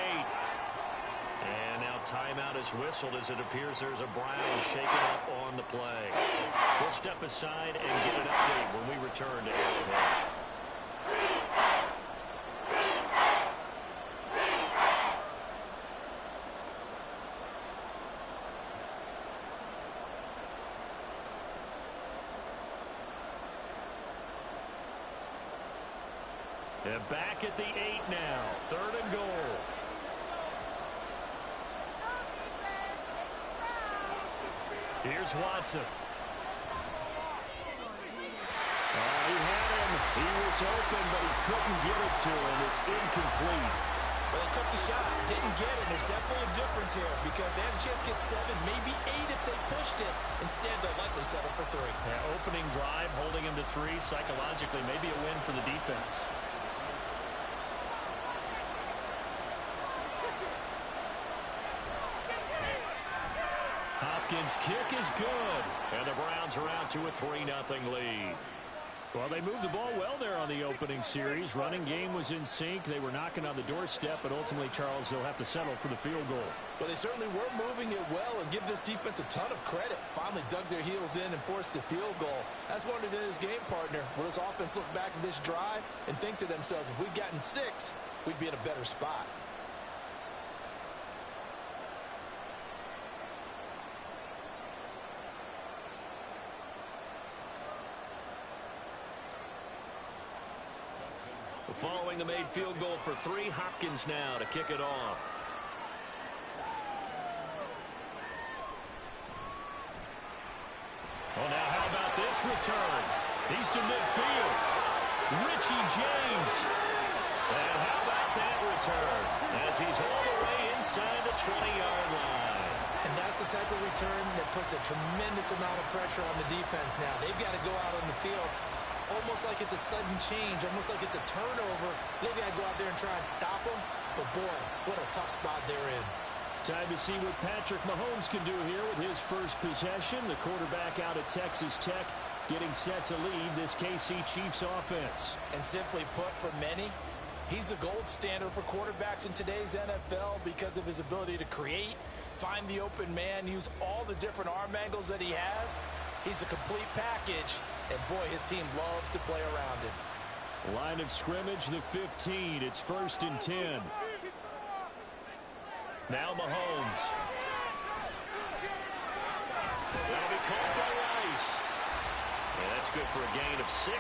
And now timeout is whistled as it appears there's a Brown shaken up on the play. We'll step aside and get an update when we return to Arrowhead. And back at the 8 now. 3rd and goal. Here's Watson. He had him. He was open, but he couldn't get it to him. It's incomplete. Well, they took the shot, didn't get it. There's definitely a difference here because they had a chance to get 7, maybe 8 if they pushed it. Instead, they'll likely settle for 3. Yeah, opening drive, holding him to 3, psychologically, maybe a win for the defense. Hopkins' kick is good, and the Browns are out to a 3-0 lead. Well, they moved the ball well there on the opening series. Running game was in sync. They were knocking on the doorstep, but ultimately, Charles, they'll have to settle for the field goal. Well, they certainly were moving it well and give this defense a ton of credit. Finally dug their heels in and forced the field goal. That's one of his game partner. Will this offense look back at this drive and think to themselves, if we'd gotten 6, we'd be in a better spot. Following the made field goal for 3, Hopkins now to kick it off. Well, now how about this return? He's to midfield. Richie James. And how about that return? As he's all the way inside the 20-yard line. And that's the type of return that puts a tremendous amount of pressure on the defense now. They've got to go out on the field almost like it's a sudden change, almost like it's a turnover. Maybe I go out there and try and stop them. But, boy, what a tough spot they're in. Time to see what Patrick Mahomes can do here with his first possession. The quarterback out of Texas Tech getting set to lead this KC Chiefs offense. And simply put, for many, he's the gold standard for quarterbacks in today's NFL because of his ability to create, find the open man, use all the different arm angles that he has. He's a complete package, and boy, his team loves to play around him. Line of scrimmage, the 15. It's 1st and 10. Now Mahomes. That'll be caught by Rice. And that's good for a gain of 6,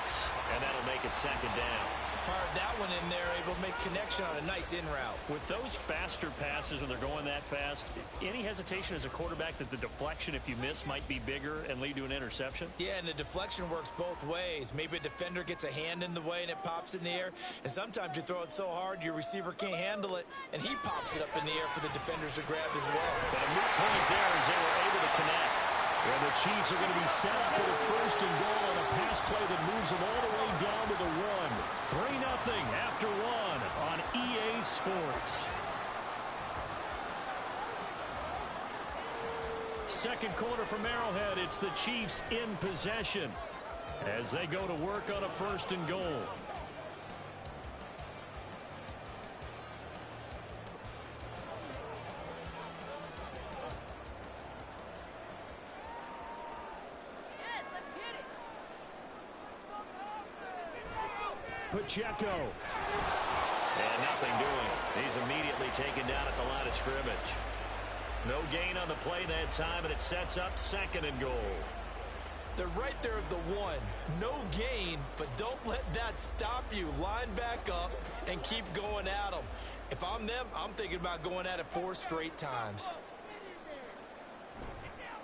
and that'll make it 2nd down. Fired that one in there, able to make connection on a nice in route. With those faster passes when they're going that fast, any hesitation as a quarterback that the deflection, if you miss, might be bigger and lead to an interception? Yeah, and the deflection works both ways. Maybe a defender gets a hand in the way and it pops in the air. And sometimes you throw it so hard your receiver can't handle it, and he pops it up in the air for the defenders to grab as well. But a moot point there as they were able to connect. Well, the Chiefs are going to be set up with a 1st and goal on a pass play that moves them all the way down to the 1. 3-0 after 1 on EA Sports. Second quarter from Arrowhead. It's the Chiefs in possession as they go to work on a 1st and goal. Pacheco. And nothing doing. He's immediately taken down at the line of scrimmage. No gain on the play that time, and it sets up 2nd and goal. They're right there at the 1. No gain, but don't let that stop you. Line back up and keep going at them. If I'm them, I'm thinking about going at it 4 straight times.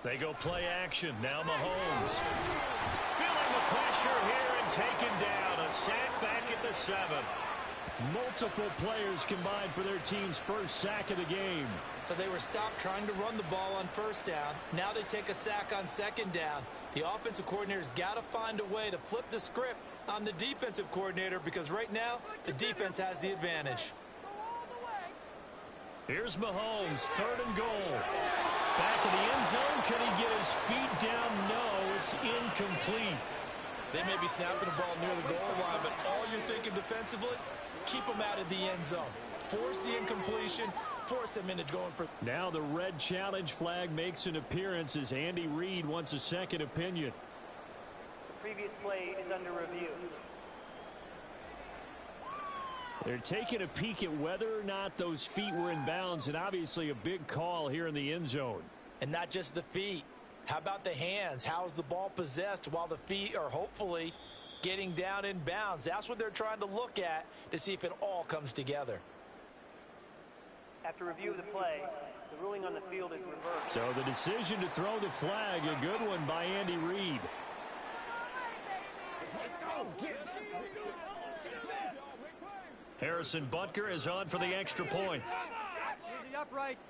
They go play action. Now Mahomes. Feeling the pressure here and taken down. A sack back at the 7. Multiple players combined for their team's first sack of the game. So they were stopped trying to run the ball on 1st down. Now they take a sack on 2nd down. The offensive coordinator's got to find a way to flip the script on the defensive coordinator because right now the defense has the advantage. Here's Mahomes, 3rd and goal. Back in the end zone. Can he get his feet down? No, it's incomplete. They may be snapping the ball near the goal line, but all you're thinking defensively, keep them out of the end zone. Force the incompletion, force them into going for... Now the red challenge flag makes an appearance as Andy Reid wants a second opinion. The previous play is under review. They're taking a peek at whether or not those feet were in bounds, and obviously a big call here in the end zone. And not just the feet. How about the hands? How's the ball possessed while the feet are hopefully getting down in bounds? That's what they're trying to look at to see if it all comes together. After review of the play, the ruling on the field is reversed. So the decision to throw the flag, a good one by Andy Reid. Harrison Butker is on for the extra point. The uprights.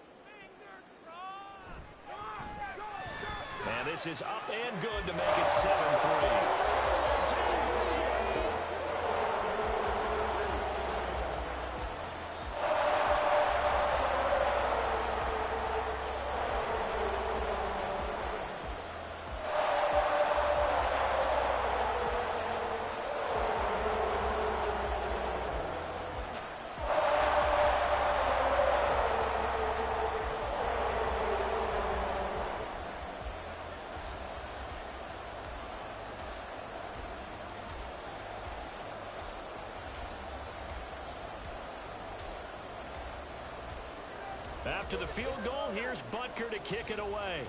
And this is up and good to make it 7-3. After the field goal, here's Butker to kick it away.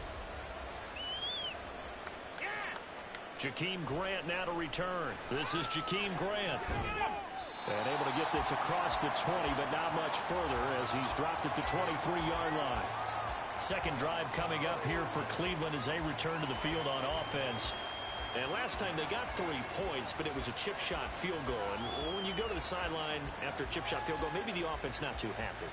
Jakeem Grant now to return. This is Jakeem Grant. And able to get this across the 20, but not much further as he's dropped it to 23-yard line. Second drive coming up here for Cleveland as they return to the field on offense. And last time they got 3 points, but it was a chip shot field goal. And when you go to the sideline after a chip shot field goal, maybe the offense not too happy.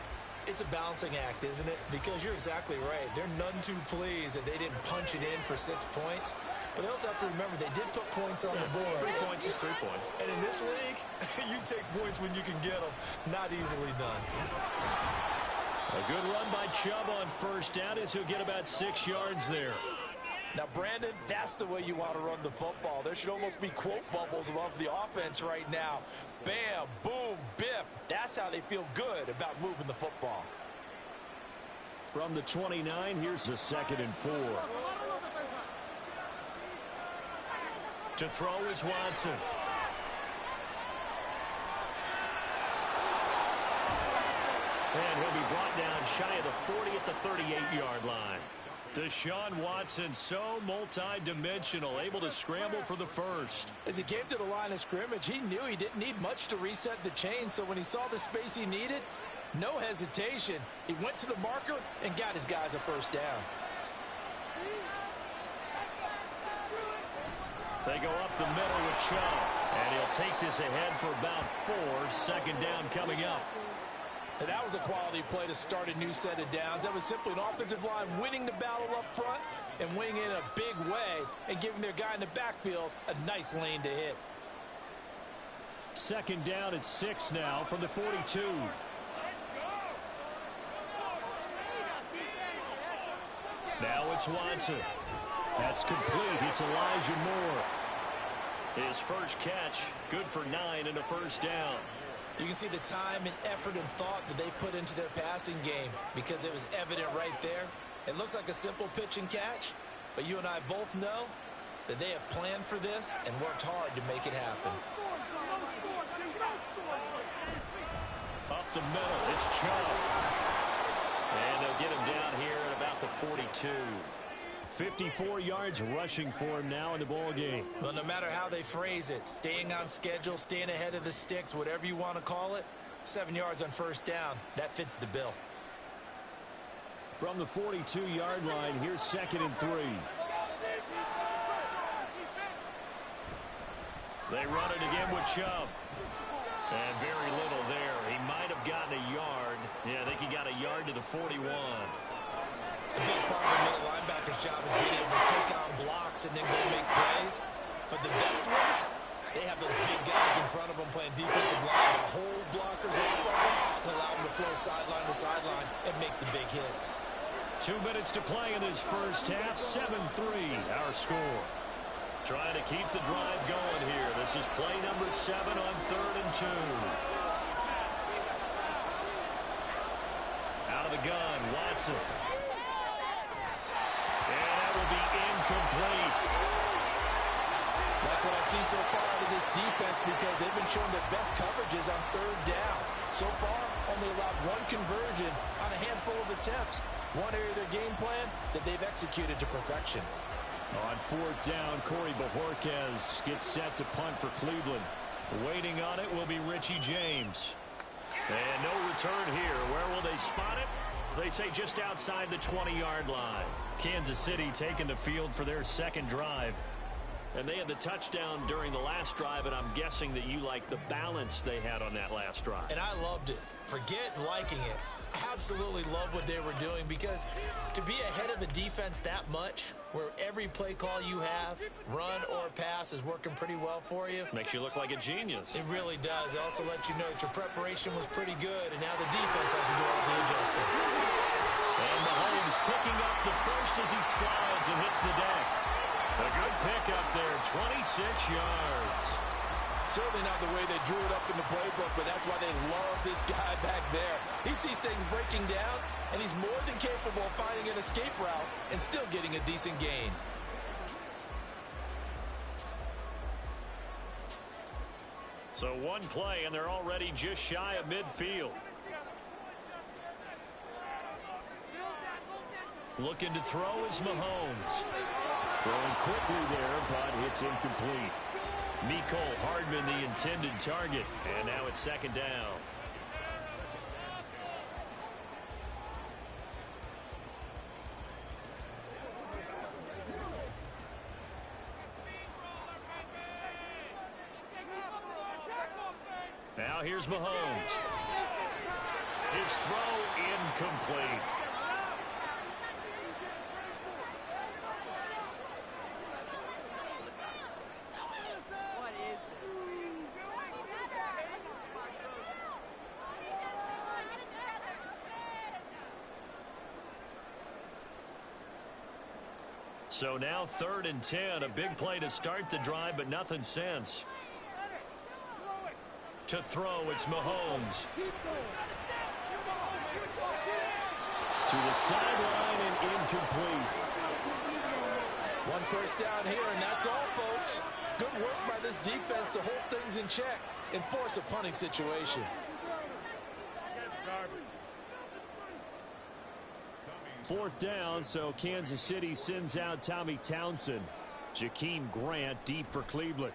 It's a balancing act, isn't it? Because you're exactly right. They're none too pleased that they didn't punch it in for 6 points. But they also have to remember they did put points on the board. 3 points is 3 points. And in this league, you take points when you can get them. Not easily done. A good run by Chubb on first down as he'll get about 6 yards there. Now, Brandon, that's the way you want to run the football. There should almost be quote bubbles above the offense right now. Bam, boom, biff. That's how they feel good about moving the football. From the 29, here's the 2nd and 4. To throw is Watson. And he'll be brought down shy of the 40 at the 38-yard line. Deshaun Watson, so multi-dimensional, able to scramble for the first. As he came to the line of scrimmage, he knew he didn't need much to reset the chain, so when he saw the space he needed, no hesitation. He went to the marker and got his guys a first down. They go up the middle with Chubb, and he'll take this ahead for about 4. Second down coming up. And that was a quality play to start a new set of downs. That was simply an offensive line winning the battle up front and winning it in a big way and giving their guy in the backfield a nice lane to hit. Second down at 6 now from the 42. Now it's Watson. That's complete. It's Elijah Moore. His first catch, good for 9 and a first down. You can see the time and effort and thought that they put into their passing game because it was evident right there. It looks like a simple pitch and catch, but you and I both know that they have planned for this and worked hard to make it happen. Up the middle, it's Chubb. And they'll get him down here at 42. 54 yards rushing for him now in the ball game. Well, no matter how they phrase it, staying on schedule, staying ahead of the sticks, whatever you want to call it, 7 yards on first down, that fits the bill. From the 42-yard line, here's 2nd and 3. They run it again with Chubb. And very little there. He might have gotten a yard. Yeah, I think he got a yard to the 41. A big part of the middle linebacker's job is being able to take on blocks and then go make plays. But the best ones, they have those big guys in front of them playing defensive line that hold blockers off of them and allow them to flow sideline to sideline and make the big hits. 2 minutes to play in this first half. 7-3 our score. Trying to keep the drive going here. This is play number 7 on 3rd and 2. Out of the gun, Watson. And that will be incomplete. Like what I see so far out of this defense, because they've been showing their best coverages on 3rd down. So far, only allowed 1 conversion on a handful of attempts. One area of their game plan that they've executed to perfection. On 4th down, Corey Bojorquez gets set to punt for Cleveland. Waiting on it will be Richie James. And no return here. Where will they spot it? They say just outside the 20-yard line. Kansas City taking the field for their 2nd drive. And they had the touchdown during the last drive, and I'm guessing that you like the balance they had on that last drive. And I loved it. Forget liking it. Absolutely love what they were doing, because to be ahead of the defense that much, where every play call you have, run or pass, is working pretty well for you. Makes you look like a genius. It really does. It also lets you know that your preparation was pretty good, and now the defense has to do all the adjusting. And Mahomes picking up the first as he slides and hits the deck. A good pickup there, 26 yards. Certainly not the way they drew it up in the playbook, but that's why they love this guy back there. He sees things breaking down, and he's more than capable of finding an escape route and still getting a decent gain. So 1 play, and they're already just shy of midfield. Looking to throw is Mahomes. Throwing quickly there, but it's incomplete. Mecole Hardman, the intended target. And now it's 2nd down. Now here's Mahomes. His throw incomplete. So now 3rd and 10, a big play to start the drive, but nothing since. To throw, it's Mahomes. To the sideline and incomplete. 1 first down here, and that's all, folks. Good work by this defense to hold things in check and force a punting situation. 4th down, so Kansas City sends out Tommy Townsend. Jakeem Grant deep for Cleveland.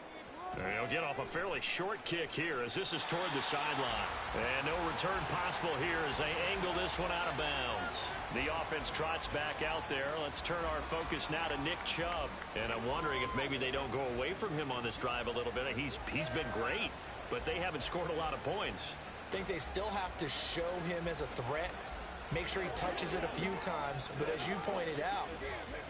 He'll get off a fairly short kick here as this is toward the sideline. And no return possible here as they angle this one out of bounds. The offense trots back out there. Let's turn our focus now to Nick Chubb. And I'm wondering if maybe they don't go away from him on this drive a little bit. He's been great, but they haven't scored a lot of points. I think they still have to show him as a threat. Make sure he touches it a few times, but as you pointed out,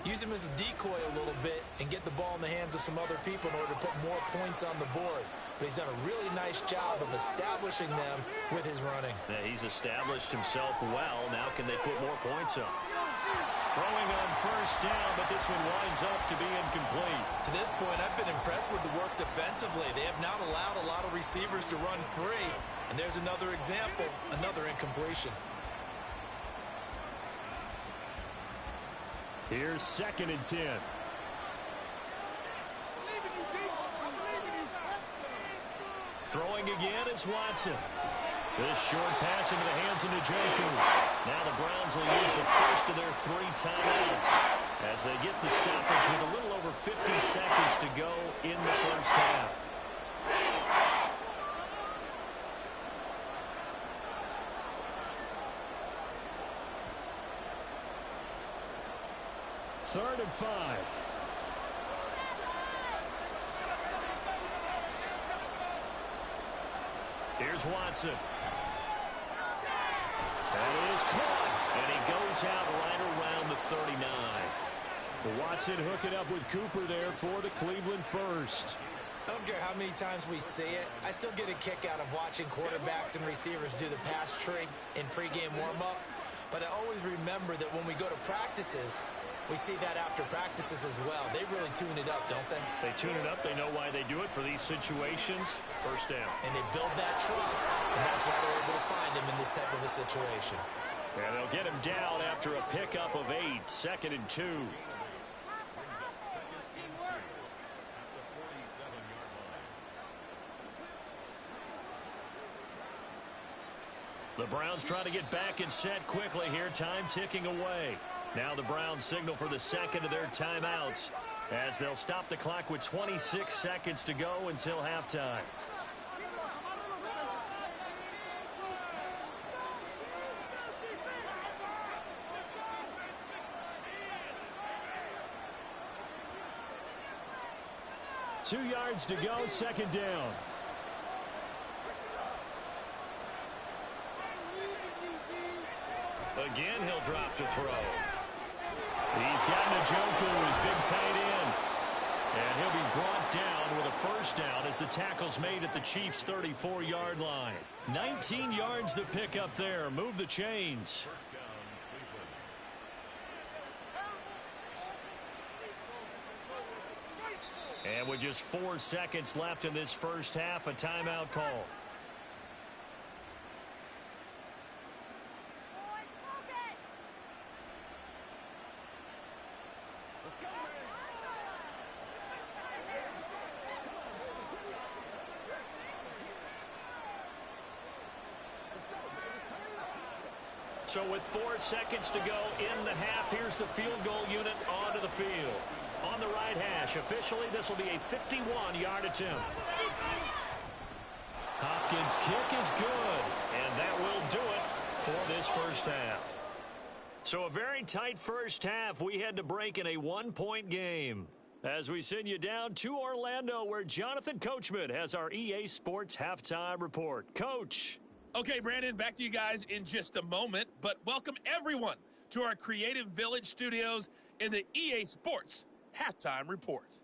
use him as a decoy a little bit and get the ball in the hands of some other people in order to put more points on the board. But he's done a really nice job of establishing them with his running. Yeah, he's established himself well. Now can they put more points up? Throwing on 1st down, but this one winds up to be incomplete. To this point, I've been impressed with the work defensively. They have not allowed a lot of receivers to run free. And there's another example, another incompletion. Here's 2nd and 10. Throwing again is Watson. This short pass into the hands of Njoku. Now the Browns will use the first of their 3 timeouts as they get the stoppage with a little over 50 seconds to go in the first half. Third and 5. Here's Watson. That is caught, and he goes out right around the 39. Watson hooking up with Cooper there for the Cleveland first. I don't care how many times we see it. I still get a kick out of watching quarterbacks and receivers do the pass tree in pregame warm-up. But I always remember that when we go to practices, we see that after practices as well. They really tune it up, don't they? They tune it up. They know why they do it for these situations. First down. And they build that trust, and that's why they're able to find him in this type of a situation. And they'll get him down after a pickup of 8. 2nd and 2. The Browns try to get back and set quickly here. Time ticking away. Now the Browns signal for the second of their timeouts as they'll stop the clock with 26 seconds to go until halftime. Two yards to go, second down. Again, he'll drop to throw. He's got Njoku, his big tight end. And he'll be brought down with a first down as the tackle's made at the Chiefs' 34-yard line. 19 yards to pick up there. Move the chains. And with just 4 seconds left in this first half, a timeout call. So with 4 seconds to go in the half, here's the field goal unit onto the field. On the right hash, officially, this will be a 51-yard attempt. Hopkins' kick is good, and that will do it for this first half. So a very tight first half. We had to break in a 1-point game. As we send you down to Orlando, where Jonathan Coachman has our EA Sports halftime report. Coach. Okay, Brandon, back to you guys in just a moment, but welcome everyone to our Creative Village studios in the EA Sports halftime report.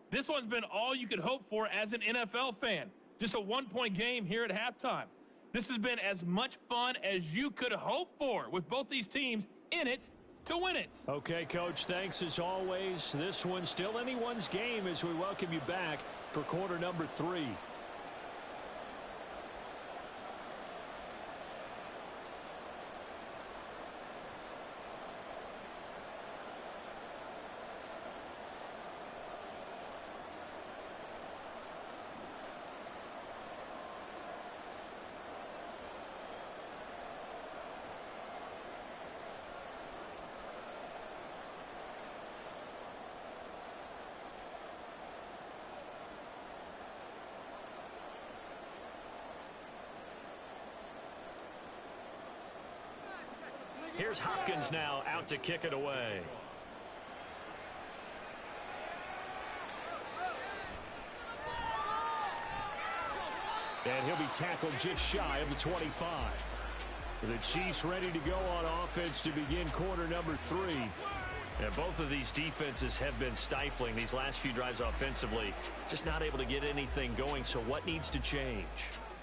This one's been all you could hope for as an NFL fan. Just a 1-point game here at halftime. This has been as much fun as you could hope for with both these teams in it to win it. Okay, Coach, thanks as always. This one's still anyone's game as we welcome you back for quarter number 3. Here's Hopkins now out to kick it away. And he'll be tackled just shy of the 25. The Chiefs ready to go on offense to begin quarter number 3. And both of these defenses have been stifling these last few drives offensively. Just not able to get anything going. So what needs to change?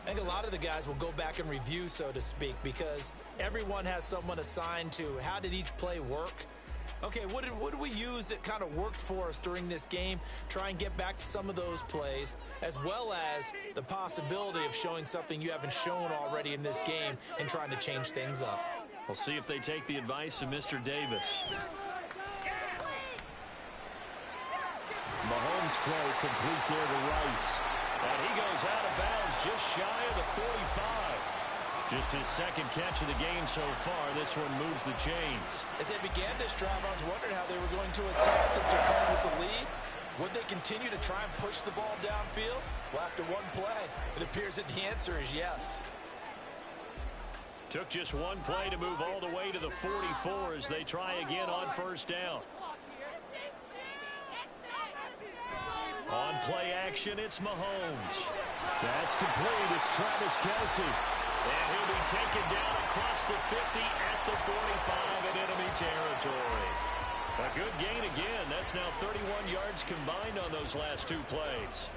I think a lot of the guys will go back and review, so to speak, because everyone has someone assigned to how did each play work. Okay, what did we use that kind of worked for us during this game? Try and get back to some of those plays, as well as the possibility of showing something you haven't shown already in this game and trying to change things up. We'll see if they take the advice of Mr. Davis. Mahomes' throw complete there to Rice. And he goes out of bounds just shy of the 45. Just his second catch of the game so far. This one moves the chains. As they began this drive, I was wondering how they were going to attack since they're playing with the lead. Would they continue to try and push the ball downfield? Well, after one play, it appears that the answer is yes. Took just one play to move all the way to the 44 as they try again on first down. On play action, it's Mahomes. That's complete. It's Travis Kelce. And he'll be taken down across the 50 at the 45 in enemy territory. A good gain again. That's now 31 yards combined on those last two plays.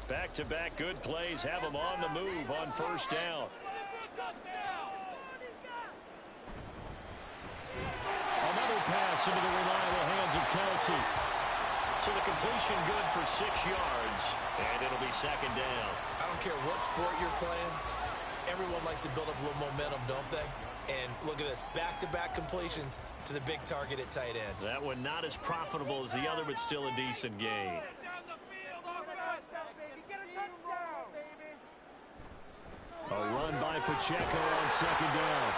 Back-to-back good plays have them on the move on first down. Another pass into the reliable hands of Kelce. So the completion good for 6 yards, and it'll be second down. I don't care what sport you're playing. Everyone likes to build up a little momentum, don't they? And look at this, back-to-back completions to the big target at tight end. That one not as profitable as the other, but still a decent gain. A run by Pacheco on second down.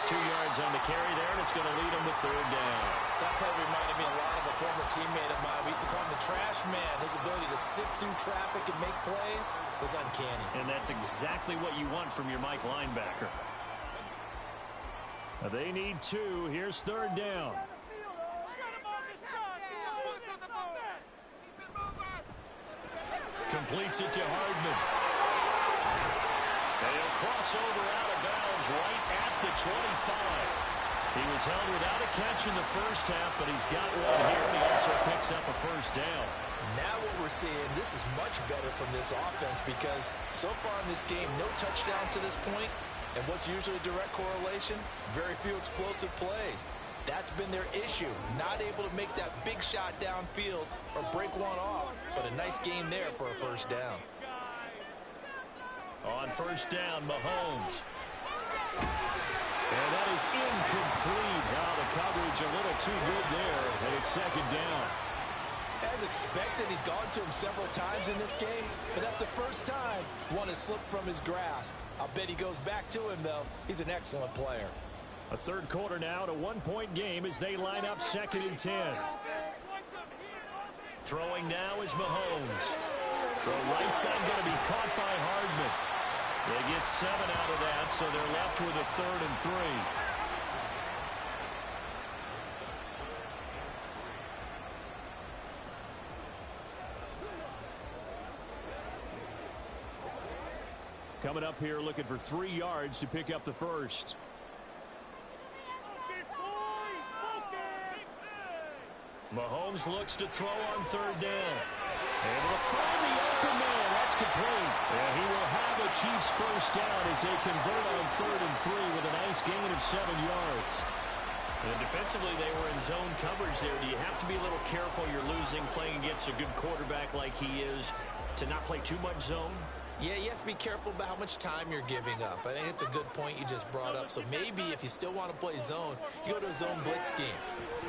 2 yards on the carry there, and it's going to lead him to third down. That play reminded me a lot of a former teammate of mine. We used to call him the trash man. His ability to sift through traffic and make plays was uncanny. And that's exactly what you want from your Mike linebacker. They need 2. Here's third down. Completes it to Hardman. They'll cross over out of bounds right at the 25. He was held without a catch in the first half, but he's got one here, and he also picks up a first down. Now what we're seeing, this is much better from this offense because so far in this game, no touchdown to this point, and what's usually a direct correlation? Very few explosive plays. That's been their issue, not able to make that big shot downfield or break one off, but a nice gain there for a first down. On first down, Mahomes. And that is incomplete. Now the coverage a little too good there, and it's second down. As expected, he's gone to him several times in this game, but that's the first time one has slipped from his grasp. I'll bet he goes back to him, though. He's an excellent player. A third quarter now, to 1-point game as they line up second and 10. Throwing now is Mahomes. Throw right side going to be caught by Hardman. They get 7 out of that, so they're left with a 3rd and 3. Coming up here looking for 3 yards to pick up the first. Mahomes looks to throw on third down. Able to find the open man. That's complete. And he will have a Chiefs first down as they convert on 3rd and 3 with a nice gain of 7 yards. And defensively, they were in zone coverage there. Do you have to be a little careful? You're losing playing against a good quarterback like he is to not play too much zone? Yeah, you have to be careful about how much time you're giving up. I think it's a good point you just brought up. So maybe if you still want to play zone, you go to a zone blitz scheme.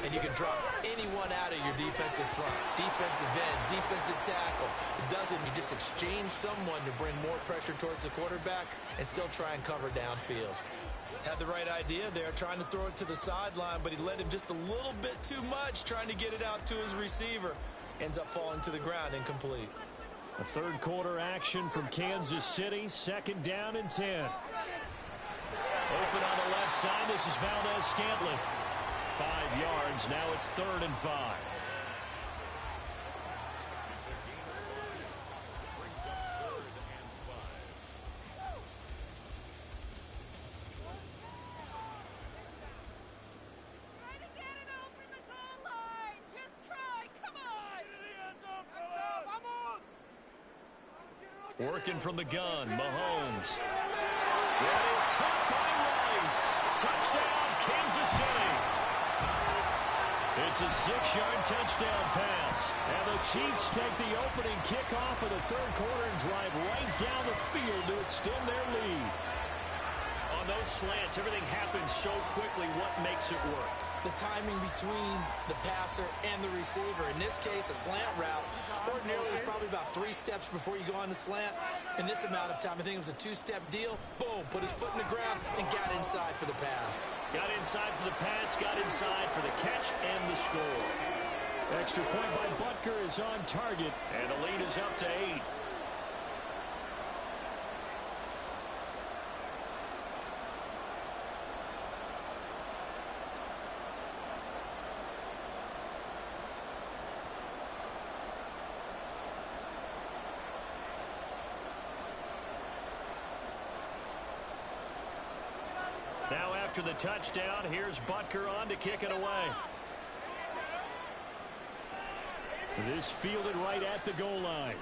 And you can drop anyone out of your defensive front. Defensive end, defensive tackle. It doesn't. You just exchange someone to bring more pressure towards the quarterback and still try and cover downfield. Had the right idea there, trying to throw it to the sideline, but he led him just a little bit too much, trying to get it out to his receiver. Ends up falling to the ground, incomplete. A third quarter action from Kansas City, second down and 10. Open on the left side, this is Valdez-Scantling. 5 yards, now it's 3rd and 5. Working from the gun, Mahomes. That is caught by Rice. Touchdown, Kansas City. It's a 6-yard touchdown pass. And the Chiefs take the opening kickoff of the third quarter and drive right down the field to extend their lead. On those slants, everything happens so quickly. What makes it work? The timing between the passer and the receiver. In this case, a slant route. Ordinarily, there's probably about 3 steps before you go on the slant. In this amount of time, I think it was a 2-step deal. Boom, put his foot in the ground and got inside for the pass. Got inside for the pass, got inside for the catch and the score. Extra point by Butker is on target, and the lead is up to 8. Now after the touchdown, here's Butker on to kick it away. This fielded right at the goal line.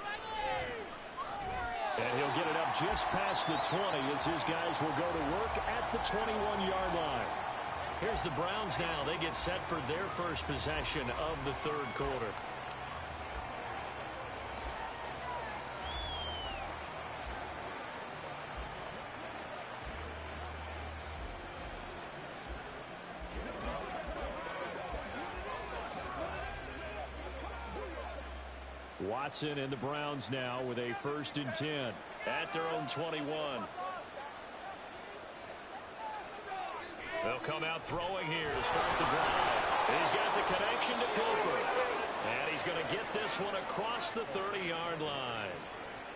And he'll get it up just past the 20 as his guys will go to work at the 21-yard line. Here's the Browns now. They get set for their first possession of the third quarter. Watson and the Browns now with a 1st and 10 at their own 21. They'll come out throwing here to start the drive. He's got the connection to Cooper. And he's going to get this one across the 30-yard line.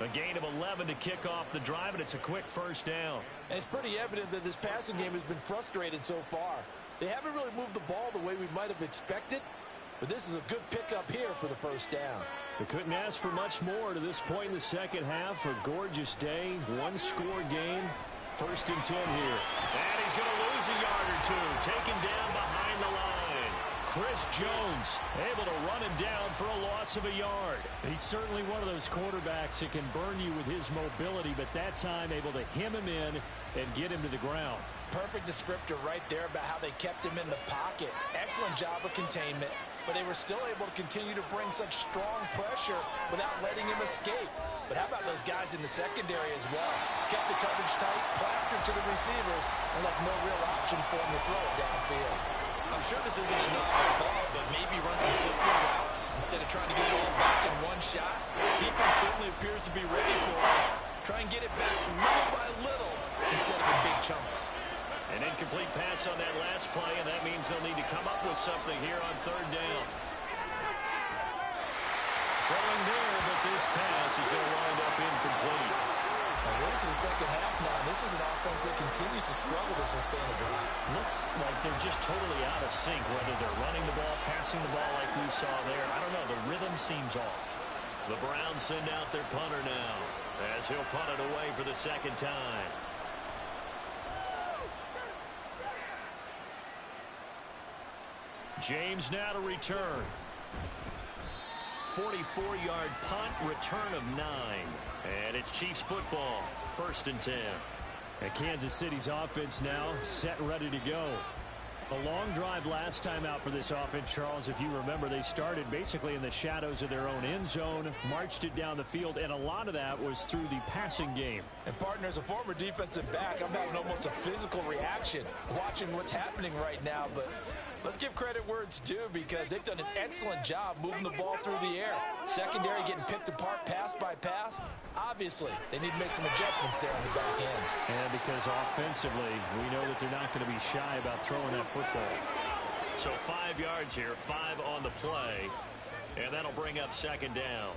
A gain of 11 to kick off the drive, and it's a quick first down. And it's pretty evident that this passing game has been frustrated so far. They haven't really moved the ball the way we might have expected, but this is a good pickup here for the first down. They couldn't ask for much more to this point in the second half. A gorgeous day, 1-score game. 1st and 10 here. And he's going to lose a yard or 2. Taken down behind the line. Chris Jones able to run him down for a loss of a yard. He's certainly one of those quarterbacks that can burn you with his mobility, but that time able to hem him in and get him to the ground. Perfect descriptor right there about how they kept him in the pocket. Excellent job of containment, but they were still able to continue to bring such strong pressure without letting him escape. But how about those guys in the secondary as well? Kept the coverage tight, plastered to the receivers, and left no real option for him to throw it downfield. I'm sure this isn't a novel fall, but maybe run some simpler routes instead of trying to get it all back in one shot. Defense certainly appears to be ready for it. Try and get it back little by little instead of in big chunks. An incomplete pass on that last play, and that means they'll need to come up with something here on 3rd down. Throwing there, but this pass is going to wind up incomplete. We're into the second half now. This is an offense that continues to struggle to sustain a drive. Looks like they're just totally out of sync, whether they're running the ball, passing the ball like we saw there. I don't know. The rhythm seems off. The Browns send out their punter now as he'll punt it away for the second time. James now to return. 44-yard punt, return of 9. And it's Chiefs football, 1st and 10. And Kansas City's offense now set and ready to go. A long drive last time out for this offense, Charles. If you remember, they started basically in the shadows of their own end zone, marched it down the field, and a lot of that was through the passing game. And partner, as a former defensive back, I'm having almost a physical reaction watching what's happening right now. But let's give credit where it's due, because they've done an excellent job moving the ball through the air. Secondary getting picked apart pass by pass. Obviously, they need to make some adjustments there on the back end. And because offensively, we know that they're not going to be shy about throwing that football. So 5 yards here, 5 on the play, and that'll bring up 2nd down.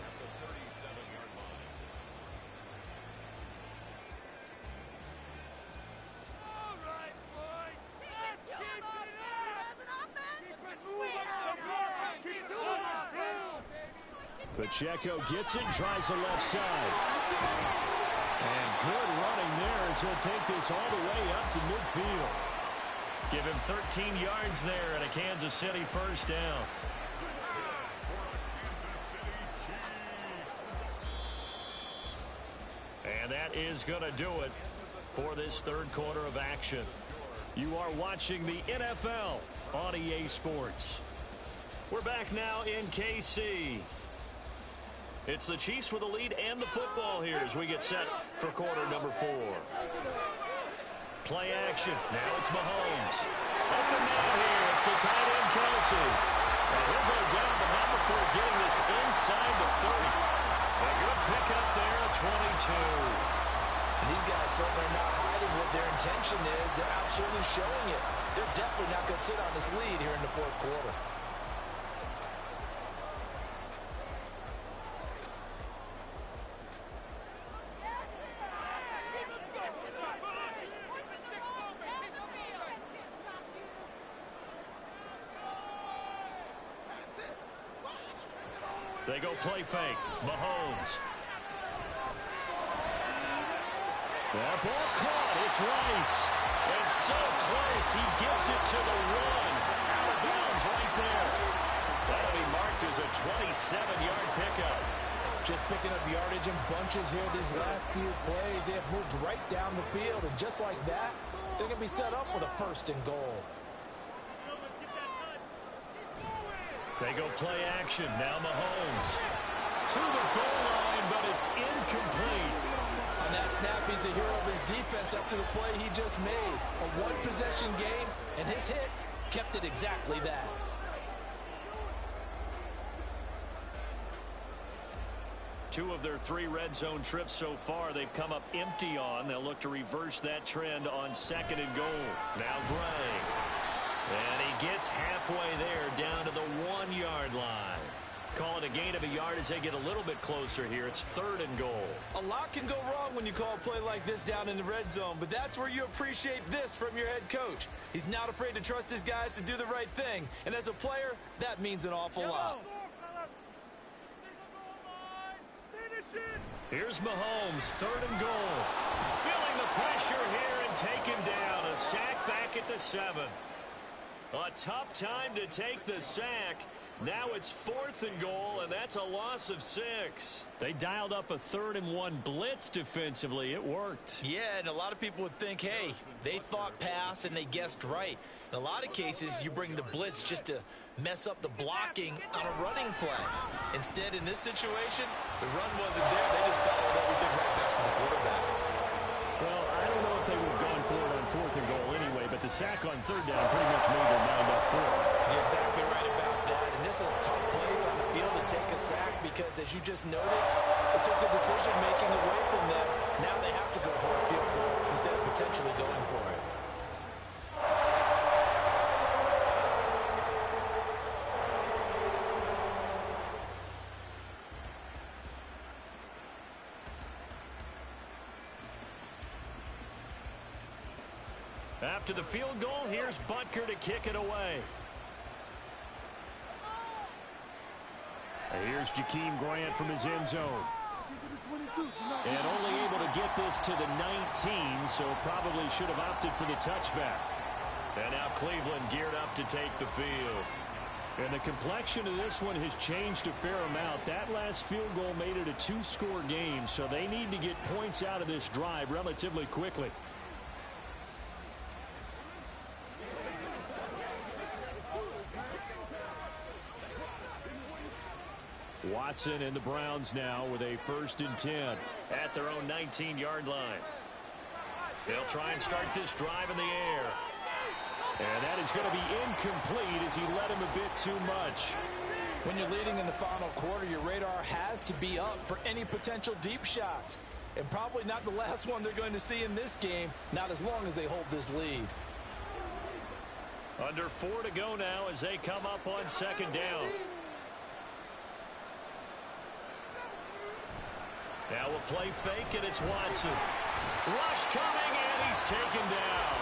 Pacheco gets it, tries the left side. And good running there as he'll take this all the way up to midfield. Give him 13 yards there and a Kansas City 1st down. And that is going to do it for this 3rd quarter of action. You are watching the NFL on EA Sports. We're back now in KC. It's the Chiefs with the lead and the football here as we get set for quarter number 4. Play action. Now it's Mahomes. Open man here. It's the tight end, Kelsey. And he'll go down, but not before getting this inside the 30. And these guys certainly are not hiding what their intention is. They're absolutely showing it. They're definitely not going to sit on this lead here in the fourth quarter. They go play fake. Mahomes. That ball caught. It's Rice. It's so close. He gets it to the one. Out of bounds right there. That'll be marked as a 27-yard pickup. Just picking up yardage in bunches here these last few plays. They have moved right down the field, and just like that, they're going to be set up with a 1st and goal. They go play action. Now Mahomes. To the goal line, but it's incomplete. On that snap, he's the hero of his defense up to the play he just made. A one-possession game, and his hit kept it exactly that. Two of their 3 red zone trips so far they've come up empty on. They'll look to reverse that trend on 2nd and goal. Now Gray. And he gets halfway there down to the 1-yard line. Call it a gain of a yard as they get a little bit closer here. It's 3rd and goal. A lot can go wrong when you call a play like this down in the red zone, but that's where you appreciate this from your head coach. He's not afraid to trust his guys to do the right thing, and as a player, that means an awful lot. Here's Mahomes, 3rd and goal. Feeling the pressure here and taken down. A sack back at the 7. A tough time to take the sack. Now it's 4th and goal, and that's a loss of 6. They dialed up a 3rd and 1 blitz defensively. It worked. Yeah, and a lot of people would think, hey, they thought pass and they guessed right. In a lot of cases, you bring the blitz just to mess up the blocking on a running play. Instead, in this situation, the run wasn't there. They just followed everything right back to the quarterback. Well, I don't know if they would have gone for it on 4th and goal anyway, but the sack on 3rd down pretty much made their mind up for it. You're exactly right about that. And this is a tough place on the field to take a sack because, as you just noted, it took the decision-making away from them. Now they have to go for a field goal instead of potentially going for it. After the field goal, here's Butker to kick it away. Here's Jakeem Grant from his end zone. And only able to get this to the 19, so probably should have opted for the touchback. And now Cleveland geared up to take the field. And the complexion of this one has changed a fair amount. That last field goal made it a 2-score game, so they need to get points out of this drive relatively quickly. Watson and the Browns now with a 1st and 10 at their own 19-yard line. They'll try and start this drive in the air. And that is going to be incomplete as he led him a bit too much. When you're leading in the final quarter, your radar has to be up for any potential deep shots. And probably not the last one they're going to see in this game, not as long as they hold this lead. Under 4 to go now as they come up on 2nd down. Now we'll play fake, and it's Watson. Rush coming, and he's taken down.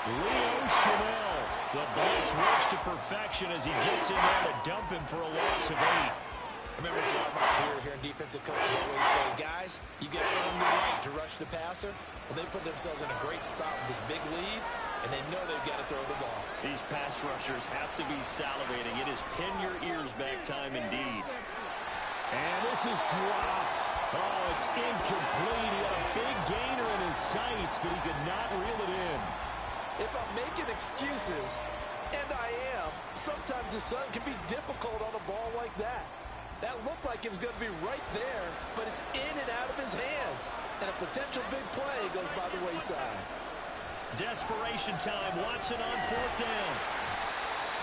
Leo Chanel. The blitz works to perfection as he gets in there to dump him for a loss of 8. I remember throughout my career here in defensive coaches always say, guys, you got to earn the right to rush the passer. Well, they put themselves in a great spot with this big lead, and they know they've got to throw the ball. These pass rushers have to be salivating. It is pin your ears back time indeed. And this is dropped. Oh, it's incomplete. He had a big gainer in his sights, but he could not reel it in. If I'm making excuses, and I am, sometimes the sun can be difficult on a ball like that. That looked like it was going to be right there, but it's in and out of his hands. And a potential big play goes by the wayside. Desperation time. Watson on 4th down.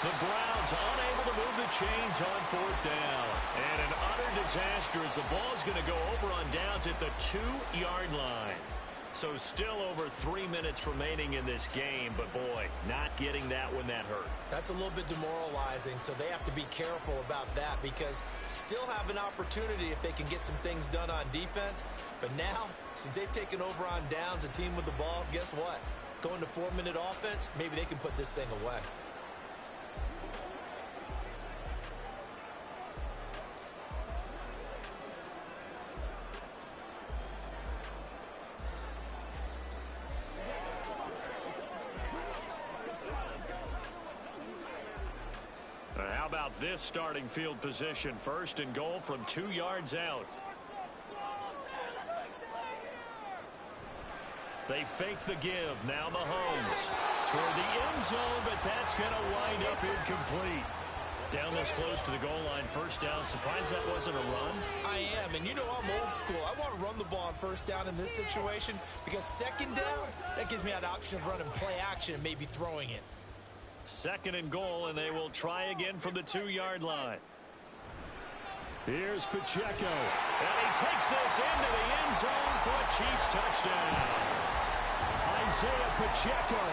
The Browns unable to move the chains on 4th down. And an utter disaster as the ball's going to go over on downs at the 2-yard line. So still over 3 minutes remaining in this game, but boy, not getting that when that hurt. That's a little bit demoralizing, so they have to be careful about that because still have an opportunity if they can get some things done on defense. But now, since they've taken over on downs, a team with the ball, guess what? Going to 4-minute offense, maybe they can put this thing away. How about this starting field position? 1st and goal from 2 yards out. They fake the give. Now Mahomes toward the end zone, but that's going to wind up incomplete. Down this close to the goal line, 1st down. Surprised that wasn't a run? I am, and you know I'm old school. I want to run the ball on 1st down in this situation because 2nd down, that gives me an option of running play action and maybe throwing it. 2nd and goal, and they will try again from the 2-yard line. Here's Pacheco, and he takes this into the end zone for a Chiefs touchdown. Isaiah Pacheco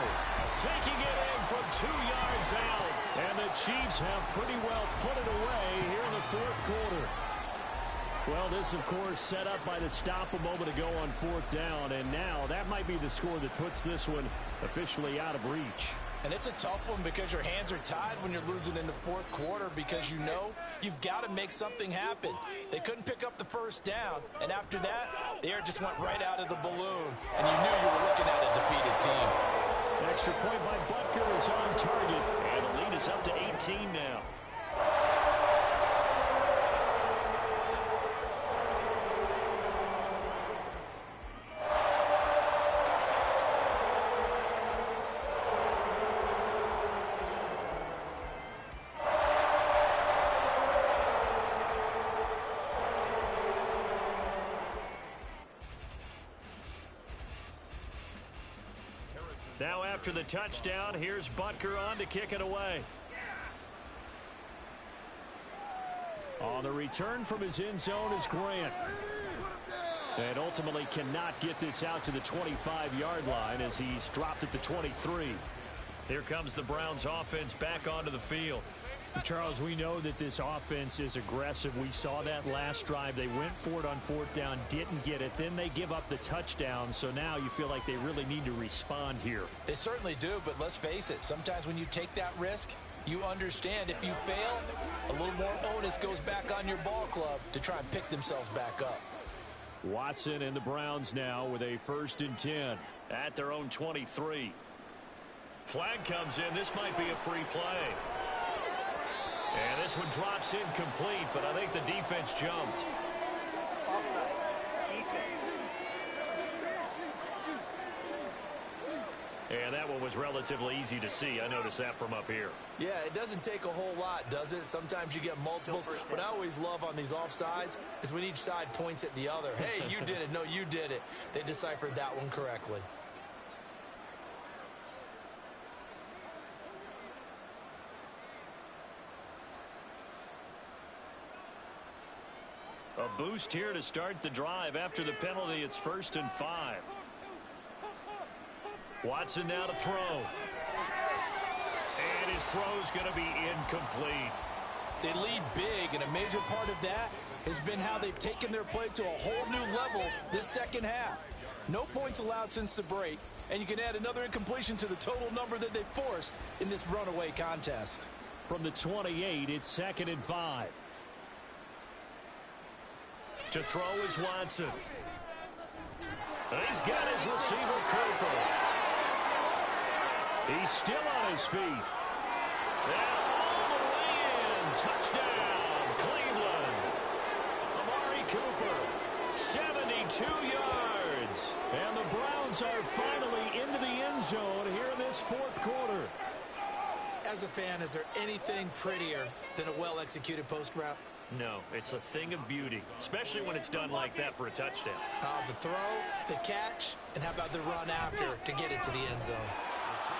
taking it in from 2 yards out, and the Chiefs have pretty well put it away here in the 4th quarter. Well, this, of course, set up by the stop a moment ago on 4th down, and now that might be the score that puts this one officially out of reach. And it's a tough one because your hands are tied when you're losing in the 4th quarter because you know you've got to make something happen. They couldn't pick up the 1st down, and after that, the air just went right out of the balloon, and you knew you were looking at a defeated team. Extra point by Butker is on target, and the lead is up to 18 now. Now after the touchdown, here's Butker on to kick it away. On the return from his end zone is Grant. And ultimately cannot get this out to the 25-yard line as he's dropped at the 23. Here comes the Browns offense back onto the field. Charles, we know that this offense is aggressive. We saw that last drive. They went for it on 4th down, didn't get it. Then they give up the touchdown. So now you feel like they really need to respond here. They certainly do, but let's face it. Sometimes when you take that risk, you understand if you fail, a little more onus goes back on your ball club to try and pick themselves back up. Watson and the Browns now with a 1st and 10 at their own 23. Flag comes in. This might be a free play. And this one drops incomplete, but I think the defense jumped. And that one was relatively easy to see. I noticed that from up here. Yeah, it doesn't take a whole lot, does it? Sometimes you get multiples. What I always love on these offsides is when each side points at the other. Hey, you did it. No, you did it. They deciphered that one correctly. A boost here to start the drive. After the penalty, it's 1st and 5. Watson now to throw. And his throw's going to be incomplete. They lead big, and a major part of that has been how they've taken their play to a whole new level this 2nd half. No points allowed since the break, and you can add another incompletion to the total number that they forced in this runaway contest. From the 28, it's 2nd and 5. To throw is Watson. And he's got his receiver, Cooper. He's still on his feet. And all the way in. Touchdown, Cleveland. Amari Cooper, 72 yards. And the Browns are finally into the end zone here in this 4th quarter. As a fan, is there anything prettier than a well-executed post route? No, it's a thing of beauty, especially when it's done like that for a touchdown. The throw, the catch, and how about the run after to get it to the end zone?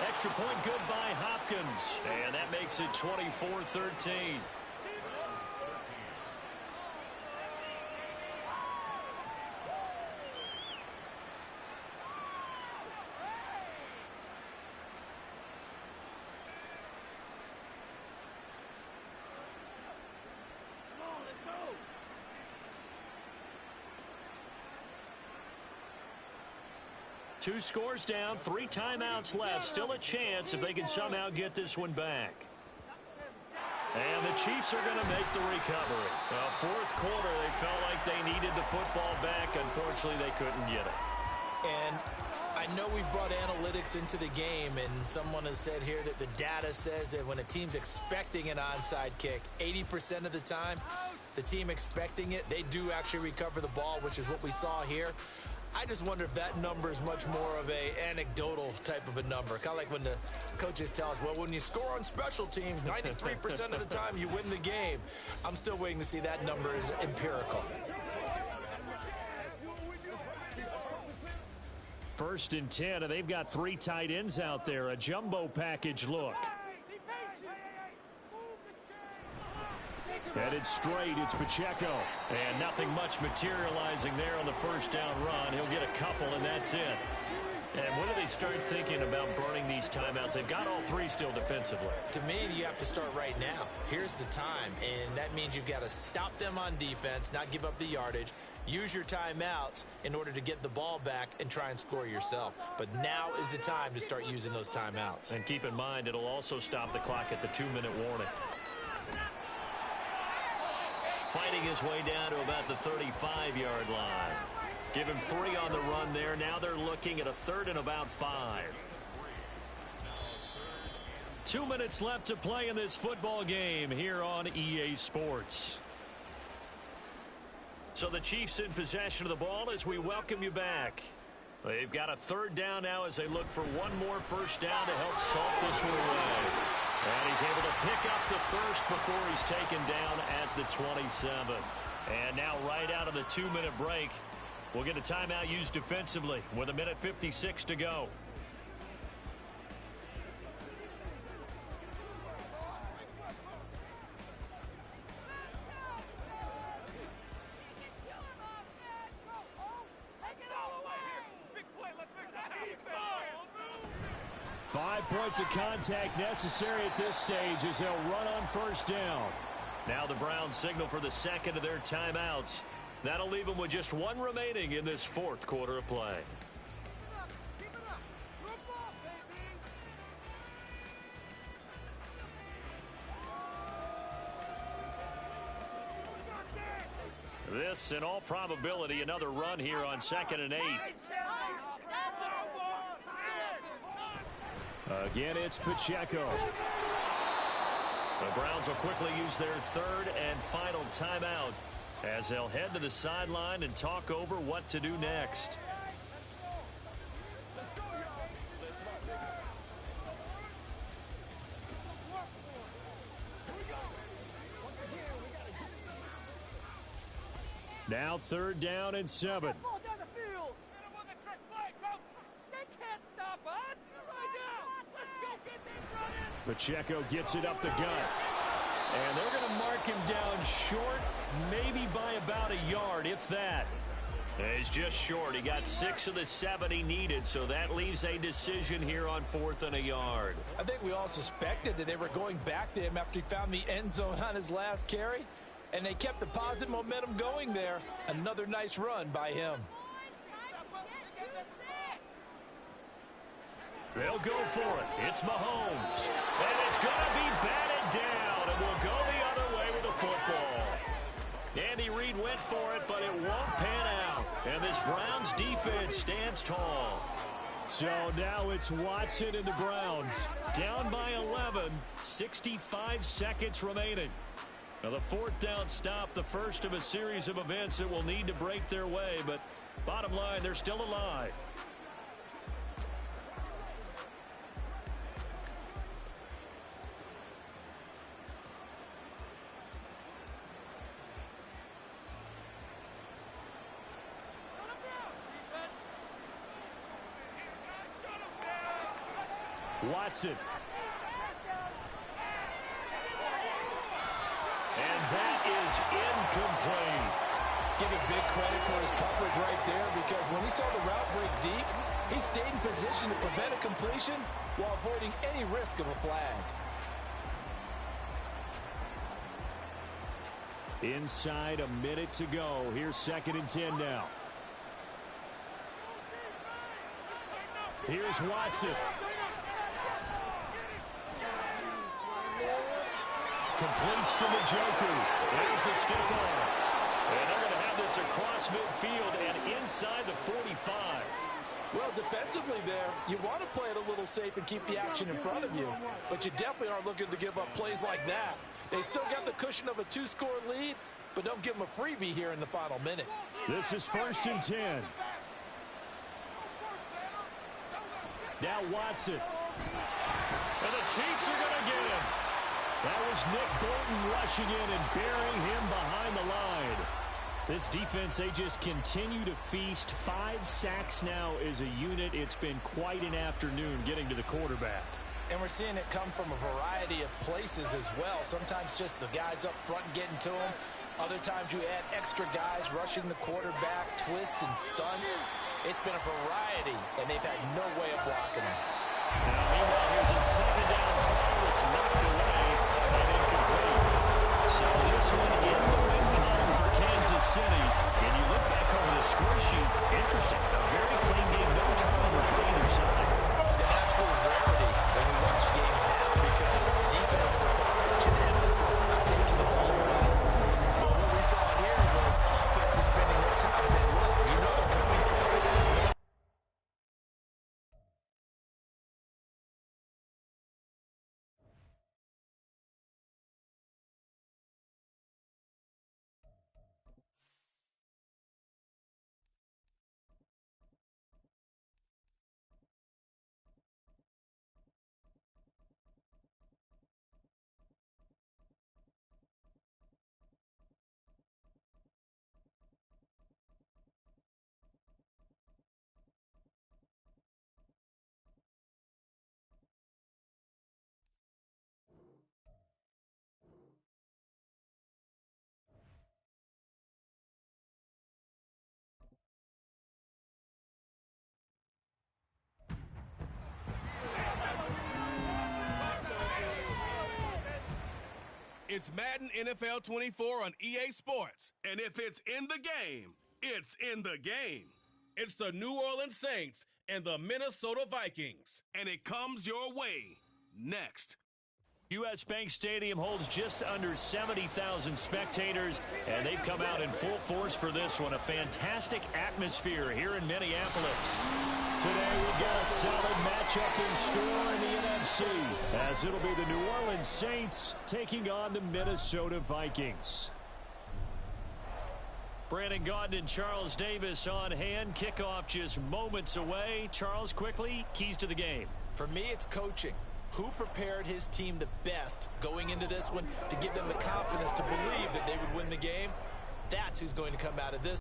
Extra point good by Hopkins. And that makes it 24-13. Two scores down, 3 timeouts left. Still a chance if they can somehow get this one back. And the Chiefs are going to make the recovery. Well, fourth quarter, they felt like they needed the football back. Unfortunately, they couldn't get it. And I know we brought analytics into the game, and someone has said here that the data says that when a team's expecting an onside kick, 80% of the time, the team expecting it, they do actually recover the ball, which is what we saw here. I just wonder if that number is much more of a anecdotal type of a number. Kind of like when the coaches tell us, well, when you score on special teams, 93% of the time you win the game. I'm still waiting to see that number is empirical. First and 10, and they've got 3 tight ends out there. A jumbo package look. Headed straight, it's Pacheco. And nothing much materializing there on the first down run. He'll get a couple, and that's it. And when do they start thinking about burning these timeouts? They've got all 3 still defensively. To me, you have to start right now. Here's the time, and that means you've got to stop them on defense, not give up the yardage, use your timeouts in order to get the ball back and try and score yourself. But now is the time to start using those timeouts. And keep in mind, it'll also stop the clock at the 2-minute warning. Fighting his way down to about the 35-yard line. Give him 3 on the run there. Now they're looking at a 3rd and about 5. 2 minutes left to play in this football game here on EA Sports. So the Chiefs in possession of the ball as we welcome you back. They've got a 3rd down now as they look for one more first down to help salt this one away. And he's able to pick up the first before he's taken down at the 27. And now right out of the 2-minute break, we'll get a timeout used defensively with 1:56 to go. Five points of contact necessary at this stage as they'll run on first down. Now the Browns signal for the 2nd of their timeouts. That'll leave them with just 1 remaining in this 4th quarter of play. This, in all probability, another run here on 2nd and 8. Again, it's Pacheco. The Browns will quickly use their 3rd and final timeout as they'll head to the sideline and talk over what to do next. Now 3rd down and 7. Pacheco gets it up the gut. And they're going to mark him down short, maybe by about a yard, if that. He's just short. He got 6 of the 7 he needed, so that leaves a decision here on 4th and a yard. I think we all suspected that they were going back to him after he found the end zone on his last carry, and they kept the positive momentum going there. Another nice run by him. They'll go for it. It's Mahomes. And it's going to be batted down, and we'll go the other way with the football. Andy Reid went for it, but it won't pan out. And this Browns defense stands tall. So now it's Watson and the Browns. Down by 11, 65 seconds remaining. Now the 4th down stop, the first of a series of events that will need to break their way, but bottom line, they're still alive. Watson. And that is incomplete. Give him big credit for his coverage right there, because when he saw the route break deep, he stayed in position to prevent a completion while avoiding any risk of a flag. Inside a minute to go. Here's 2nd and 10 now. Here's Watson. Completes to Njoku. There's the stiff arm. And they're going to have this across midfield and inside the 45. Well, defensively there, you want to play it a little safe and keep the action in front of you, but you definitely aren't looking to give up plays like that. They still got the cushion of a 2-score lead, but don't give them a freebie here in the final minute. This is 1st and 10. Now Watson. And the Chiefs are going to get him. That was Nick Bolton rushing in and burying him behind the line. This defense, they just continue to feast. 5 sacks now as a unit. It's been quite an afternoon getting to the quarterback. And we're seeing it come from a variety of places as well. Sometimes just the guys up front getting to him. Other times you add extra guys rushing the quarterback, twists and stunts. It's been a variety, and they've had no way of blocking him. Now, meanwhile, here's a 2nd down throw. It's knocked away and incomplete. So this one in the win column for Kansas City. And you look back over the score sheet. Interesting. A very clean game. No turnovers by either side. An absolute rarity when we watch games now, because defenses have put such an emphasis on taking the ball away. Well, what we saw here was offenses spending their time saying, look, you know they're coming for it. It's Madden NFL 24 on EA Sports. And if it's in the game, it's in the game. It's the New Orleans Saints and the Minnesota Vikings. And it comes your way next. U.S. Bank Stadium holds just under 70,000 spectators, and they've come out in full force for this one. A fantastic atmosphere here in Minneapolis. Today we've got a solid matchup in store in the NFC, as it'll be the New Orleans Saints taking on the Minnesota Vikings. Brandon Gaudin and Charles Davis on hand. Kickoff just moments away. Charles, quickly, keys to the game. For me, it's coaching. Who prepared his team the best going into this one to give them the confidence to believe that they would win the game? That's who's going to come out of this.